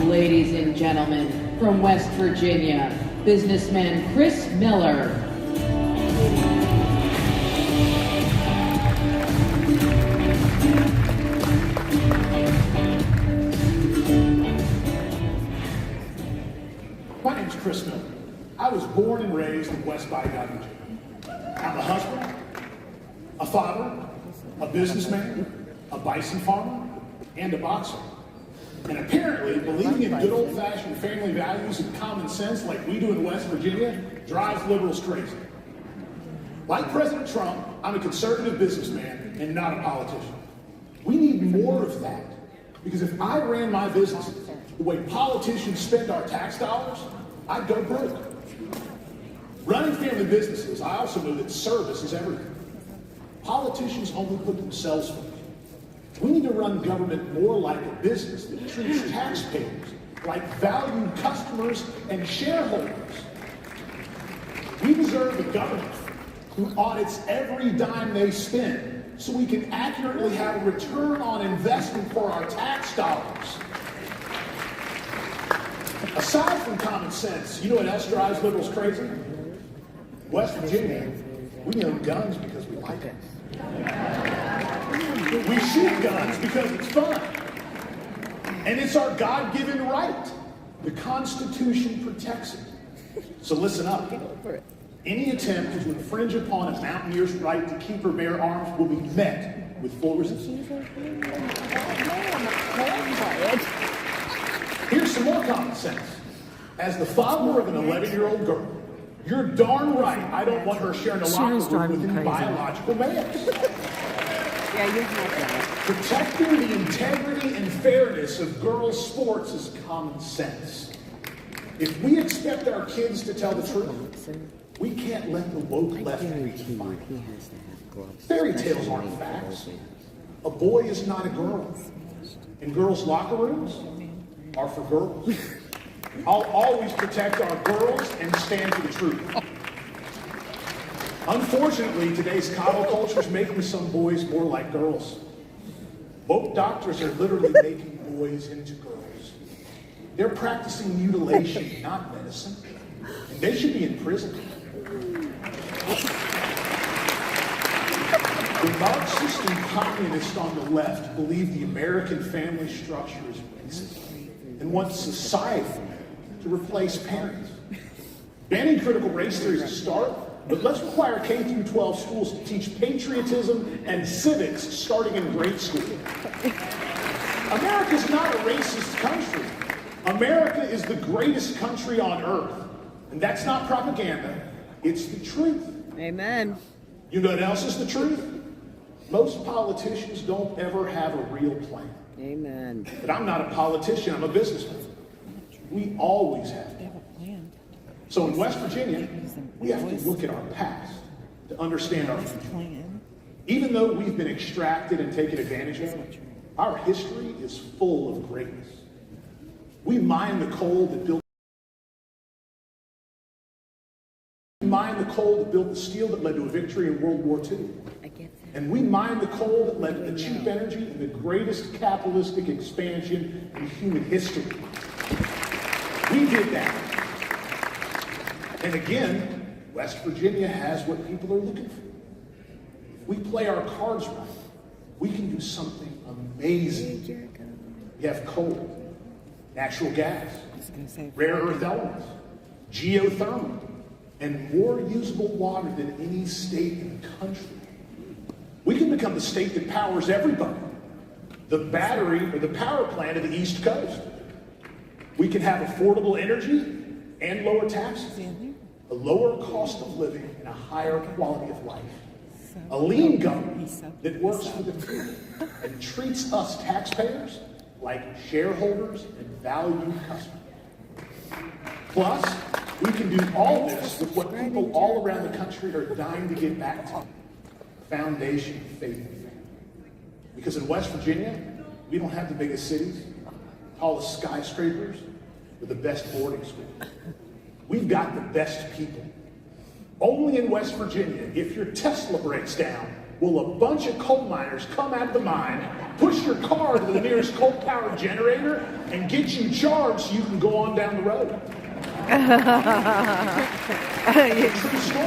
Ladies and gentlemen, from West Virginia, businessman Chris Miller.
My name's Chris Miller. I was born and raised in West Virginia. I'm a husband, a father, a businessman, a bison farmer, and a boxer. And apparently, believing in good old-fashioned family values and common sense like we do in West Virginia drives liberals crazy. Like President Trump, I'm a conservative businessman and not a politician. We need more of that, because if I ran my business the way politicians spend our tax dollars, I'd go broke. Running family businesses, I also know that service is everything. Politicians only put themselves first. We need to run government more like a business that treats taxpayers like valued customers and shareholders. We deserve a government who audits every dime they spend so we can accurately have a return on investment for our tax dollars. Aside from common sense, you know what else drives liberals crazy? West Virginia, we own guns because we like them. We shoot guns because it's fun. And it's our God-given right. The Constitution protects it. So listen up. Any attempt to infringe upon a mountaineer's right to keep or bear arms will be met with full resistance. Here's some more common sense. As the father of an 11-year-old girl, you're darn right I don't want her sharing a locker room with any biological males.
Yeah, you have that.
Protecting the integrity and fairness of girls' sports is common sense. If we expect our kids to tell the truth, we can't let the woke left define it. Fairy tales aren't facts. A boy is not a girl. And girls' locker rooms are for girls. I'll always protect our girls and stand for the truth. Unfortunately, today's coddle culture is making some boys more like girls. Woke doctors are literally making boys into girls. They're practicing mutilation, not medicine. And they should be in prison. The Marxist and communist on the left believe the American family structure is racist and want society to replace parents. Banning critical race theory is a start, but let's require K-12 schools to teach patriotism and civics starting in grade school. America's not a racist country. America is the greatest country on earth. And that's not propaganda, it's the truth.
Amen.
You know what else is the truth? Most politicians don't ever have a real plan.
Amen.
But I'm not a politician, I'm a businessman. We always have to. So in West Virginia, we have to look at our past to understand our future. Even though we've been extracted and taken advantage of, our history is full of greatness. We mine the coal that built the steel that led to a victory in World War II. And we mine the coal that led to the cheap energy and the greatest capitalistic expansion in human history. We did that. And again, West Virginia has what people are looking for. If we play our cards right, we can do something amazing. We have coal, natural gas, rare earth elements, geothermal, and more usable water than any state in the country. We can become the state that powers everybody. The battery or the power plant of the East Coast. We can have affordable energy and lower taxes, a lower cost of living, and a higher quality of life. A lean government that works for the people and treats us taxpayers like shareholders and valued customers. Plus, we can do all this with what people all around the country are dying to get back to. Foundation of faith and family. Because in West Virginia, we don't have the biggest cities, tallest skyscrapers, or the best boarding schools. We've got the best people. Only in West Virginia, if your Tesla breaks down, will a bunch of coal miners come out of the mine, push your car to the nearest coal-powered generator, and get you charged so you can go on down the road.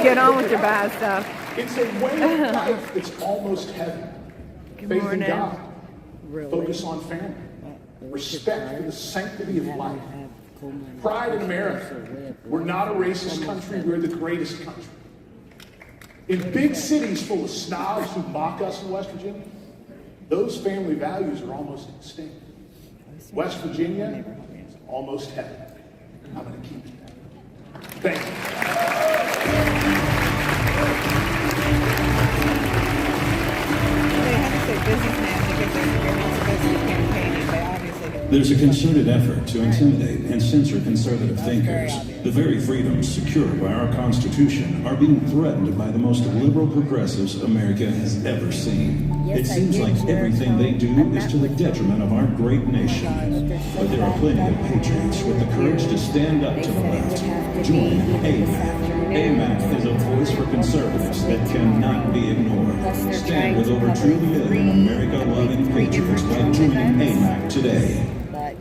Get on with your bad stuff.
It's a way of life that's almost heaven. Faith in God. Focus on family. Respect for the sanctity of life. Pride in America. We're not a racist country, we're the greatest country. In big cities full of snobs who mock us in West Virginia, those family values are almost extinct. West Virginia is almost heaven. I'm going to keep it that. Thank you.
They have to say businessman because they're not supposed to be campaigning, but obviously
There's a concerted effort to intimidate and censor conservative thinkers. The very freedoms secured by our Constitution are being threatened by the most liberal progressives America has ever seen. It seems like everything they do is to the detriment of our great nation. But there are plenty of patriots with the courage to stand up to the left. Join AMAC. AMAC is a voice for conservatives that cannot be ignored. Stand with over 2 million America-loving patriots by joining AMAC today.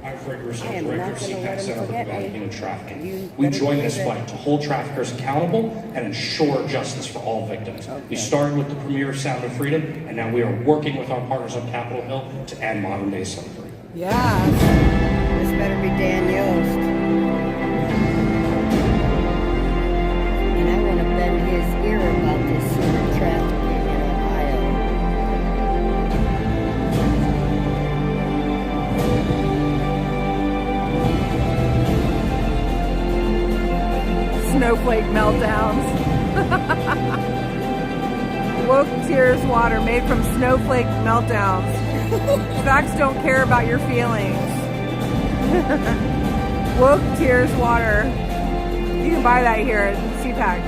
I'm Fred Russo, Director of CPAC Center for Preventing Human Trafficking. We join this fight to hold traffickers accountable and ensure justice for all victims. We started with the premier Sound of Freedom, and now we are working with our partners on Capitol Hill to end modern-day slavery.
Yeah. This better be Dan Yost. And I want to bend his ear about this human trafficking in Ohio.
Snowflake meltdowns. Woke tears water made from snowflake meltdowns. Facts don't care about your feelings. Woke tears water. You can buy that here at CPAC.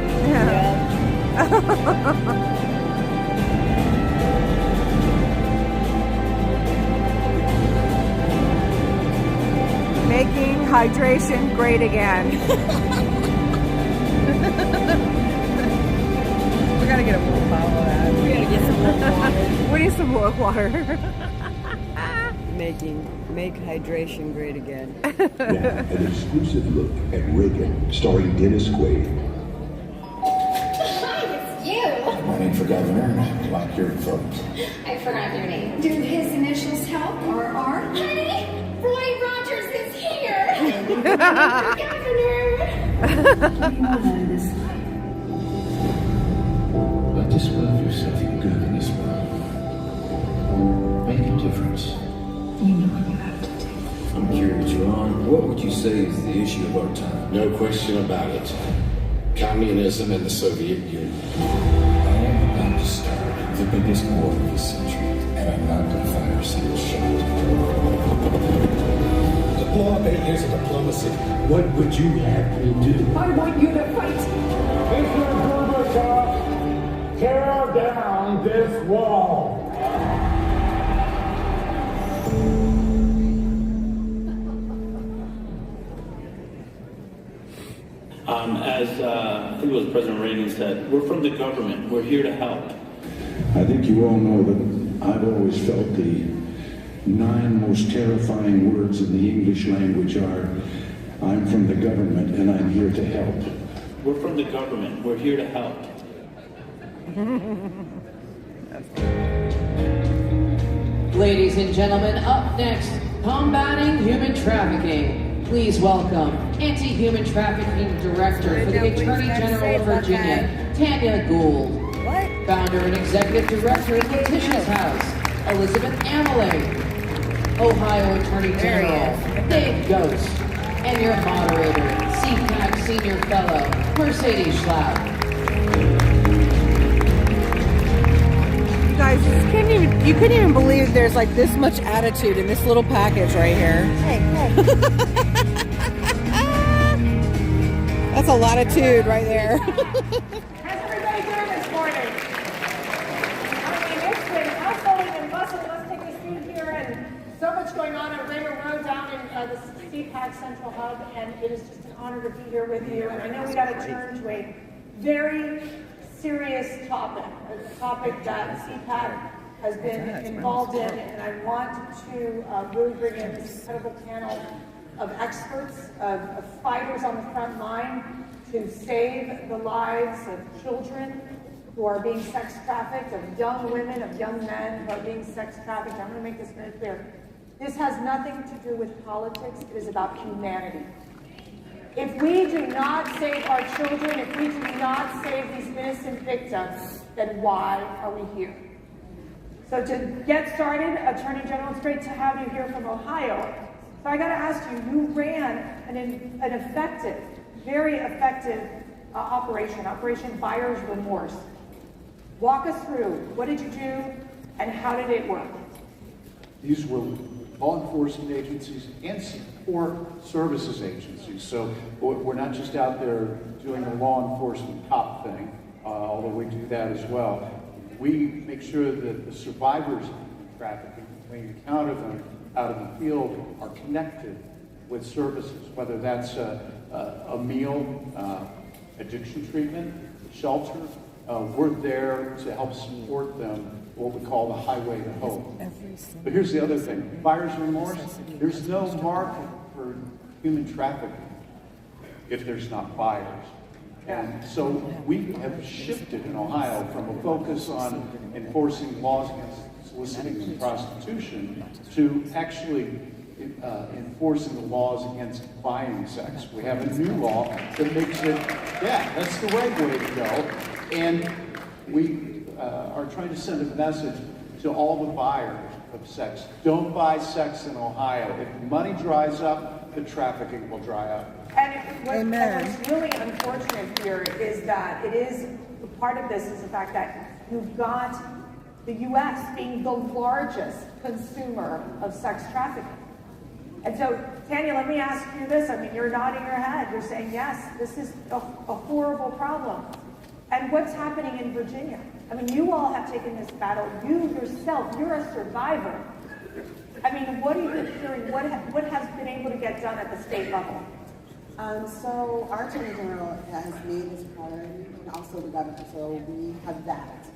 Making hydration great again. We gotta get a woke bottle of that. We gotta get some woke water. We need some woke water.
Make hydration great again.
Now, an exclusive look at Reagan, starring Dennis Quaid.
Hi, it's you.
I'm running for governor, and I like your vote.
I forgot your name. Do his initials help? RR? Honey, Roy Rogers is here. For governor.
Let this love yourself good in this world. Make a difference.
You know what you have to do.
I'm curious, Ron, what would you say is the issue of our time?
No question about it. Communism and the Soviet Union.
I am about to start the biggest war of this century, and I'm not going to fire a single shot.
To blow up 8 years of diplomacy, what would you have me do?
I want you to fight.
Mr. Gorbachev, tear down this wall.
As I think it was President Reagan said, we're from the government. We're here to help.
I think you all know that I've always felt the 9 most terrifying words in the English language are, I'm from the government and I'm here to help.
We're from the government. We're here to help.
Ladies and gentlemen, up next, combating human trafficking. Please welcome Anti-Human Trafficking Director for the Attorney General of Virginia, Tanya Gould. Founder and Executive Director of Letitia's House, Elizabeth Ameling. Ohio Attorney General, Dave Ghost. And your moderator, CPAC Senior Fellow, Mercedes Schlapp.
You guys, you couldn't even believe there's like this much attitude in this little package right here. That's a lot of tude right there.
How's everybody doing this morning? I mean, it's been hustling and bustling. Let's take this through here, and so much going on Rainer Road down in the CPAC Central Hub, and it is just an honor to be here with you. And I know we got to turn to a very serious topic, a topic that CPAC has been involved in, and I want to really bring in this incredible panel of experts, of fighters on the front line to save the lives of children who are being sex trafficked, of young women, of young men who are being sex trafficked. I'm going to make this very clear. This has nothing to do with politics. It is about humanity. If we do not save our children, if we do not save these innocent victims, then why are we here? So to get started, Attorney General, it's great to have you here from Ohio. So I got to ask you, you ran an effective, very effective operation, Operation Buyer's Remorse. Walk us through, what did you do and how did it work?
These were
law enforcement agencies and support services agencies. So we're not just out there doing a law enforcement cop thing, although we do that as well. We make sure that the survivors of trafficking, when you encounter them out in the field, are connected with services, whether that's a meal, addiction treatment, shelter. We're there to help support them, what we call the highway to hope. But here's the other thing, buyer's remorse. There's no market for human trafficking if there's not buyers. And so we have shifted in Ohio from a focus on enforcing laws against soliciting and prostitution to actually enforcing the laws against buying sex. We have a new law that makes it, yeah, that's the right way to go. And we are trying to send a message to all the buyers of sex. Don't buy sex in Ohio. If money dries up, the trafficking will dry up.
And what's really unfortunate here is that it is, part of this is the fact that you've got the U.S. being the largest consumer of sex trafficking. And so, Tanya, let me ask you this. I mean, you're nodding your head. You're saying, yes, this is a horrible problem. And what's happening in Virginia? I mean, you all have taken this battle. You yourself, you're a survivor. I mean, what are you hearing? What has been able to get done at the state level?
So our Attorney General has made this priority, and also the governor, so we have that.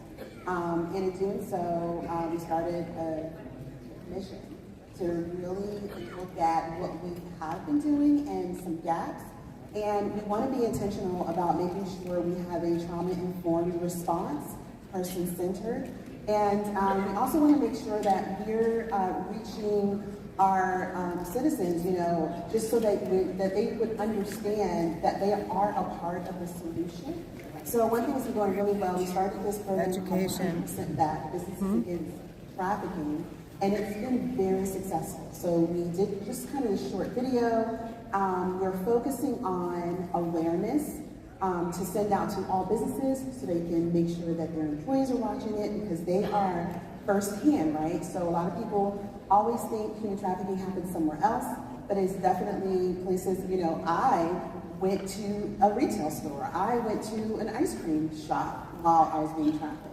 And in doing so, we started a mission to really look at what we have been doing and some gaps. And we want to be intentional about making sure we have a trauma-informed response, person-centered. And we also want to make sure that we're reaching our citizens, you know, just so that they would understand that they are a part of the solution. So one thing that's been going really well, we started this program
Education.
100% back, businesses against trafficking, and it's been very successful. So we did just kind of a short video. We're focusing on awareness to send out to all businesses so they can make sure that their employees are watching it, because they are firsthand, right? So a lot of people always think human trafficking happens somewhere else, but it's definitely places, you know, I went to a retail store, I went to an ice cream shop while I was being trafficked.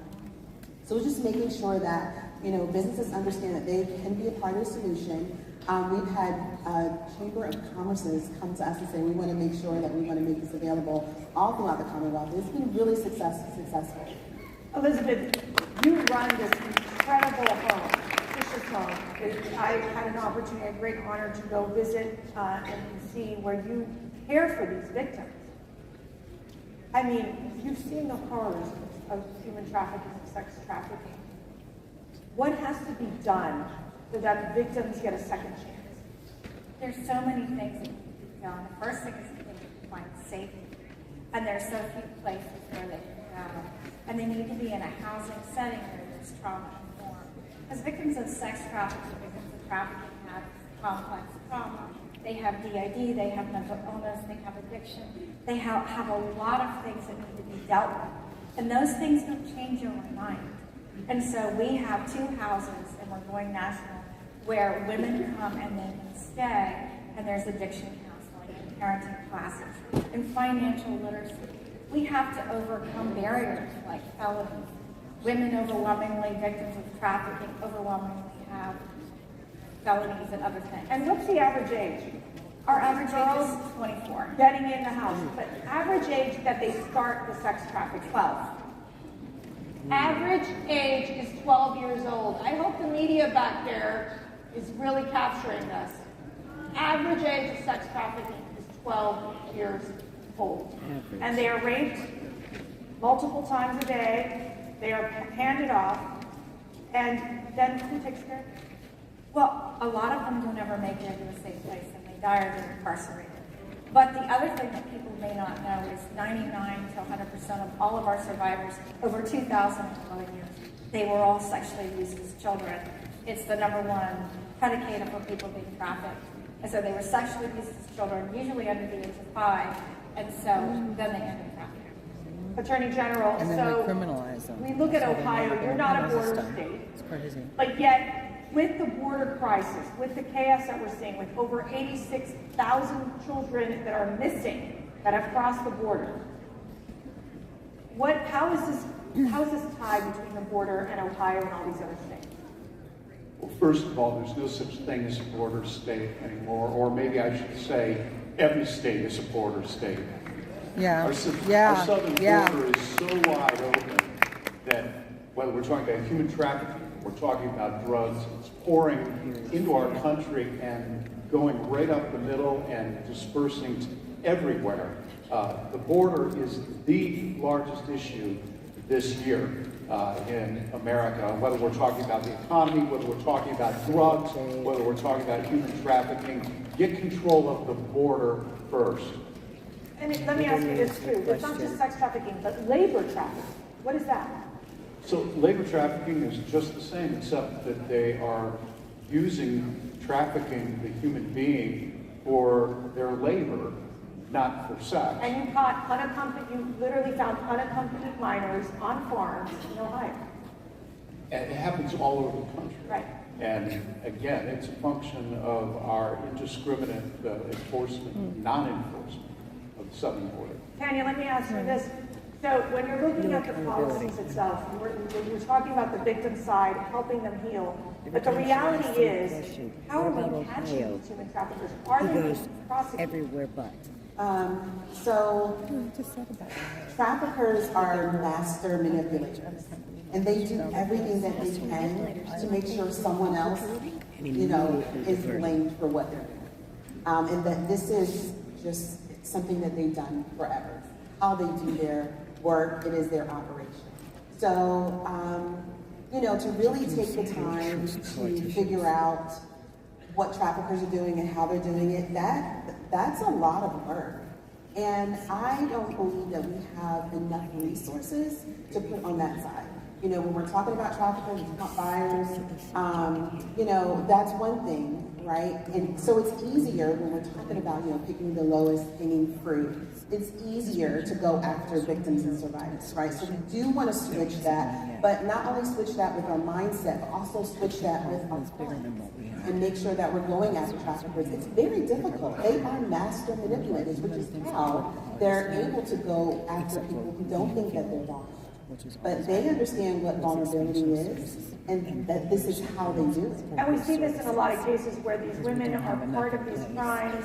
So just making sure that, you know, businesses understand that they can be a part of the solution. We've had Chamber of Commerce's come to us and say, we want to make sure that we want to make this available all throughout the Commonwealth. It's been really successful.
Elizabeth, you run this incredible home, Fisher's Home. I had an opportunity, a great honor to go visit and see where you care for these victims. I mean, you've seen the horrors of human trafficking, sex trafficking. What has to be done so that the victims get a second chance?
There's so many things that need to be done. The first thing is that they need to find safety. And there's so few places where they can go. And they need to be in a housing setting where there's trauma informed. Because victims of sex trafficking, victims of trafficking have complex trauma. They have DID, they have mental illness, they have addiction. They have a lot of things that need to be dealt with. And those things don't change overnight. And so we have 2 houses, and we're going national, where women come and they can stay, and there's addiction counseling and parenting classes and financial literacy. We have to overcome barriers like felonies. Women overwhelmingly, victims of trafficking, overwhelmingly have felonies and other things.
And what's the average age?
Our average age is 24.
Getting in the house. But average age that they start the sex trafficking?
12.
Average age is 12 years old. I hope the media back there is really capturing this. Average age of sex trafficking is 12 years old. And they are raped multiple times a day. They are handed off. And then who takes care of them?
Well, a lot of them don't ever make it into a safe place, and they die or they're incarcerated. But the other thing that people may not know is 99 to 100% of all of our survivors, over 2,000 years, they were all sexually abused as children. It's the #1 predicator for people being trafficked. And so they were sexually abused as children, usually under the age of 5, and so then they end up trafficking.
Attorney General,
And then
so
we criminalize them.
we look at
So they
Ohio,
never
you're not a
know
border
stuff.
state,
It's crazy.
but yet with the border crisis, with the chaos that we're seeing, with over 86,000 children that are missing, that have crossed the border, how is this tied between the border and Ohio and all these other states?
Well, first of all, there's no such thing as a border state anymore, or maybe I should say every state is a border state.
Yeah.
Our southern border is so wide open that whether we're talking about human trafficking, we're talking about drugs, it's pouring into our country and going right up the middle and dispersing everywhere. The border is the largest issue this year in America, whether we're talking about the economy, whether we're talking about drugs, whether we're talking about human trafficking. Get control of the border first.
And let me ask you this too. It's not just sex trafficking, but labor trafficking. What is that?
So labor trafficking is just the same, except that they are using trafficking the human being for their labor, not for sex.
And you literally found unaccompanied minors on farms in Ohio.
And it happens all over the country.
Right.
And again, it's a function of our indiscriminate enforcement, non-enforcement of the southern border.
Tanya, let me ask you this. So when you're looking at the policies itself, you're talking about the victim side, helping them heal. But the reality is, how are we catching these human traffickers? Are they being prosecuted?
Everywhere but.
So traffickers are master manipulators, and they do everything that they can to make sure someone else, is blamed for what they're doing. And that this is just something that they've done forever. How they do their work, it is their operation. So, to really take the time to figure out what traffickers are doing and how they're doing it, that's a lot of work. And I don't believe that we have enough resources to put on that side. When we're talking about traffickers, buyers, that's one thing, right? And so it's easier when we're talking about, picking the lowest hanging fruit. It's easier to go after victims and survivors, right? So we do want to switch that, but not only switch that with our mindset, but also switch that with our thought and make sure that we're going after traffickers. It's very difficult. They are master manipulators, which is how they're able to go after people who don't think that they're wrong. But they understand what vulnerability is, and that this is how they do it.
And we see this in a lot of cases where these women are part of these crimes,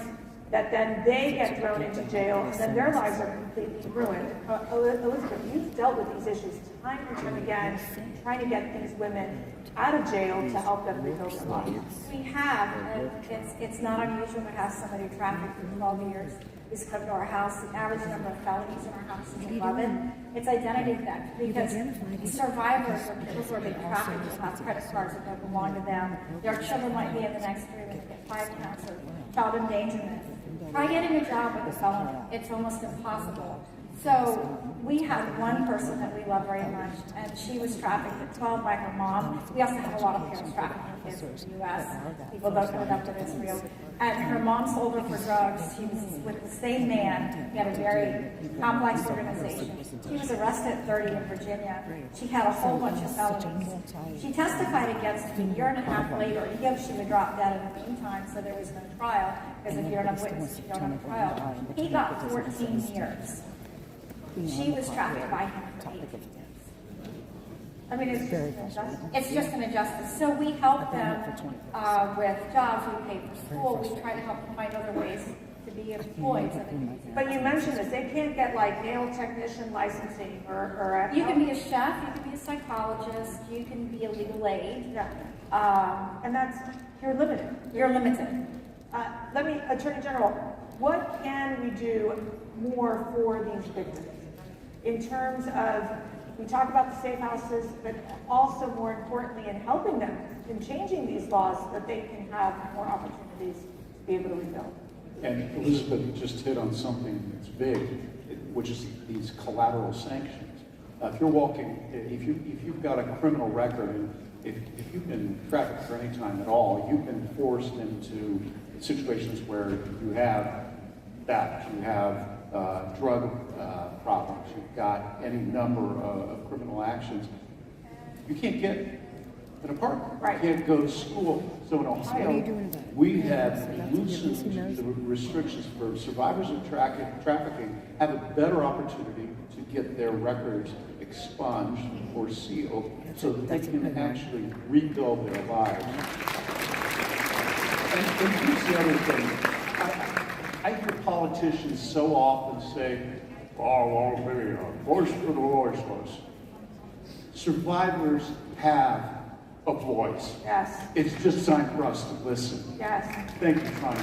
that then they get thrown into jail, and then their lives are completely ruined. Elizabeth, you've dealt with these issues time and time again, trying to get these women out of jail to help them rebuild their lives.
We have, and it's not unusual to have somebody trafficked for 12 years who's come to our house. The average number of felonies in our house is 11. It's identity theft because survivors or people who are being trafficked will have credit cards that don't belong to them. Their children might be in the next room and get 5 counts of child endangerment. Try getting a job with a felony. It's almost impossible. So we have one person that we love very much, and she was trafficked at 12 by her mom. We also have a lot of parents trafficking kids in the U.S. People don't know that, but it's real. And her mom sold her for drugs. She was with the same man. He had a very complex organization. She was arrested at 30 in Virginia. She had a whole bunch of felonies. She testified against him a year and a half later. He hoped she would drop dead in the meantime, so there was no trial, because if you're not a witness, you don't have a trial. He got 14 years. She was trafficked by him for 8 years. I mean, it's just an injustice. So we help them with jobs. We pay for school. We try to help them find other ways to be employed.
But you mentioned this. They can't get like nail technician licensing or
you can be a chef. You can be a psychologist. You can be a legal aid.
Yeah. And you're limited.
You're limited.
Attorney General, what can we do more for these victims? In terms of, we talk about the safe houses, but also more importantly in helping them in changing these laws so that they can have more opportunities to be able to rebuild.
And Elizabeth just hit on something that's big, which is these collateral sanctions. If you've got a criminal record, and if you've been trafficked for any time at all, you've been forced into situations where you have theft, you have drug problems, you've got any number of criminal actions, you can't get
an apartment.
Right.
Can't go to school. So in Ohio, we have loosened the restrictions for survivors of trafficking have a better opportunity to get their records expunged or sealed so that they can actually rebuild their lives. And here's the other thing. I hear politicians so often say, oh, well, be a voice for the voiceless. Survivors have a voice.
Yes.
It's just time for us to listen.
Yes.
Thank you, Connie.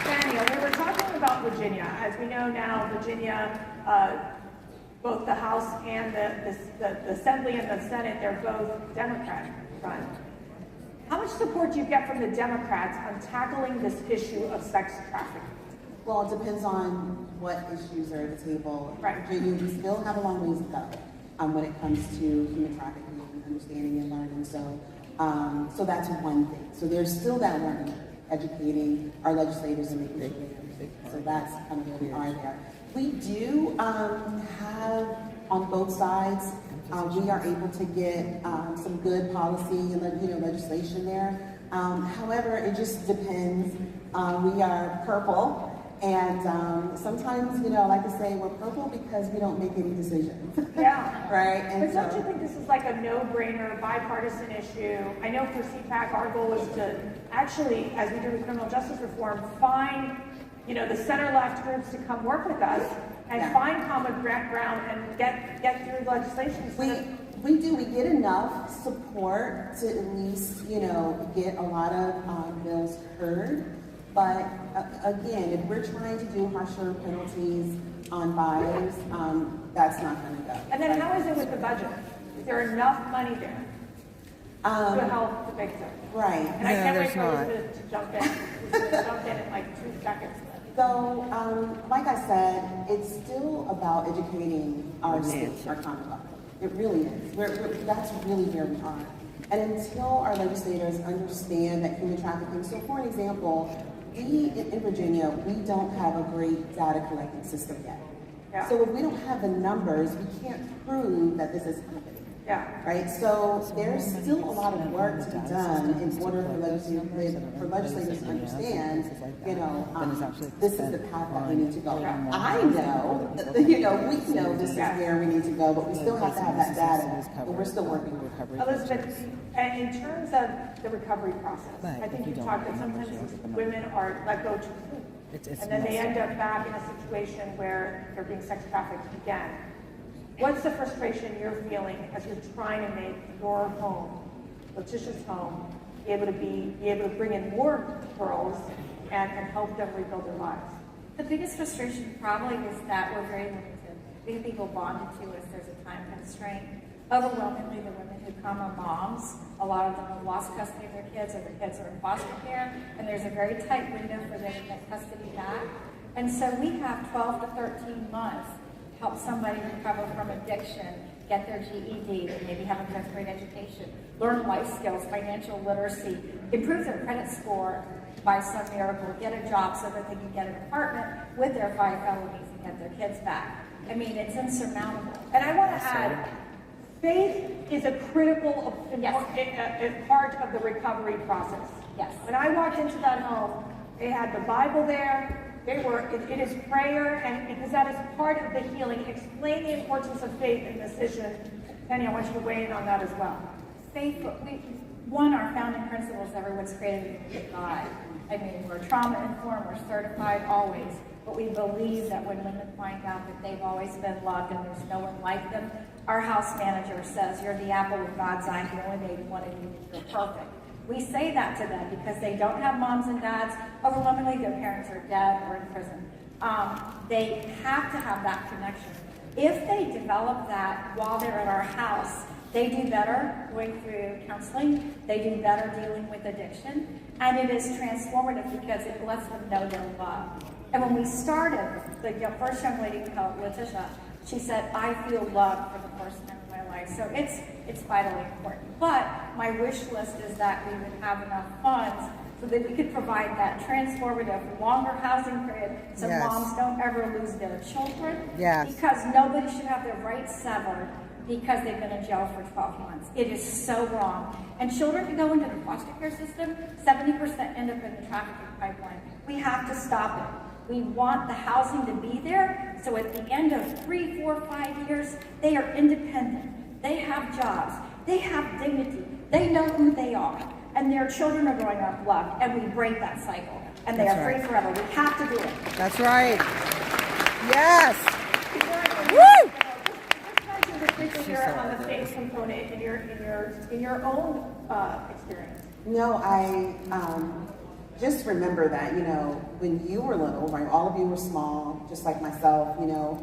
Daniel, we were talking about Virginia. As we know now, Virginia, both the House and the Assembly and the Senate, they're both Democrat-run. How much support do you get from the Democrats on tackling this issue of sex trafficking?
Well, it depends on what issues are at the table.
Right.
Virginia, we still have a long ways to go when it comes to human trafficking and understanding and learning. So that's one thing. So there's still that learning, educating our legislators and making sure they understand. So that's kind of where we are there. We do have on both sides. We are able to get some good policy and legislation there. However, it just depends. We are purple, and sometimes, like I say, we're purple because we don't make any decisions.
Yeah.
Right? And
but don't you think this is like a no-brainer, bipartisan issue? I know for CPAC, our goal is to actually, as we do with criminal justice reform, find the center-left groups to come work with us and find common ground and get through legislation.
We do. We get enough support to at least, get a lot of bills heard. But again, if we're trying to do harsher penalties on buyers, that's not going to go.
And then how is it with the budget? Is there enough money there to help the victim?
Right.
And I can't wait for Elizabeth to jump in. Jump in like 2 seconds.
So, like I said, it's still about educating our state, our Commonwealth. It really is. That's really where we are. And until our legislators understand that human trafficking, so for an example, we in Virginia, we don't have a great data collecting system yet. Yeah. So if we don't have the numbers, we can't prove that this is happening.
Yeah.
Right? So there's still a lot of work to be done in order for legislators to understand, this is the path that we need to go. I know, we know this is where we need to go, but we still have to have that data, and we're still working with recovery.
Elizabeth, in terms of the recovery process, I think you talked that sometimes women are let go too soon, and then they end up back in a situation where they're being sex trafficked again. What's the frustration you're feeling as you're trying to make your home, Letitia's home, be able to bring in more girls and help them rebuild their lives?
The biggest frustration probably is that we're very limited. Being people bonded to us, there's a time constraint. Overwhelmingly, the women who come are moms. A lot of them have lost custody of their kids, or their kids are in foster care, and there's a very tight window for them to get custody back. And so we have 12 to 13 months help somebody recover from addiction, get their GED, maybe have a 5th grade education, learn life skills, financial literacy, improve their credit score by some miracle, get a job so that they can get an apartment with their 5 felonies and get their kids back. I mean, it's insurmountable.
And I want to add, faith is a critical part of the recovery process.
Yes.
When I walked into that home, they had the Bible there. It is prayer, and because that is part of the healing. Explain the importance of faith in this issue. Penny, I want you to weigh in on that as well.
Faith, our founding principles, everyone's created with God. I mean, we're trauma-informed, we're certified always, but we believe that when women find out that they've always been loved and there's no one like them, our house manager says, you're the apple of God's eye, he only made one of you, you're perfect. We say that to them because they don't have moms and dads. Overwhelmingly, their parents are dead or in prison. They have to have that connection. If they develop that while they're at our house, they do better going through counseling. They do better dealing with addiction. And it is transformative because it lets them know they're loved. And when we started, the first young lady called Letitia, she said, I feel loved for the first time in my life. So it's vitally important. But my wish list is that we would have enough funds so that we could provide that transformative, longer housing period so moms don't ever lose their children.
Yes.
Because nobody should have their rights severed because they've been in jail for 12 months. It is so wrong. And children who go into the foster care system, 70% end up in the trafficking pipeline. We have to stop it. We want the housing to be there, so at the end of 3, 4, 5 years, they are independent. They have jobs. They have dignity. They know who they are. And their children are growing up loved, and we break that cycle. And they are free forever. We have to do it.
That's right. Yes. Woo!
On the faith component in your own experience.
No, I just remember that, you know, when you were little, right, all of you were small, just like myself, you know,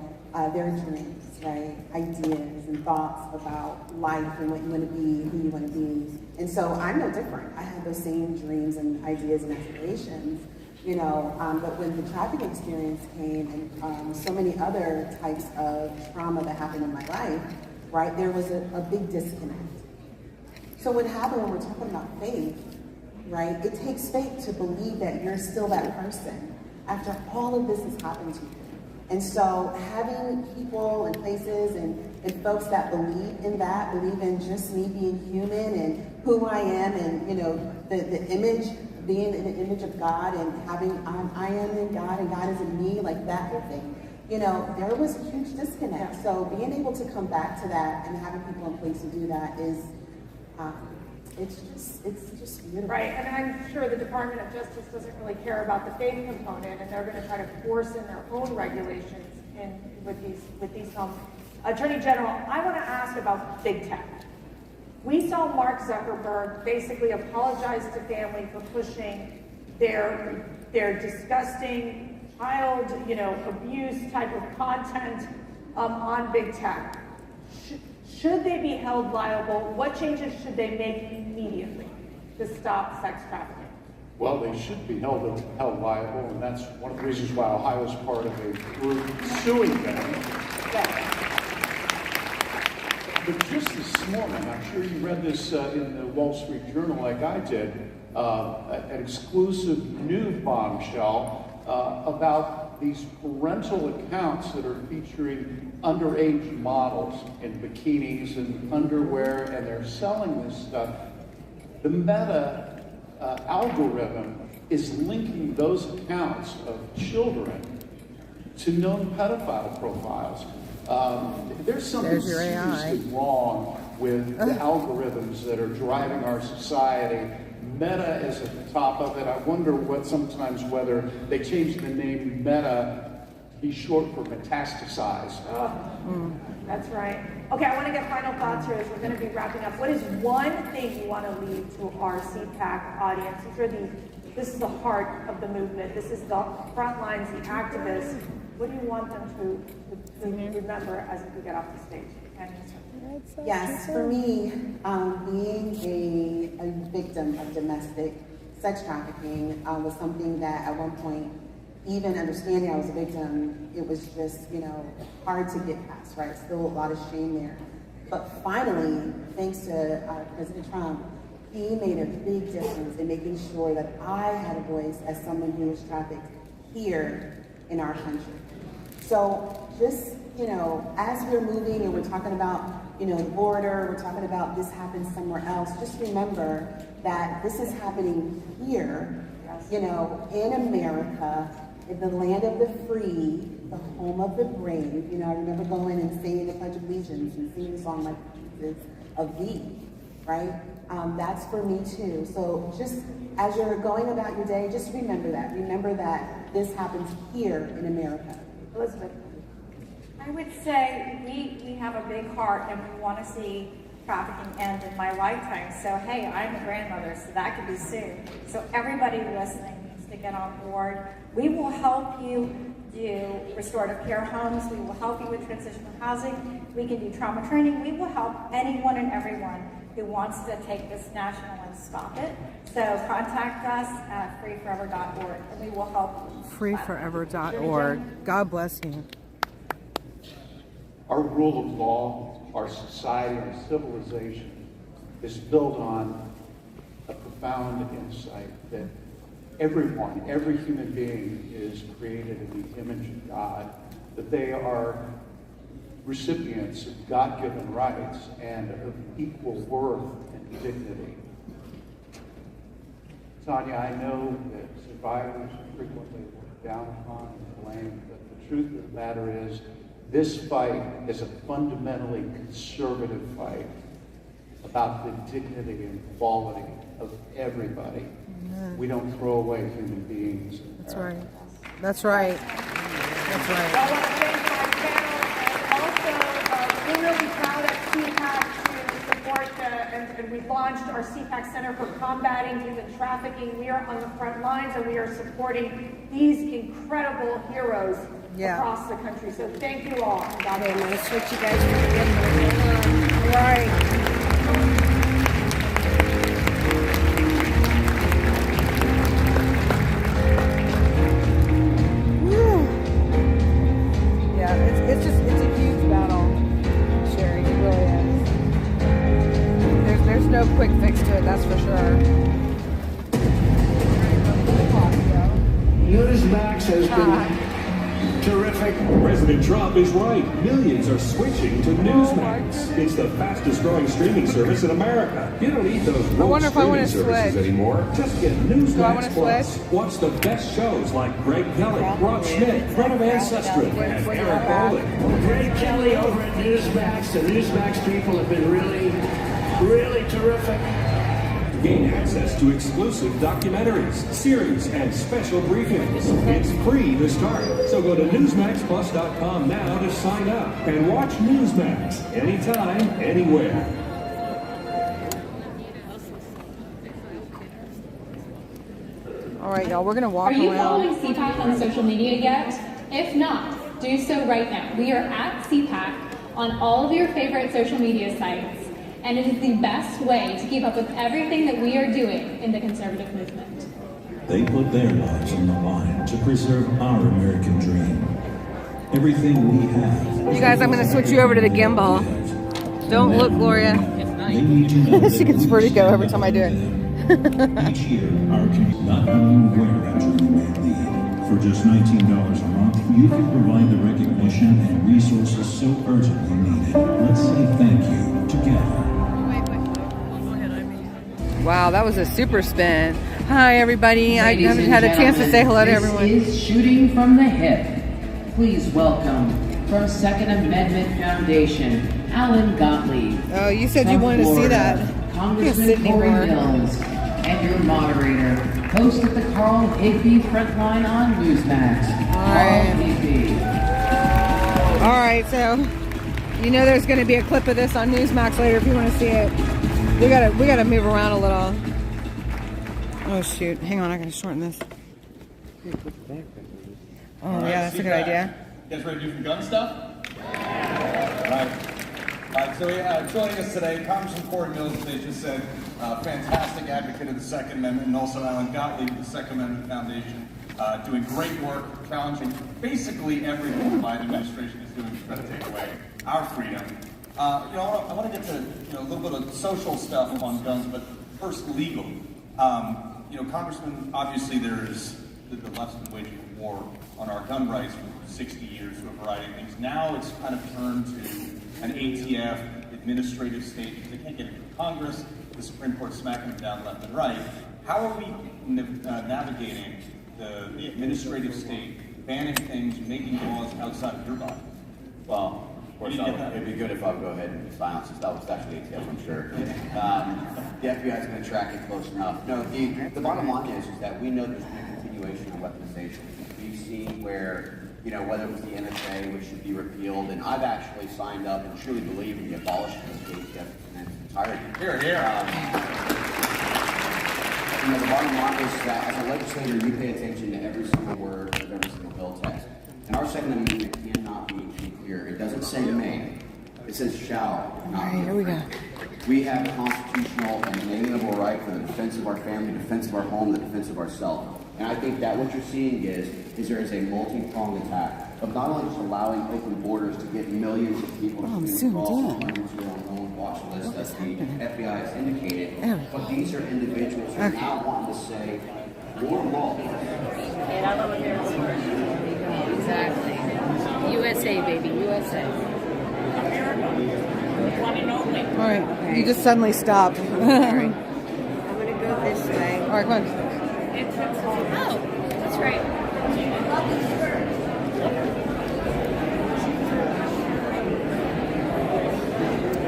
there are dreams, right, ideas and thoughts about life and what you want to be, who you want to be. And so I'm no different. I have those same dreams and ideas and aspirations, you know, but when the trafficking experience came and so many other types of trauma that happened in my life, right, there was a big disconnect. So what happened when we're talking about faith, right, it takes faith to believe that you're still that person after all of this has happened to you. And so having people and places and folks that believe in that, believe in just me being human and who I am and, you know, the image, being in the image of God and having I am in God and God is in me, like that whole thing. You know, there was a huge disconnect. So being able to come back to that and having people in place to do that is, it's just beautiful.
Right, and I'm sure the Department of Justice doesn't really care about the faith component, and they're going to try to force in their own regulations with these homes. Attorney General, I want to ask about big tech. We saw Mark Zuckerberg basically apologize to family for pushing their disgusting child, you know, abuse type of content on big tech. Should they be held liable? What changes should they make immediately to stop sex trafficking?
Well, they should be held liable, and that's one of the reasons why Ohio is part of a group suing them. But just this morning, I'm sure you read this in the Wall Street Journal like I did, an exclusive new bombshell about these parental accounts that are featuring underage models in bikinis and underwear, and they're selling this stuff. The Meta algorithm is linking those accounts of children to known pedophile profiles. There's something seriously wrong with the algorithms that are driving our society. Meta is at the top of it. I wonder whether they changed the name Meta to be short for metastasize.
That's right. Okay, I want to get final thoughts here as we're going to be wrapping up. What is one thing you want to leave to our CPAC audience? This is the heart of the movement. This is the front lines, the activists. What do you want them to remember as we get off the stage?
Yes, for me, being a victim of domestic sex trafficking was something that at one point, even understanding I was a victim, it was just, you know, hard to get past, right? Still a lot of shame there. But finally, thanks to President Trump, he made a big difference in making sure that I had a voice as someone who was trafficked here in our country. So just, you know, as we're moving and we're talking about, you know, the border, we're talking about this happens somewhere else, just remember that this is happening here, you know, in America, in the land of the free, the home of the brave. You know, I remember going and singing the Pledge of Allegiance and singing a song like this of thee, right? That's for me too. So just as you're going about your day, just remember that. Remember that this happens here in America.
Elizabeth.
I would say we have a big heart and we want to see trafficking end in my lifetime. So hey, I'm a grandmother, so that could be soon. So everybody listening needs to get on board. We will help you do restorative care homes. We will help you with transitional housing. We can do trauma training. We will help anyone and everyone who wants to take this national and stop it. So contact us at freeforever.org and we will help you.
Freeforever.org. God bless you.
Our rule of law, our society, our civilization is built on a profound insight that everyone, every human being is created in the image of God, that they are recipients of God-given rights and of equal worth and dignity. Sonia, I know that survivors are frequently looked down upon and blamed, but the truth of the matter is this fight is a fundamentally conservative fight about the dignity and quality of everybody.
Amen.
We don't throw away human beings.
That's right. That's right. That's right.
I want to thank my panel, and also we're really proud at CPAC to support and we launched our CPAC Center for Combating Human Trafficking. We are on the front lines and we are supporting these incredible heroes across the country. So thank you all.
Okay, I'm going to switch you guys to the end. All right. It's a huge battle, Sherry. It really is. There's no quick fix to it, that's for sure.
Newsmax has been terrific.
President Trump is right. Millions are switching to Newsmax. It's the fastest growing streaming service in America. You don't need those rogue streaming services anymore. Just get Newsmax Plus. Watch the best shows like Greg Kelly, Rob Schmidt, Run of Ancestry, and Eric Bolden.
Greg Kelly over at Newsmax. The Newsmax people have been really terrific.
Gain access to exclusive documentaries, series, and special briefings. It's free to start, so go to newsmaxplus.com now to sign up and watch Newsmax anytime, anywhere.
All right, y'all, we're going to walk around.
Are you following CPAC on social media yet? If not, do so right now. We are at CPAC on all of your favorite social media sites. And it is the best way to keep up with everything that we are doing in the conservative movement.
They put their lives on the line to preserve our American dream. Everything we have.
You guys, I'm going to switch you over to the gimbal. Don't look, Gloria. She gets vertigo every time I do it.
Each year, our community, not knowing where our journey may lead. For just $19 a month, you can provide the recognition and resources so urgently needed. Let's say thank you together.
Wow, that was a super spin. Hi, everybody. I haven't had a chance to say hello to everyone.
This is Shooting from the Hip. Please welcome from Second Amendment Foundation, Alan Gottlieb.
Oh, you said you wanted to see that.
Congressman Corey Mills, and your moderator, host of the Carl Higby Frontline on Newsmax, Carl Higby.
All right, so you know there's going to be a clip of this on Newsmax later if you want to see it. We gotta move around a little. Oh shoot! Hang on, I gotta shorten this. Oh yeah, that's a good idea.
You guys ready to do some gun stuff? Right. So joining us today, Congressman Corey Mills, they just said, fantastic advocate of the Second Amendment, and also Alan Gottlieb of the Second Amendment Foundation, doing great work, challenging basically everything the Biden administration is doing to try to take away our freedom. I want to get to a little bit of social stuff on guns, but first legal. Congressman, obviously there's the left's been waging a war on our gun rights for 60 years for a variety of things. Now it's kind of turned to an ATF administrative state because they can't get into Congress. The Supreme Court's smacking them down left and right. How are we navigating the administrative state, banning things, making laws outside of your body?
Well, of course, it'd be good if I would go ahead and silence this. That was actually ATF, I'm sure. The FBI is going to track it close enough. No, the bottom line is that we know there's been a continuation of weaponization. We've seen where, whether it was the NSA, which should be repealed, and I've actually signed up and truly believe in the abolishment of the ATF in its entirety.
Here, here.
The bottom line is that as a legislator, you pay attention to every single word of every single bill text. And our Second Amendment cannot be clear. It doesn't say may. It says shall.
All right, here we go.
We have a constitutional and inalienable right for the defense of our family, defense of our home, the defense of ourselves. And I think that what you're seeing is there is a multi-pronged attack of not only just allowing open borders to get millions of people to across your own watch list as the FBI has indicated, but these are individuals who are now wanting to say, more law.
And I love America. Exactly. USA, baby, USA.
All right, you just suddenly stopped.
I'm gonna go this way.
All right, come on.
Oh, that's right.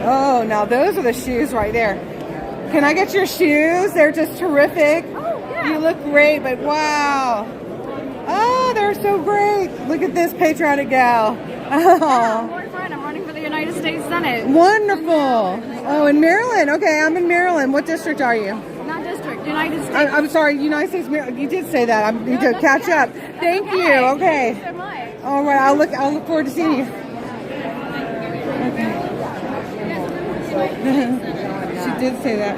Oh, now those are the shoes right there. Can I get your shoes? They're just terrific.
Oh, yeah.
You look great, but wow. Oh, they're so great. Look at this patriotic gal. Oh.
Boyfriend, I'm running for the United States Senate.
Wonderful. Oh, in Maryland. Okay, I'm in Maryland. What district are you?
Not district, United States.
I'm sorry, United States. You did say that. I need to catch up. Thank you. Okay.
Thank you so much.
All right. I'll look forward to seeing you. Okay. She did say that.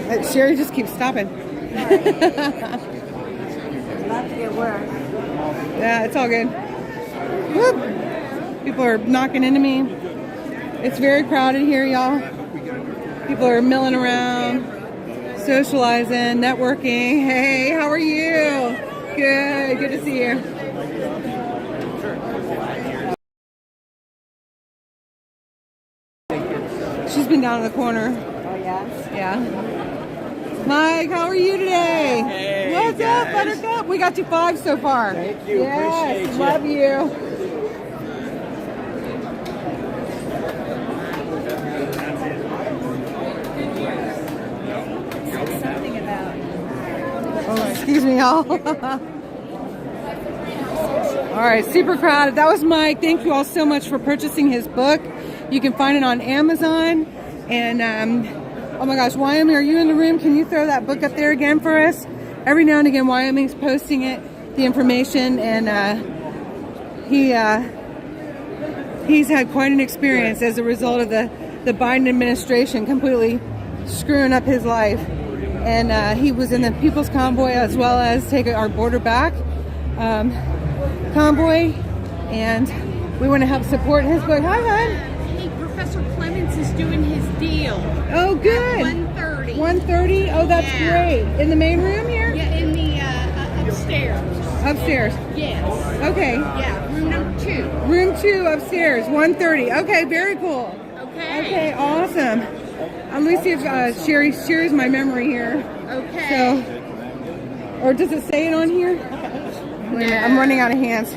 Okay. Sherry just keeps stopping.
About to get worse.
Yeah, it's all good. Whoop. People are knocking into me. It's very crowded here, y'all. People are milling around, socializing, networking. Hey, how are you? Good. Good to see you. She's been down in the corner.
Oh, yeah?
Yeah. Mike, how are you today?
Hey,
what's up, Buttercup? We got you 5 so far.
Thank you.
Yes,
Appreciate you.
love you.
Something about.
Oh, excuse me, y'all. All right, super crowded. That was Mike. Thank you all so much for purchasing his book. You can find it on Amazon. And oh my gosh, Wyoming, are you in the room? Can you throw that book up there again for us? Every now and again, Wyoming's posting it, the information, and he's had quite an experience as a result of the Biden administration completely screwing up his life. And he was in the People's Convoy as well as Take Our Border Back convoy, and we want to help support his book. Hi, hon.
Hey, Professor Clements is doing his deal.
Oh, good.
1:30.
1:30? Oh, that's great. In the main room here?
Yeah, in the upstairs.
Upstairs?
Yes.
Okay.
Yeah, room number 2.
Room 2 upstairs, 1:30. Okay, very cool.
Okay.
Okay, awesome. Let me see if Sherry's my memory here.
Okay.
So, or does it say it on here? Wait a minute, I'm running out of hands.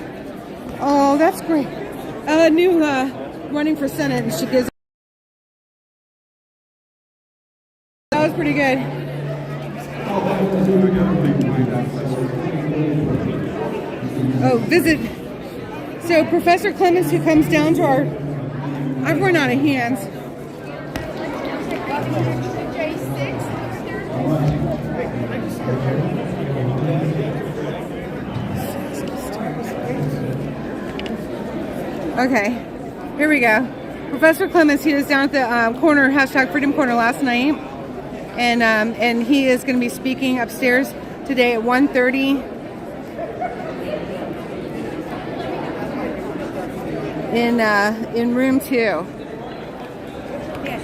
Oh, that's great. New running for Senate, and she gives. That was pretty good. Oh, visit. So Professor Clements, who comes down to our. I've run out of hands. Okay, here we go. Professor Clements, he was down at the corner, #Freedom Corner last night, and he is going to be speaking upstairs today at 1:30 in room 2. Okay.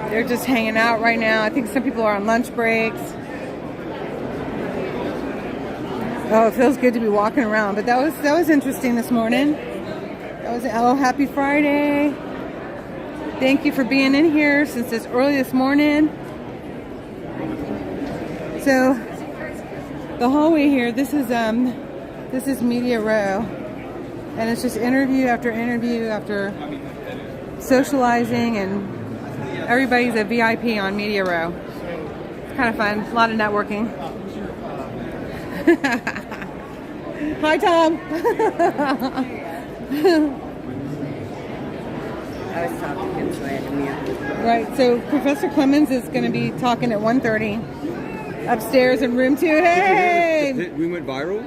They're just hanging out right now. I think some people are on lunch breaks. Oh, it feels good to be walking around. But that was interesting this morning. Happy Friday. Thank you for being in here since it's early this morning. So the hallway here, this is Media Row. And it's just interview after socializing, and everybody's a VIP on Media Row. It's kind of fun. A lot of networking. Hi, Tom.
I was talking to him, so I had to mute.
Right, so Professor Clemens is going to be talking at 1:30 upstairs in room 2. Hey!
We went viral?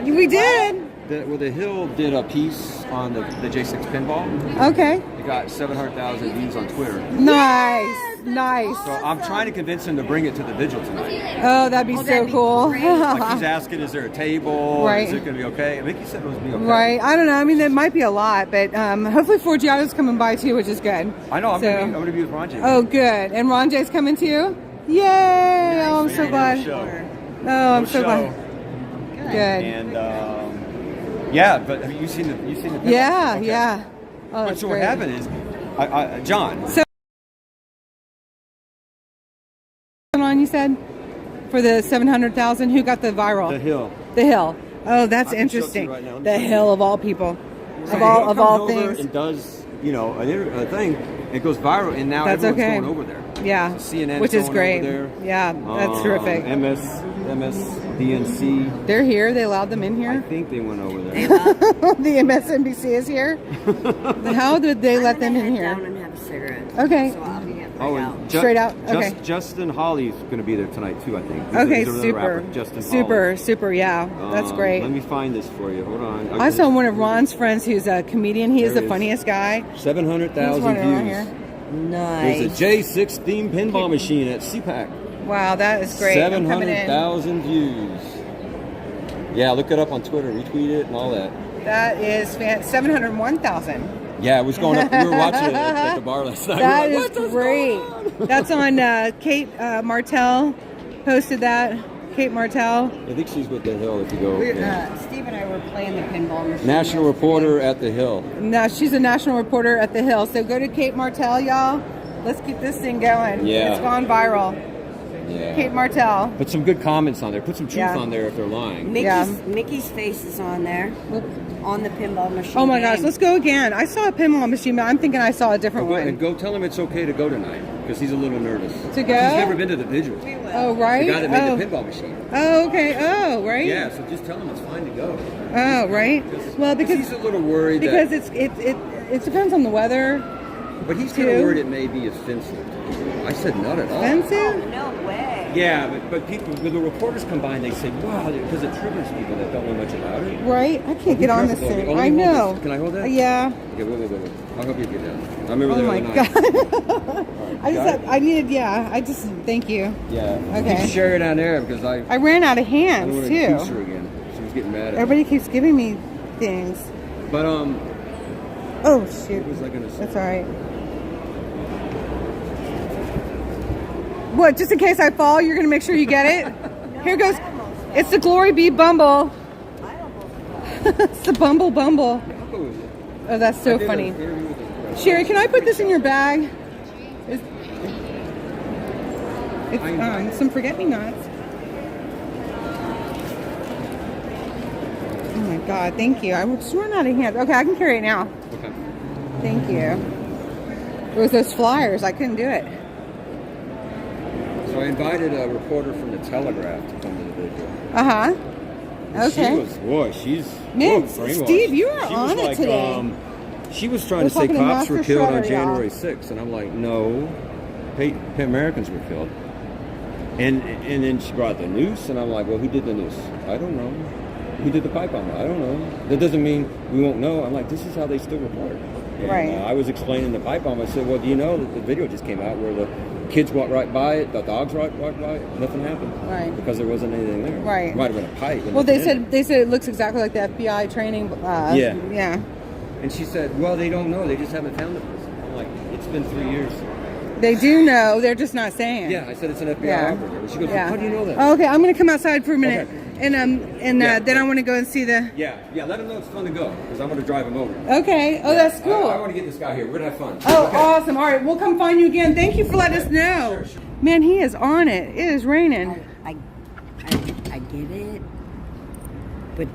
We did.
The Hill did a piece on the J6 pinball.
Okay.
It got 700,000 views on Twitter.
Nice. Nice.
So I'm trying to convince him to bring it to the vigil tonight.
Oh, that'd be so cool.
Like he's asking, is there a table?
Right.
Is it going to be okay? I think he said it was going to be okay.
Right. I don't know. I mean, it might be a lot, but hopefully Forgiato's coming by too, which is good.
I know. I'm going to be with Ron J.
Oh, good. And Ron J's coming too? Yay! Nice. Oh, I'm so glad. Oh, I'm so glad. Good.
And yeah, but have you seen the pinball?
Yeah,
okay.
yeah. Oh, that's
so
great.
what happened is, John.
So on, you said for the 700,000, who got the viral?
The Hill.
The Hill. Oh, that's
I can show it to
interesting.
you right now.
The Hill of all people,
So
of all
comes over
things.
and does a thing. It goes viral, and now
That's
everyone's
okay.
going over there.
Yeah,
So CNN,
which is
going
great.
Over there.
Yeah, that's terrific.
MSDNC.
They're here. They allowed them in
I
here.
think they went over there.
The MSNBC is here. How did they let them in here?
Down and have a cigarette.
Okay.
So I'll be
And
Straight out? Okay.
Justin Hawley's going to be there tonight too, I think.
Okay,
He's another
super.
rapper, Justin
Super, yeah. That's great.
Let me find this for you. Hold on.
I saw one of Ron's friends who's a comedian. He is
There
the
it is.
funniest guy.
700,000
He's running around
views.
here.
Nice.
There's a J6 themed pinball machine at CPAC.
Wow, that is great. I'm coming in.
700,000 views. Yeah, look it up on Twitter, retweet it and all that.
That is 701,000.
Yeah, it was going up. We were watching it at the bar last night.
That
We were
is
like,
great. That's on Kate Martell posted that. Kate Martell.
I think she's with the Hill if you go. Yeah.
Steve and I were playing the pinball machine.
National reporter at the Hill.
No, she's a national reporter at the Hill. So go to Kate Martell, y'all. Let's keep this thing going.
Yeah.
It's gone viral.
Yeah.
Kate Martell.
Put some good comments on there. Put some truth
Yeah.
on there if they're lying.
Mickey's face is on there. On the pinball machine.
Oh my gosh,
game.
let's go again. I saw a pinball machine, but I'm thinking I saw a different one.
And go tell him it's okay to go tonight because he's a little nervous.
To go?
He's never been to the vigil.
Oh, right?
The guy that made the pinball machine.
Oh, okay. Oh, right?
Yeah, so just tell him it's fine to go.
Oh, right. Well, because
he's a little worried
because
that,
it depends on the weather.
but he's kind of worried it may be offensive. I said not at all.
Offensive?
No way.
Yeah, but people, when the reporters come by and they say, wow, because it triggers people that don't know much about it.
Right? I can't get on this thing.
Oh,
I know.
Can I hold that?
Yeah.
Okay, wait. I'll help you get down. I remember
Oh
there
my
the
god.
night.
Thank you.
Yeah.
Okay.
You can share it down there because I
ran out of
I
hands
don't want
too.
to goose her again. She was getting mad at me.
Everybody keeps giving me things.
But
Oh shoot.
what was I gonna say?
That's all right. What? Just in case I fall, you're gonna make sure you get it. Here goes. It's the GloryBee Bumble. It's the Bumble. Oh, that's so funny. Sherry, can I put this in your bag? It's some forget-me-nots. Oh my god, thank you. I was run out of hands. Okay, I can carry it now.
Okay.
Thank you. It was those flyers. I couldn't do it.
So I invited a reporter from the Telegraph to come to the video.
Uh-huh. Okay.
She's
Man,
brainwashed.
Steve, you are
She
on
was
it
like,
today.
she was trying
We're
to say
talking to
cops were
Master
killed on
Shredder,
January 6th, and I'm like, no, Americans were killed. And then she brought the noose, and I'm like, well, who did the noose? I don't know. Who did the pipe bomb? I don't know. That doesn't mean we won't know. I'm like, this is how they still report. And,
Right.
I was explaining the pipe bomb. I said, well, do you know that the video just came out where the kids walked right by it, the dogs walked by it, nothing happened.
Right.
Because there wasn't anything there.
Right.
It might have been a pipe.
Well, they said it looks exactly like the FBI training.
Yeah.
Yeah.
And she said, well, they don't know. They just haven't found the person. I'm like, it's been 3 years.
They do know. They're just not saying.
Yeah, I said it's an FBI operative. And she goes, how do you know that?
Oh, okay, I'm going to come outside for a minute.
Okay.
And then I want to go and see the...
Yeah, let him know it's fun to go, because I'm going to drive him over.
Okay. Oh, that's cool.
I want to get this guy here. We're going to have fun.
Oh,
Okay.
awesome. All right, we'll come find you again. Thank you for letting us know.
Sure.
Man, he is on it. It is raining.
I get it, but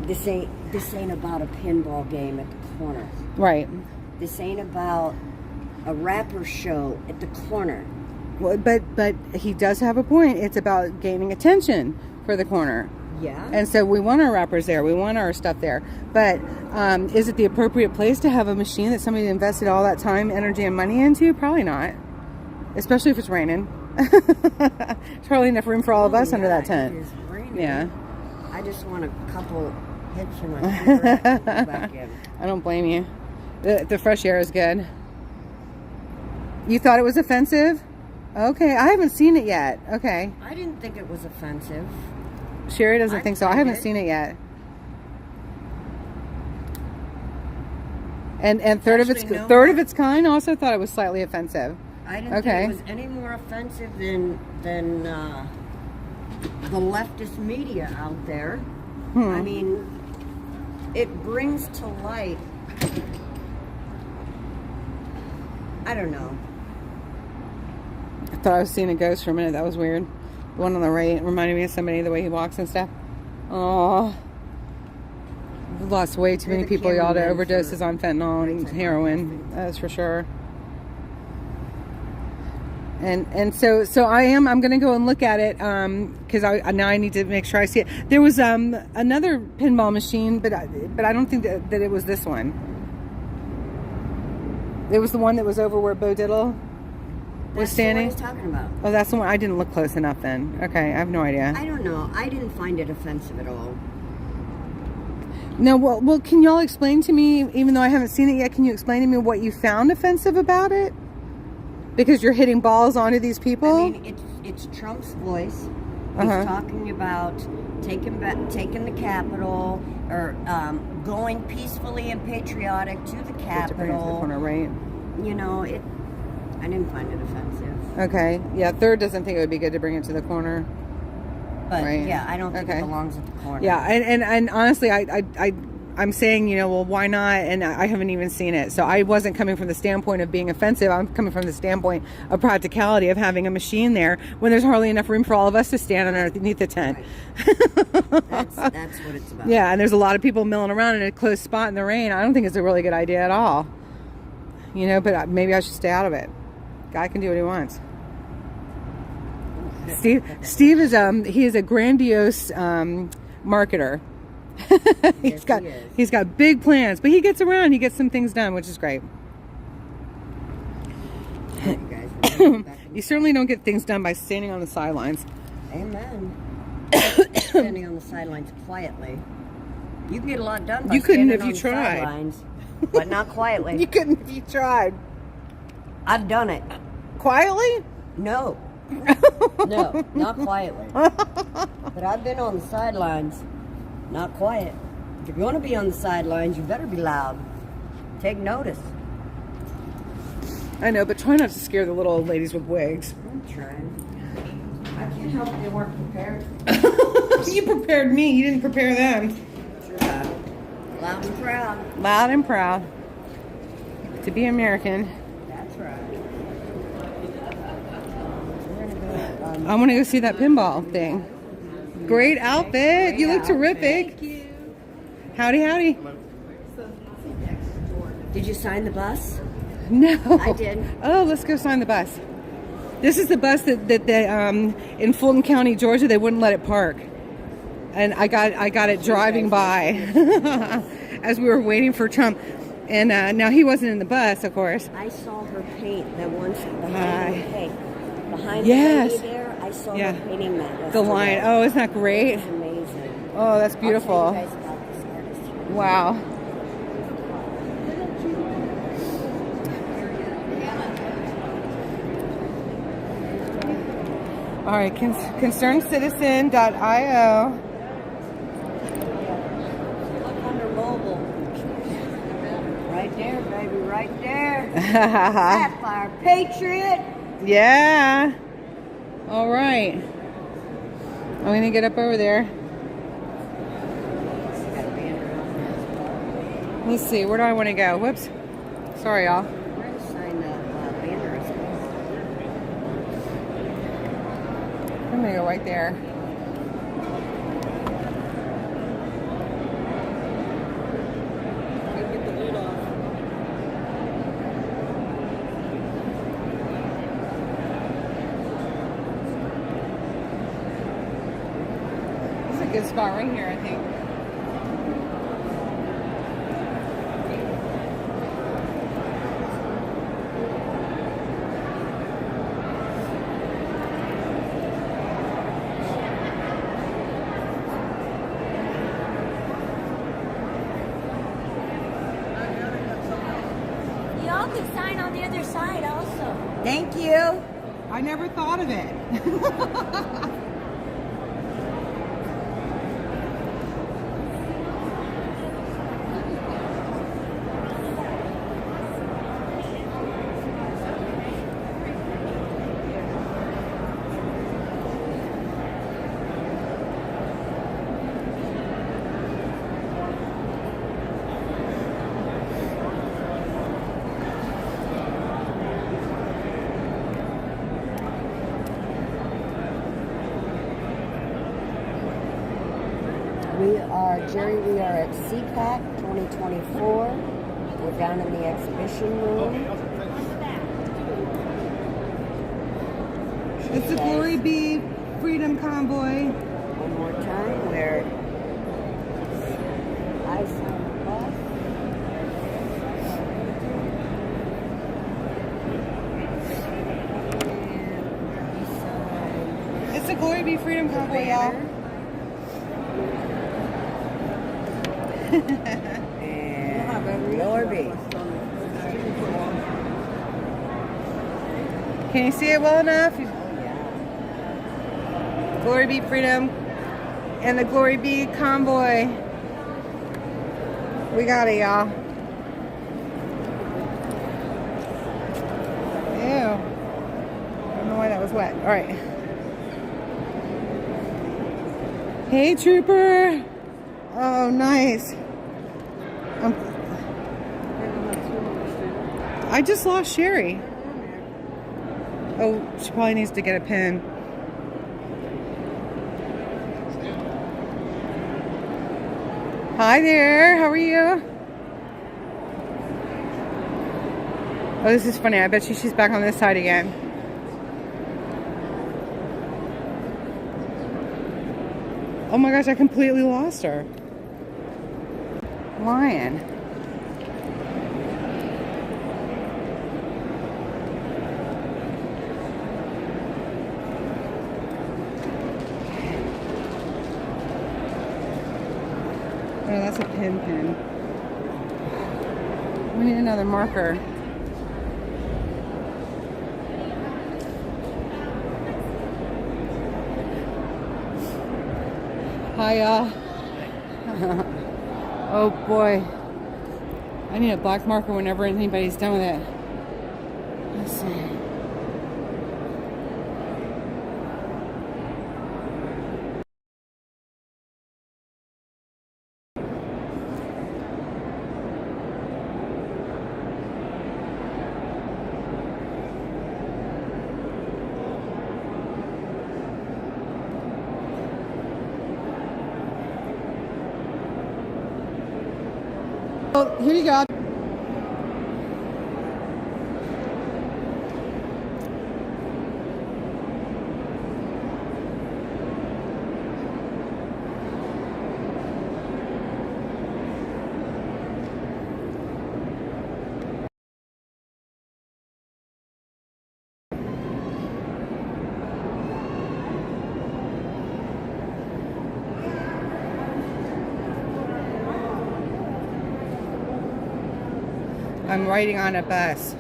this ain't about a pinball game at the corner.
Right.
This ain't about a rapper show at the corner.
Well, but he does have a point. It's about gaining attention for the corner.
Yeah.
And so we want our rappers there. We want our stuff there. But is it the appropriate place to have a machine that somebody invested all that time, energy, and money into? Probably not. Especially if it's raining. There's hardly enough room for all of us under that tent.
It is raining.
Yeah.
I just want a couple Head too much. Back in.
I don't blame you. The fresh air is good. You thought it was offensive? Okay, I haven't seen it yet. Okay.
I didn't think it was offensive.
Sherry doesn't think so. I haven't seen it yet. And third of its kind also thought it was slightly offensive.
I didn't think it was any more offensive than the leftist media out there. I mean, it brings to light, I don't know.
I thought I was seeing a ghost for a minute. That was weird. The one on the right reminded me of somebody, the way he walks and stuff. Oh, we've lost way too many people, y'all, to overdoses on fentanyl and heroin. That's for sure. And so I'm going to go and look at it because now I need to make sure I see it. There was another pinball machine, but I don't think that it was this one. It was the one that was over where Bo Diddle was standing.
That's what he's talking about.
Oh, that's the one. I didn't look close enough then. Okay, I have no idea.
I don't know. I didn't find it offensive at all.
No, well, can y'all explain to me, even though I haven't seen it yet, can you explain to me what you found offensive about it? Because you're hitting balls onto these people?
I mean, it's Trump's voice. He's talking about taking the Capitol, or going peacefully and patriotic to the Capitol.
To the corner, right?
You know, I didn't find it offensive.
Okay. Yeah, third doesn't think it would be good to bring it to the corner.
But
right.
Yeah, I don't think it belongs at the corner.
Yeah, and honestly, I'm saying, well, why not? And I haven't even seen it. So I wasn't coming from the standpoint of being offensive. I'm coming from the standpoint of practicality of having a machine there when there's hardly enough room for all of us to stand underneath the tent.
Right. That's what it's about.
Yeah, and there's a lot of people milling around in a closed spot in the rain. I don't think it's a really good idea at all. But maybe I should stay out of it. Guy can do what he wants. Steve is he is a grandiose marketer. He's got big plans, but he gets around. He gets some things done, which is great. You certainly don't get things done by standing on the sidelines.
Amen. Standing on the sidelines quietly. You can get a lot done by
you couldn't
standing
if you
on
tried.
The sidelines, but not quietly.
You couldn't if you tried.
I've done it.
Quietly?
No. No, not quietly. But I've been on the sidelines, not quiet. If you want to be on the sidelines, you better be loud. Take notice.
I know, but try not to scare the little old ladies with wigs.
I'm trying. I can't help they weren't prepared.
You prepared me. You didn't prepare them.
Loud and proud.
Loud and proud. To be American.
That's right.
I want to go see that pinball thing. Great outfit. You look terrific.
Thank you.
Howdy, howdy.
Did you sign the bus?
No.
I did.
Oh, let's go sign the bus. This is the bus that they, in Fulton County, Georgia, they wouldn't let it park. And I got it driving by as we were waiting for Trump. And now he wasn't in the bus, of course.
I saw her paint that once behind the lady there. I saw her painting that.
The line. Oh, isn't that great?
It's amazing.
Oh, that's beautiful.
I'll tell you guys about this artist.
Wow. All right, concernedcitizen.io.
Look under mobile. Right there, baby, right there. Sapphire Patriot.
Yeah. All right. I'm going to get up over there. Let's see. Where do I want to go? Whoops. Sorry, y'all.
We're going to sign the banner as well.
I'm going to go right there.
Get the lid off.
This is a good spot right here, I think.
Thank you.
I never thought of it.
Jerry, we are at CPAC 2024. We're down in the exhibition room.
It's the GloryBee Freedom Convoy.
One more time, we're ice on the bus.
It's the GloryBee Freedom Convoy, y'all.
And GloryBee.
Can you see it well enough? GloryBee Freedom and the GloryBee Convoy. We got it, y'all. Ew. I don't know why that was wet. All right. Hey, Trooper. Oh, nice. I just lost Sherry. Oh, she probably needs to get a pen. Hi there, how are you? Oh, this is funny. I bet she's back on this side again. Oh my gosh, I completely lost her. Lion. Oh, that's a pin. We need another marker. Hi, y'all. Oh boy. I need a black marker whenever anybody's done with it. Let's see. Oh, here you go. I'm riding on a bus.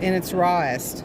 In its rawest.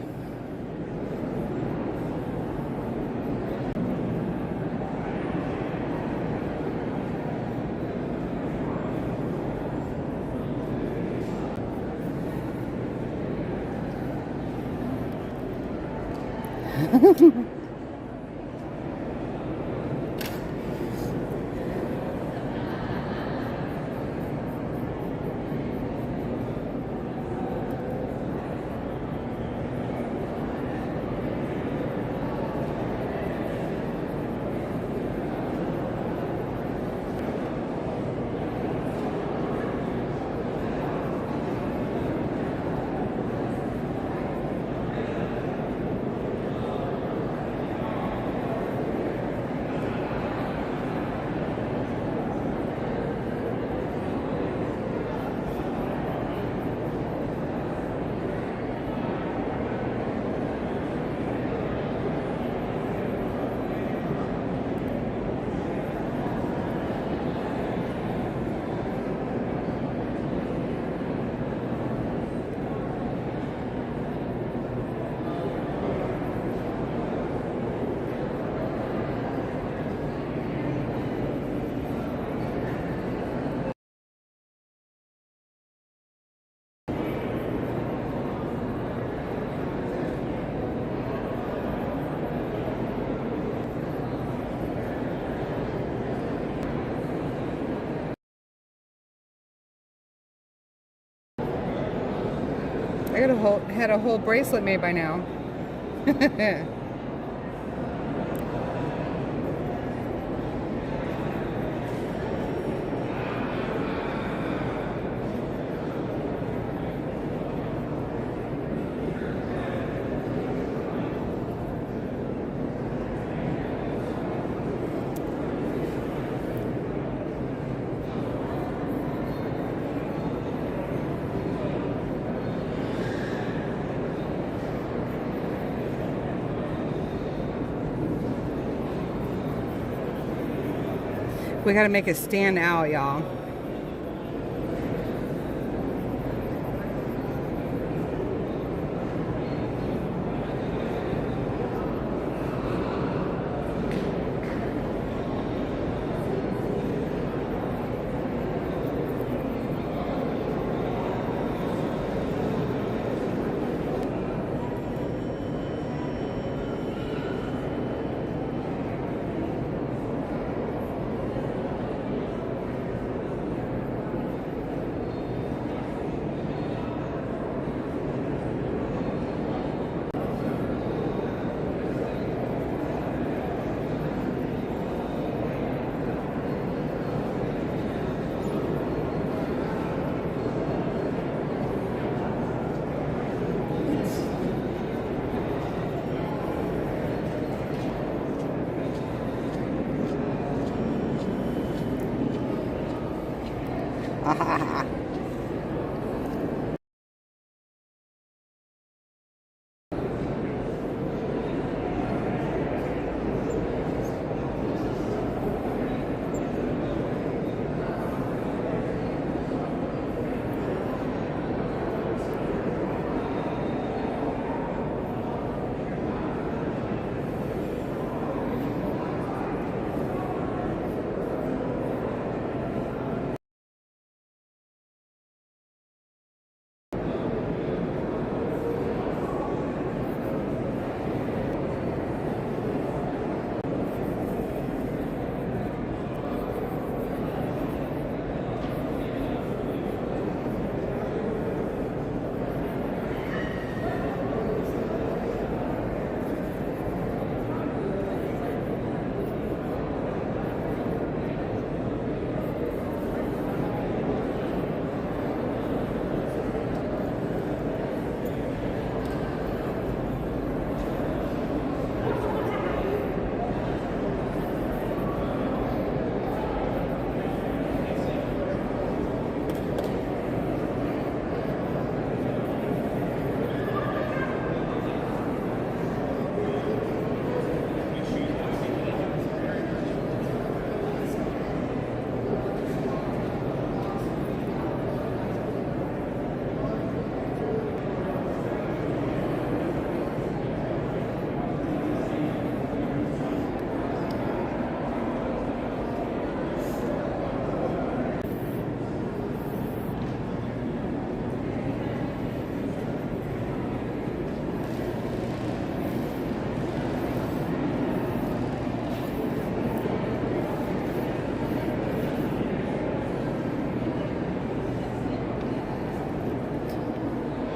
I could have had a whole bracelet made by now. We gotta make it stand out, y'all.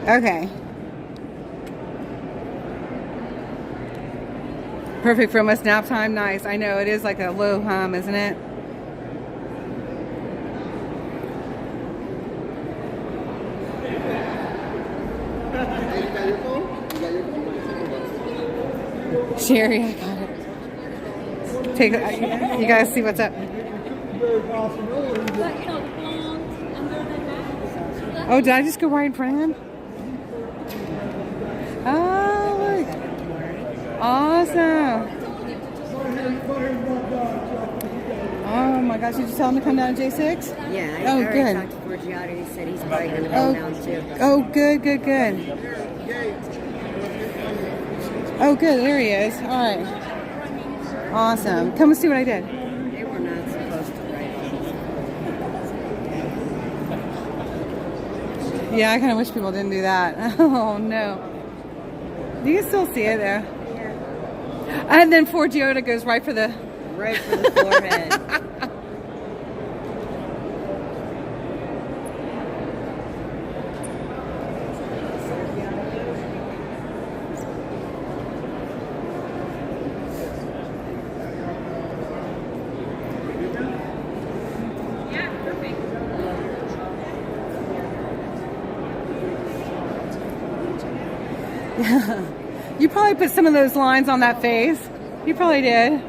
Okay. Perfect for almost nap time. Nice. I know it is like a low hum, isn't it? Sherry, I got it. Take it. You guys see what's up. Oh, did I just go right in front of him? Oh, look. Awesome. Oh my gosh, did you tell him to come down to J6?
Yeah, I
oh,
already
good.
talked to Forgiato. He said he's probably going to come down too.
Oh, good, good, good. Oh, good. There he is. All right. Awesome. Come and see what I did.
They were not supposed to write on.
Yeah, I kind of wish people didn't do that. Oh, no. You can still see it there. Yeah. And then Forgiato goes right for the...
Right for the forehead.
You probably put some of those lines on that face. You probably did.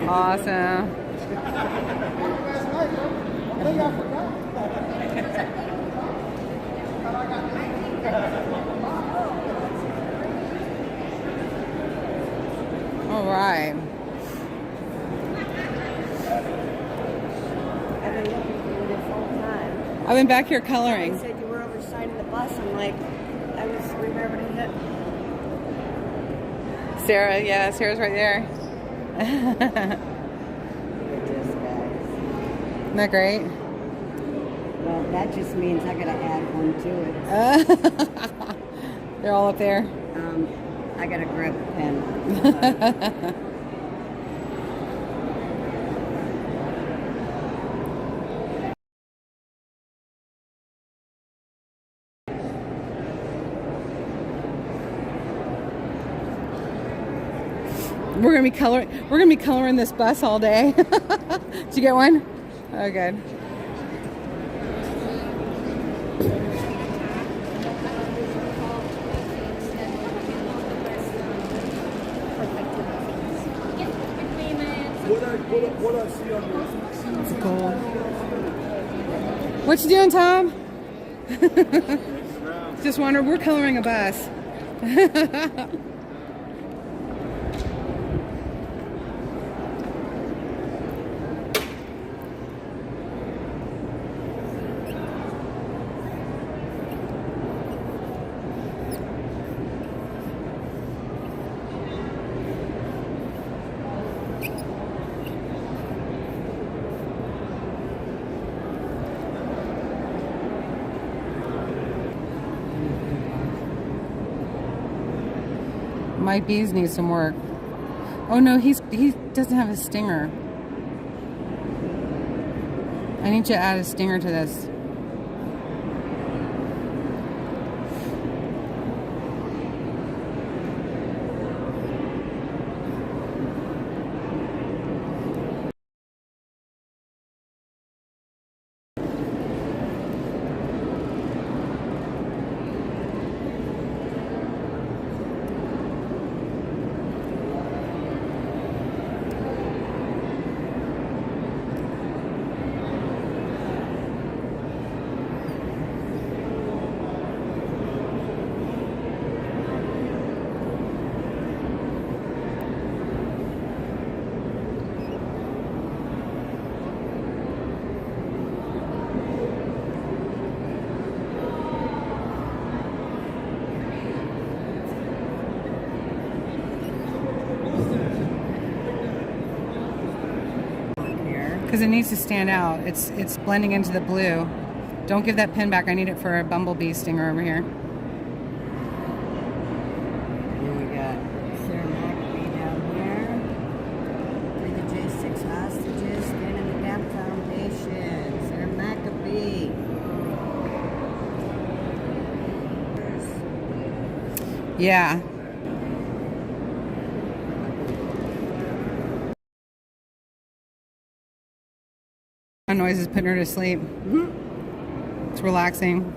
Awesome. All right.
I've been looking for you this whole time.
I've been back here coloring.
You said you were over signing the bus. I'm like, I was remembering it.
Sarah, yeah, Sarah's right there.
Look at this, guys.
Isn't that great?
Well, that just means I gotta add one to it.
They're all up there.
I gotta grab a pen.
We're gonna be coloring this bus all day. Did you get one? Oh, good.
What I see on this?
It's cool. What you doing, Tom? Just wondering. We're coloring a bus. My bees need some work. Oh no, he doesn't have a stinger. I need to add a stinger to this. Because it needs to stand out. It's blending into the blue. Don't give that pin back. I need it for a bumblebee stinger over here.
Then we got Sarah McAfee down here. Free the J6 hostages. Stand in the gap foundation. Sarah McAfee.
Yeah. Noise is putting her to sleep. It's relaxing.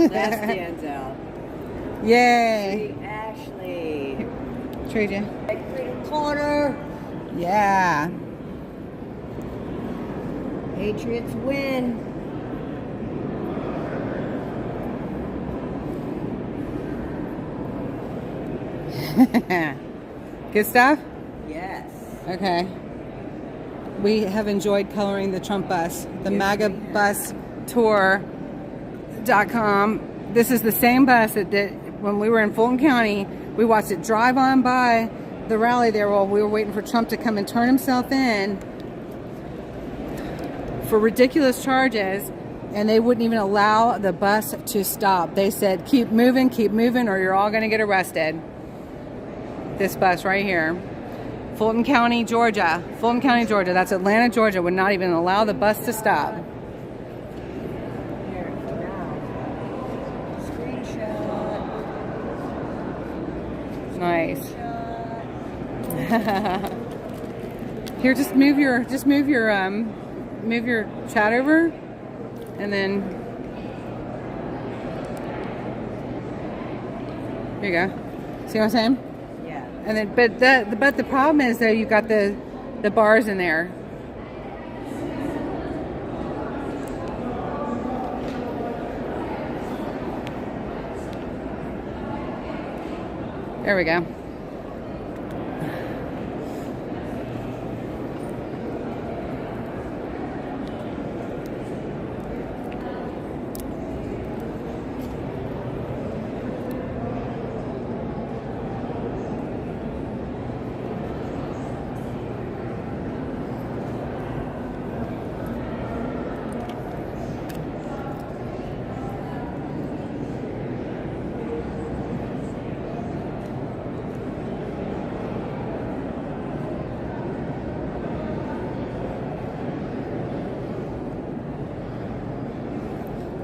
That stands out.
Yay.
Sweet Ashley.
Trade you.
Freedom Corner.
Yeah.
Patriots win.
Good stuff?
Yes.
Okay. We have enjoyed coloring the Trump bus, the MAGABusTour.com. This is the same bus that when we were in Fulton County. We watched it drive on by the rally there while we were waiting for Trump to come and turn himself in for ridiculous charges, and they wouldn't even allow the bus to stop. They said, keep moving, or you're all going to get arrested. This bus right here. Fulton County, Georgia. Fulton County, Georgia. That's Atlanta, Georgia. Would not even allow the bus to stop. Nice. Here, just move your chat over, and then here you go. See what I'm saying?
Yeah.
And then, but the problem is though, you've got the bars in there. There we go.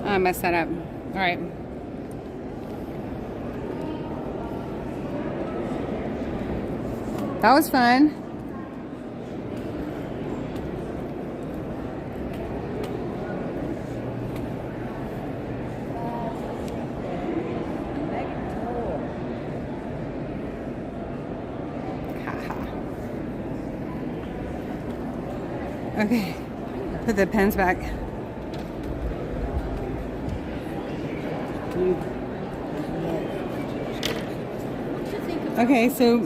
I messed that up. All right. That was fun. Okay. Put the pens back. Okay, so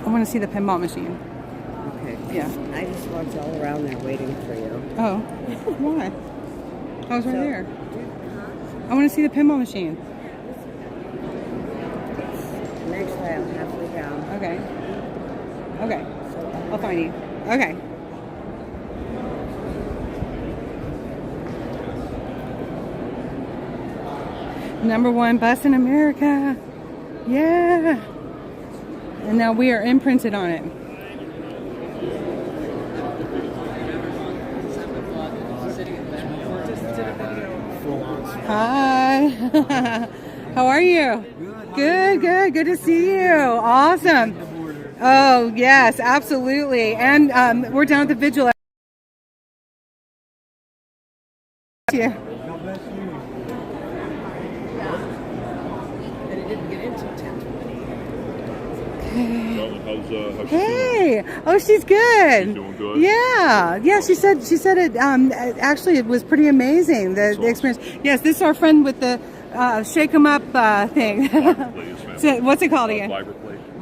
I want to see the pinball machine.
Okay.
Yeah.
I just walked all around there waiting for you.
Oh, why? I was right there. I want to see the pinball machine.
Next way, I'm halfway down.
Okay. Okay. I'll find you. Okay. #1 bus in America. Yeah. And now we are imprinted on it. Hi. How are you? Good, good. Good to see you. Awesome. Oh, yes, absolutely. And we're down at the vigil. Yeah. Hey, oh, she's good.
She's doing good.
Yeah. She said it. Actually, it was pretty amazing. The experience. Yes, this is our friend with the shake 'em up thing. So, what's it called again?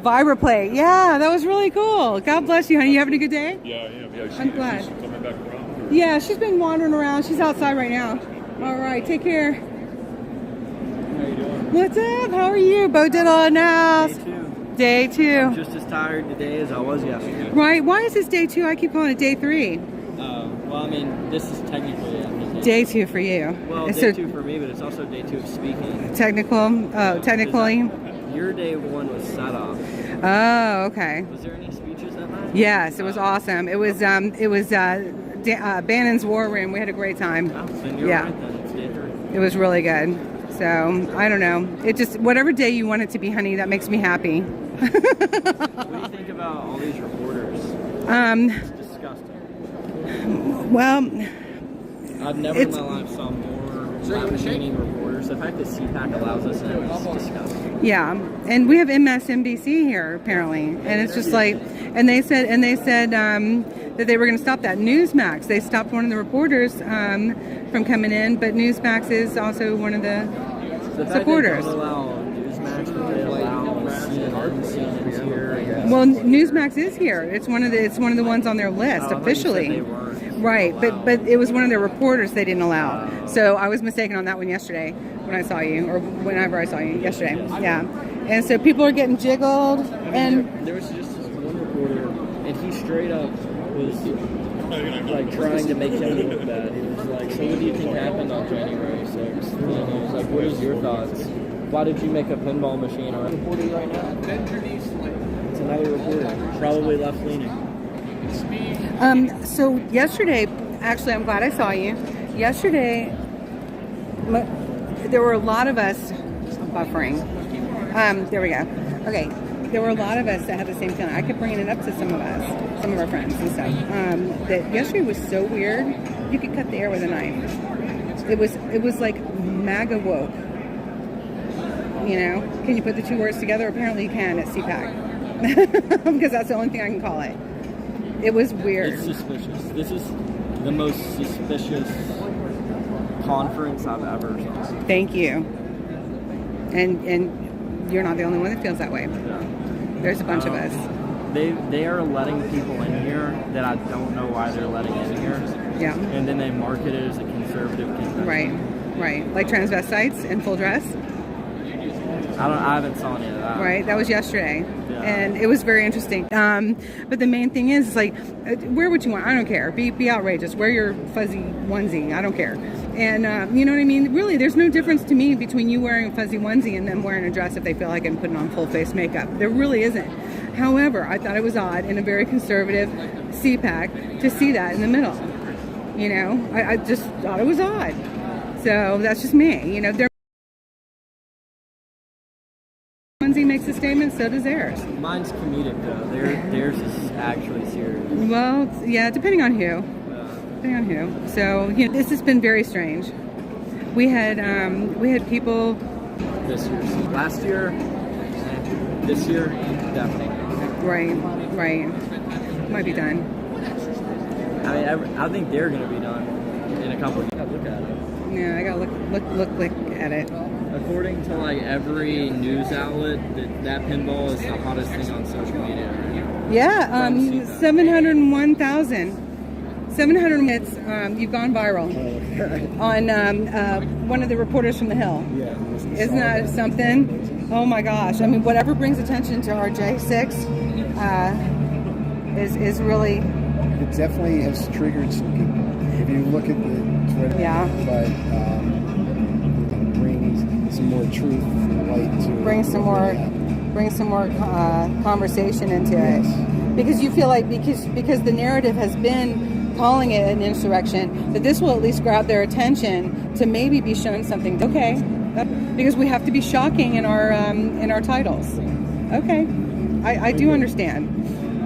Vibraplate. Yeah, that was really cool. God bless you, honey. You having a good day?
Yeah, I am. Yeah,
I'm glad.
She's coming back around.
Yeah, she's been wandering around. She's outside right now. All right, take care.
How you doing?
What's up? How are you? Bo Diddle in the house. Day 2.
I'm just as tired today as I was yesterday.
Right. Why is this day 2? I keep calling it day 3.
Well, I mean, this is technically
day 2 for you.
Well, day 2 for me, but it's also day 2 of speaking.
Technically.
Your day 1 was set off.
Oh, okay.
Was there any speeches that night?
Yes, it was awesome. It was Bannon's War Room. We had a great time.
Oh, then you're right then. It's day 3.
It was really good. So I don't know. It just whatever day you want it to be, honey. That makes me happy.
What do you think about all these reporters? It's disgusting.
Well,
I've never in my life saw more left-leaning reporters. The fact that CPAC allows us in is disgusting.
Yeah, and we have MSNBC here apparently, and it's just like, and they said that they were going to stop that. Newsmax, they stopped one of the reporters from coming in, but Newsmax is also one of the supporters.
They don't allow Newsmax, but they allow CNN's here.
Well, Newsmax is here. It's one of the ones on their list officially. Right, but it was one of their reporters they didn't allow. So I was mistaken on that one yesterday when I saw you, or whenever I saw you yesterday. Yeah, and so people are getting jiggled, and
there was just this one reporter, and he straight up was like trying to make him look bad. He was like, "So what do you think happened on January 6th?" And he was like, "What is your thoughts? Why did you make a pinball machine?" Or reporting right now. It's another reporter, probably left leaning.
So yesterday, actually, I'm glad I saw you. Yesterday, there were a lot of us buffering. There we go. Okay, there were a lot of us that had the same feeling. I kept bringing it up to some of us, some of our friends and stuff. That yesterday was so weird. You could cut the air with a knife. It was like MAGA woke. You know? Can you put the two words together? Apparently you can at CPAC. Because that's the only thing I can call it. It was weird.
It's suspicious. This is the most suspicious conference I've ever seen.
Thank you. And you're not the only one that feels that way.
Yeah.
There's a bunch of us.
They are letting people in here that I don't know why they're letting in here.
Yeah.
And then they market it as a conservative convention.
Right. Like transvestites in full dress.
I haven't saw any of that.
Right, that was yesterday.
Yeah.
And it was very interesting. But the main thing is like, wear what you want. I don't care. Be outrageous. Wear your fuzzy onesie. I don't care. And you know what I mean? Really, there's no difference to me between you wearing a fuzzy onesie and them wearing a dress if they feel like I'm putting on full face makeup. There really isn't. However, I thought it was odd in a very conservative CPAC to see that in the middle. You know, I just thought it was odd. So that's just me. You know, their onesie makes a statement, so does theirs.
Mine's comedic though. Theirs is actually serious.
Well, yeah, depending on who. So, you know, this has been very strange. We had people
this year, last year, this year, definitely.
Right. Might be done.
I mean, I think they're going to be done in a couple of years. Look at it.
Yeah, I gotta look at it.
According to like every news outlet, that pinball is the hottest thing on social media right now.
Yeah, 701,000. 700 minutes. You've gone viral on one of the reporters from the Hill.
Yeah,
isn't that something? Oh my gosh! I mean, whatever brings attention to our J6 is really.
It definitely has triggered some people. If you look at the Twitter, but brings some more truth and light to
bring some more conversation into it, because you feel like because the narrative has been calling it an insurrection, that this will at least grab their attention to maybe be shown something. Okay, because we have to be shocking in our titles. Okay, I do understand.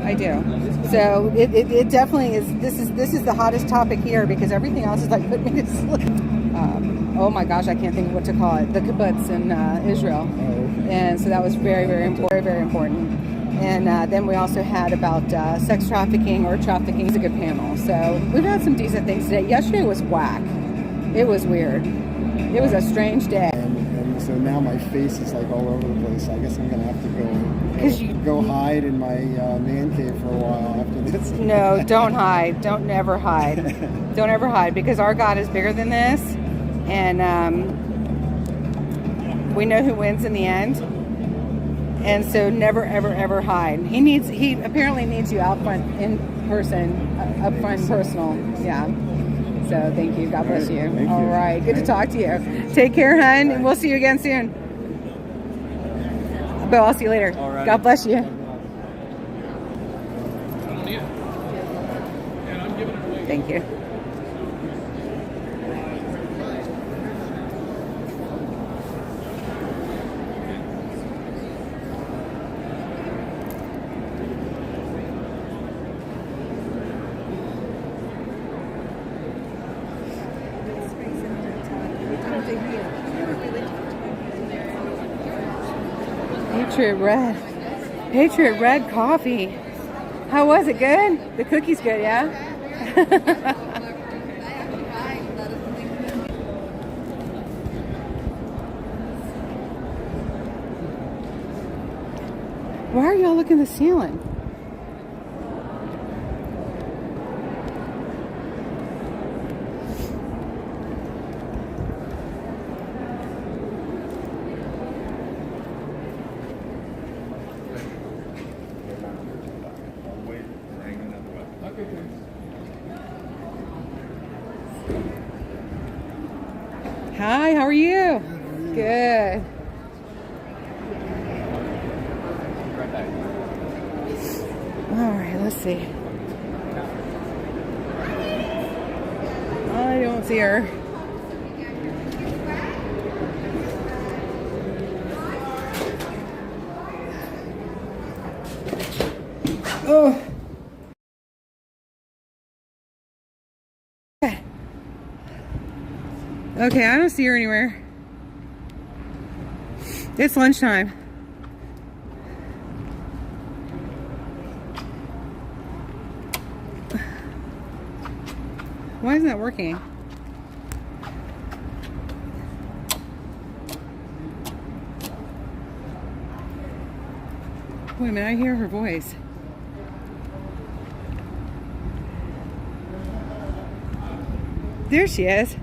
I do. So it definitely is. This is the hottest topic here because everything else is like putting me to sleep. Oh my gosh, I can't think of what to call it. The kibbutz in Israel, and so that was very, very important. Very, very important. And then we also had about sex trafficking or trafficking. It's a good panel. So we've had some decent things today. Yesterday was whack. It was weird. It was a strange day.
And so now my face is like all over the place. I guess I'm gonna have to go hide in my man cave for a while after this.
No, don't hide. Don't ever hide. Don't ever hide, because our God is bigger than this, and we know who wins in the end. And so never, ever, ever hide. He apparently needs you out front in person, up front personal. Yeah. So thank you. God bless you. All right. Good to talk to you. Take care, hun, and we'll see you again soon. But I'll see you later.
All right.
God bless you. Thank you. Patriot Red. Patriot Red coffee. How was it? Good? The cookie's good, yeah? Why are y'all looking at the ceiling? Hi, how are you? Good. All right, let's see. I don't see her. Oh. Okay, I don't see her anywhere. It's lunchtime. Why isn't that working? Wait a minute, I hear her voice. There she is.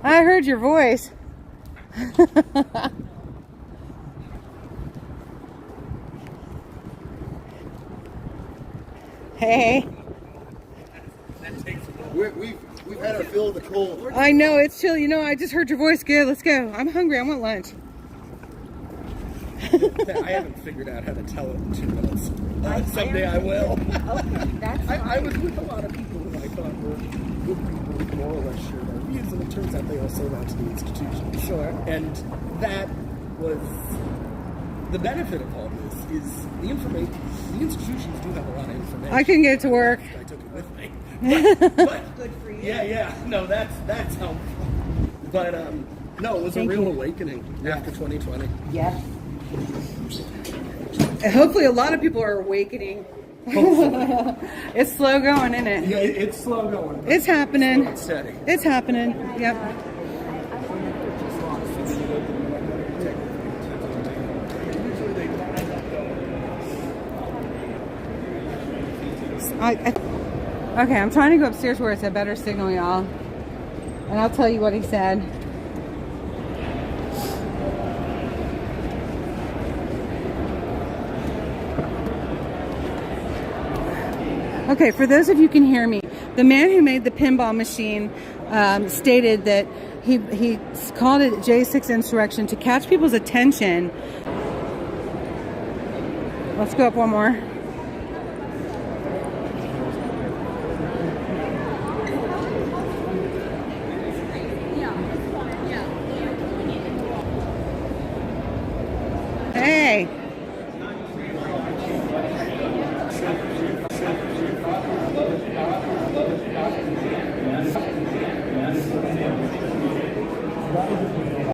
I heard your voice. Hey.
We've had our fill of the cold.
I know, it's chill. You know, I just heard your voice. Good, let's go. I'm hungry. I want lunch.
I haven't figured out how to tell it in 2 minutes. Someday I will.
Okay, that's
I was with a lot of people who I thought were good people who more or less shared our views, and it turns out they all sold out to the institution.
Sure.
And that was the benefit of all this, is the information. The institutions do have a lot of information.
I couldn't get it to work.
I took it with me. But good for you. Yeah. No, that's helpful. But no, it was a real awakening after 2020.
Yes.
Hopefully a lot of people are awakening. It's slow going, isn't it?
Yeah, it's slow going.
It's happening.
It's steady.
It's happening. Yep. Okay, I'm trying to go upstairs where it's a better signal, y'all. And I'll tell you what he said. Okay, for those of you who can hear me, the man who made the pinball machine stated that he called it J6 insurrection to catch people's attention. Let's go up one more.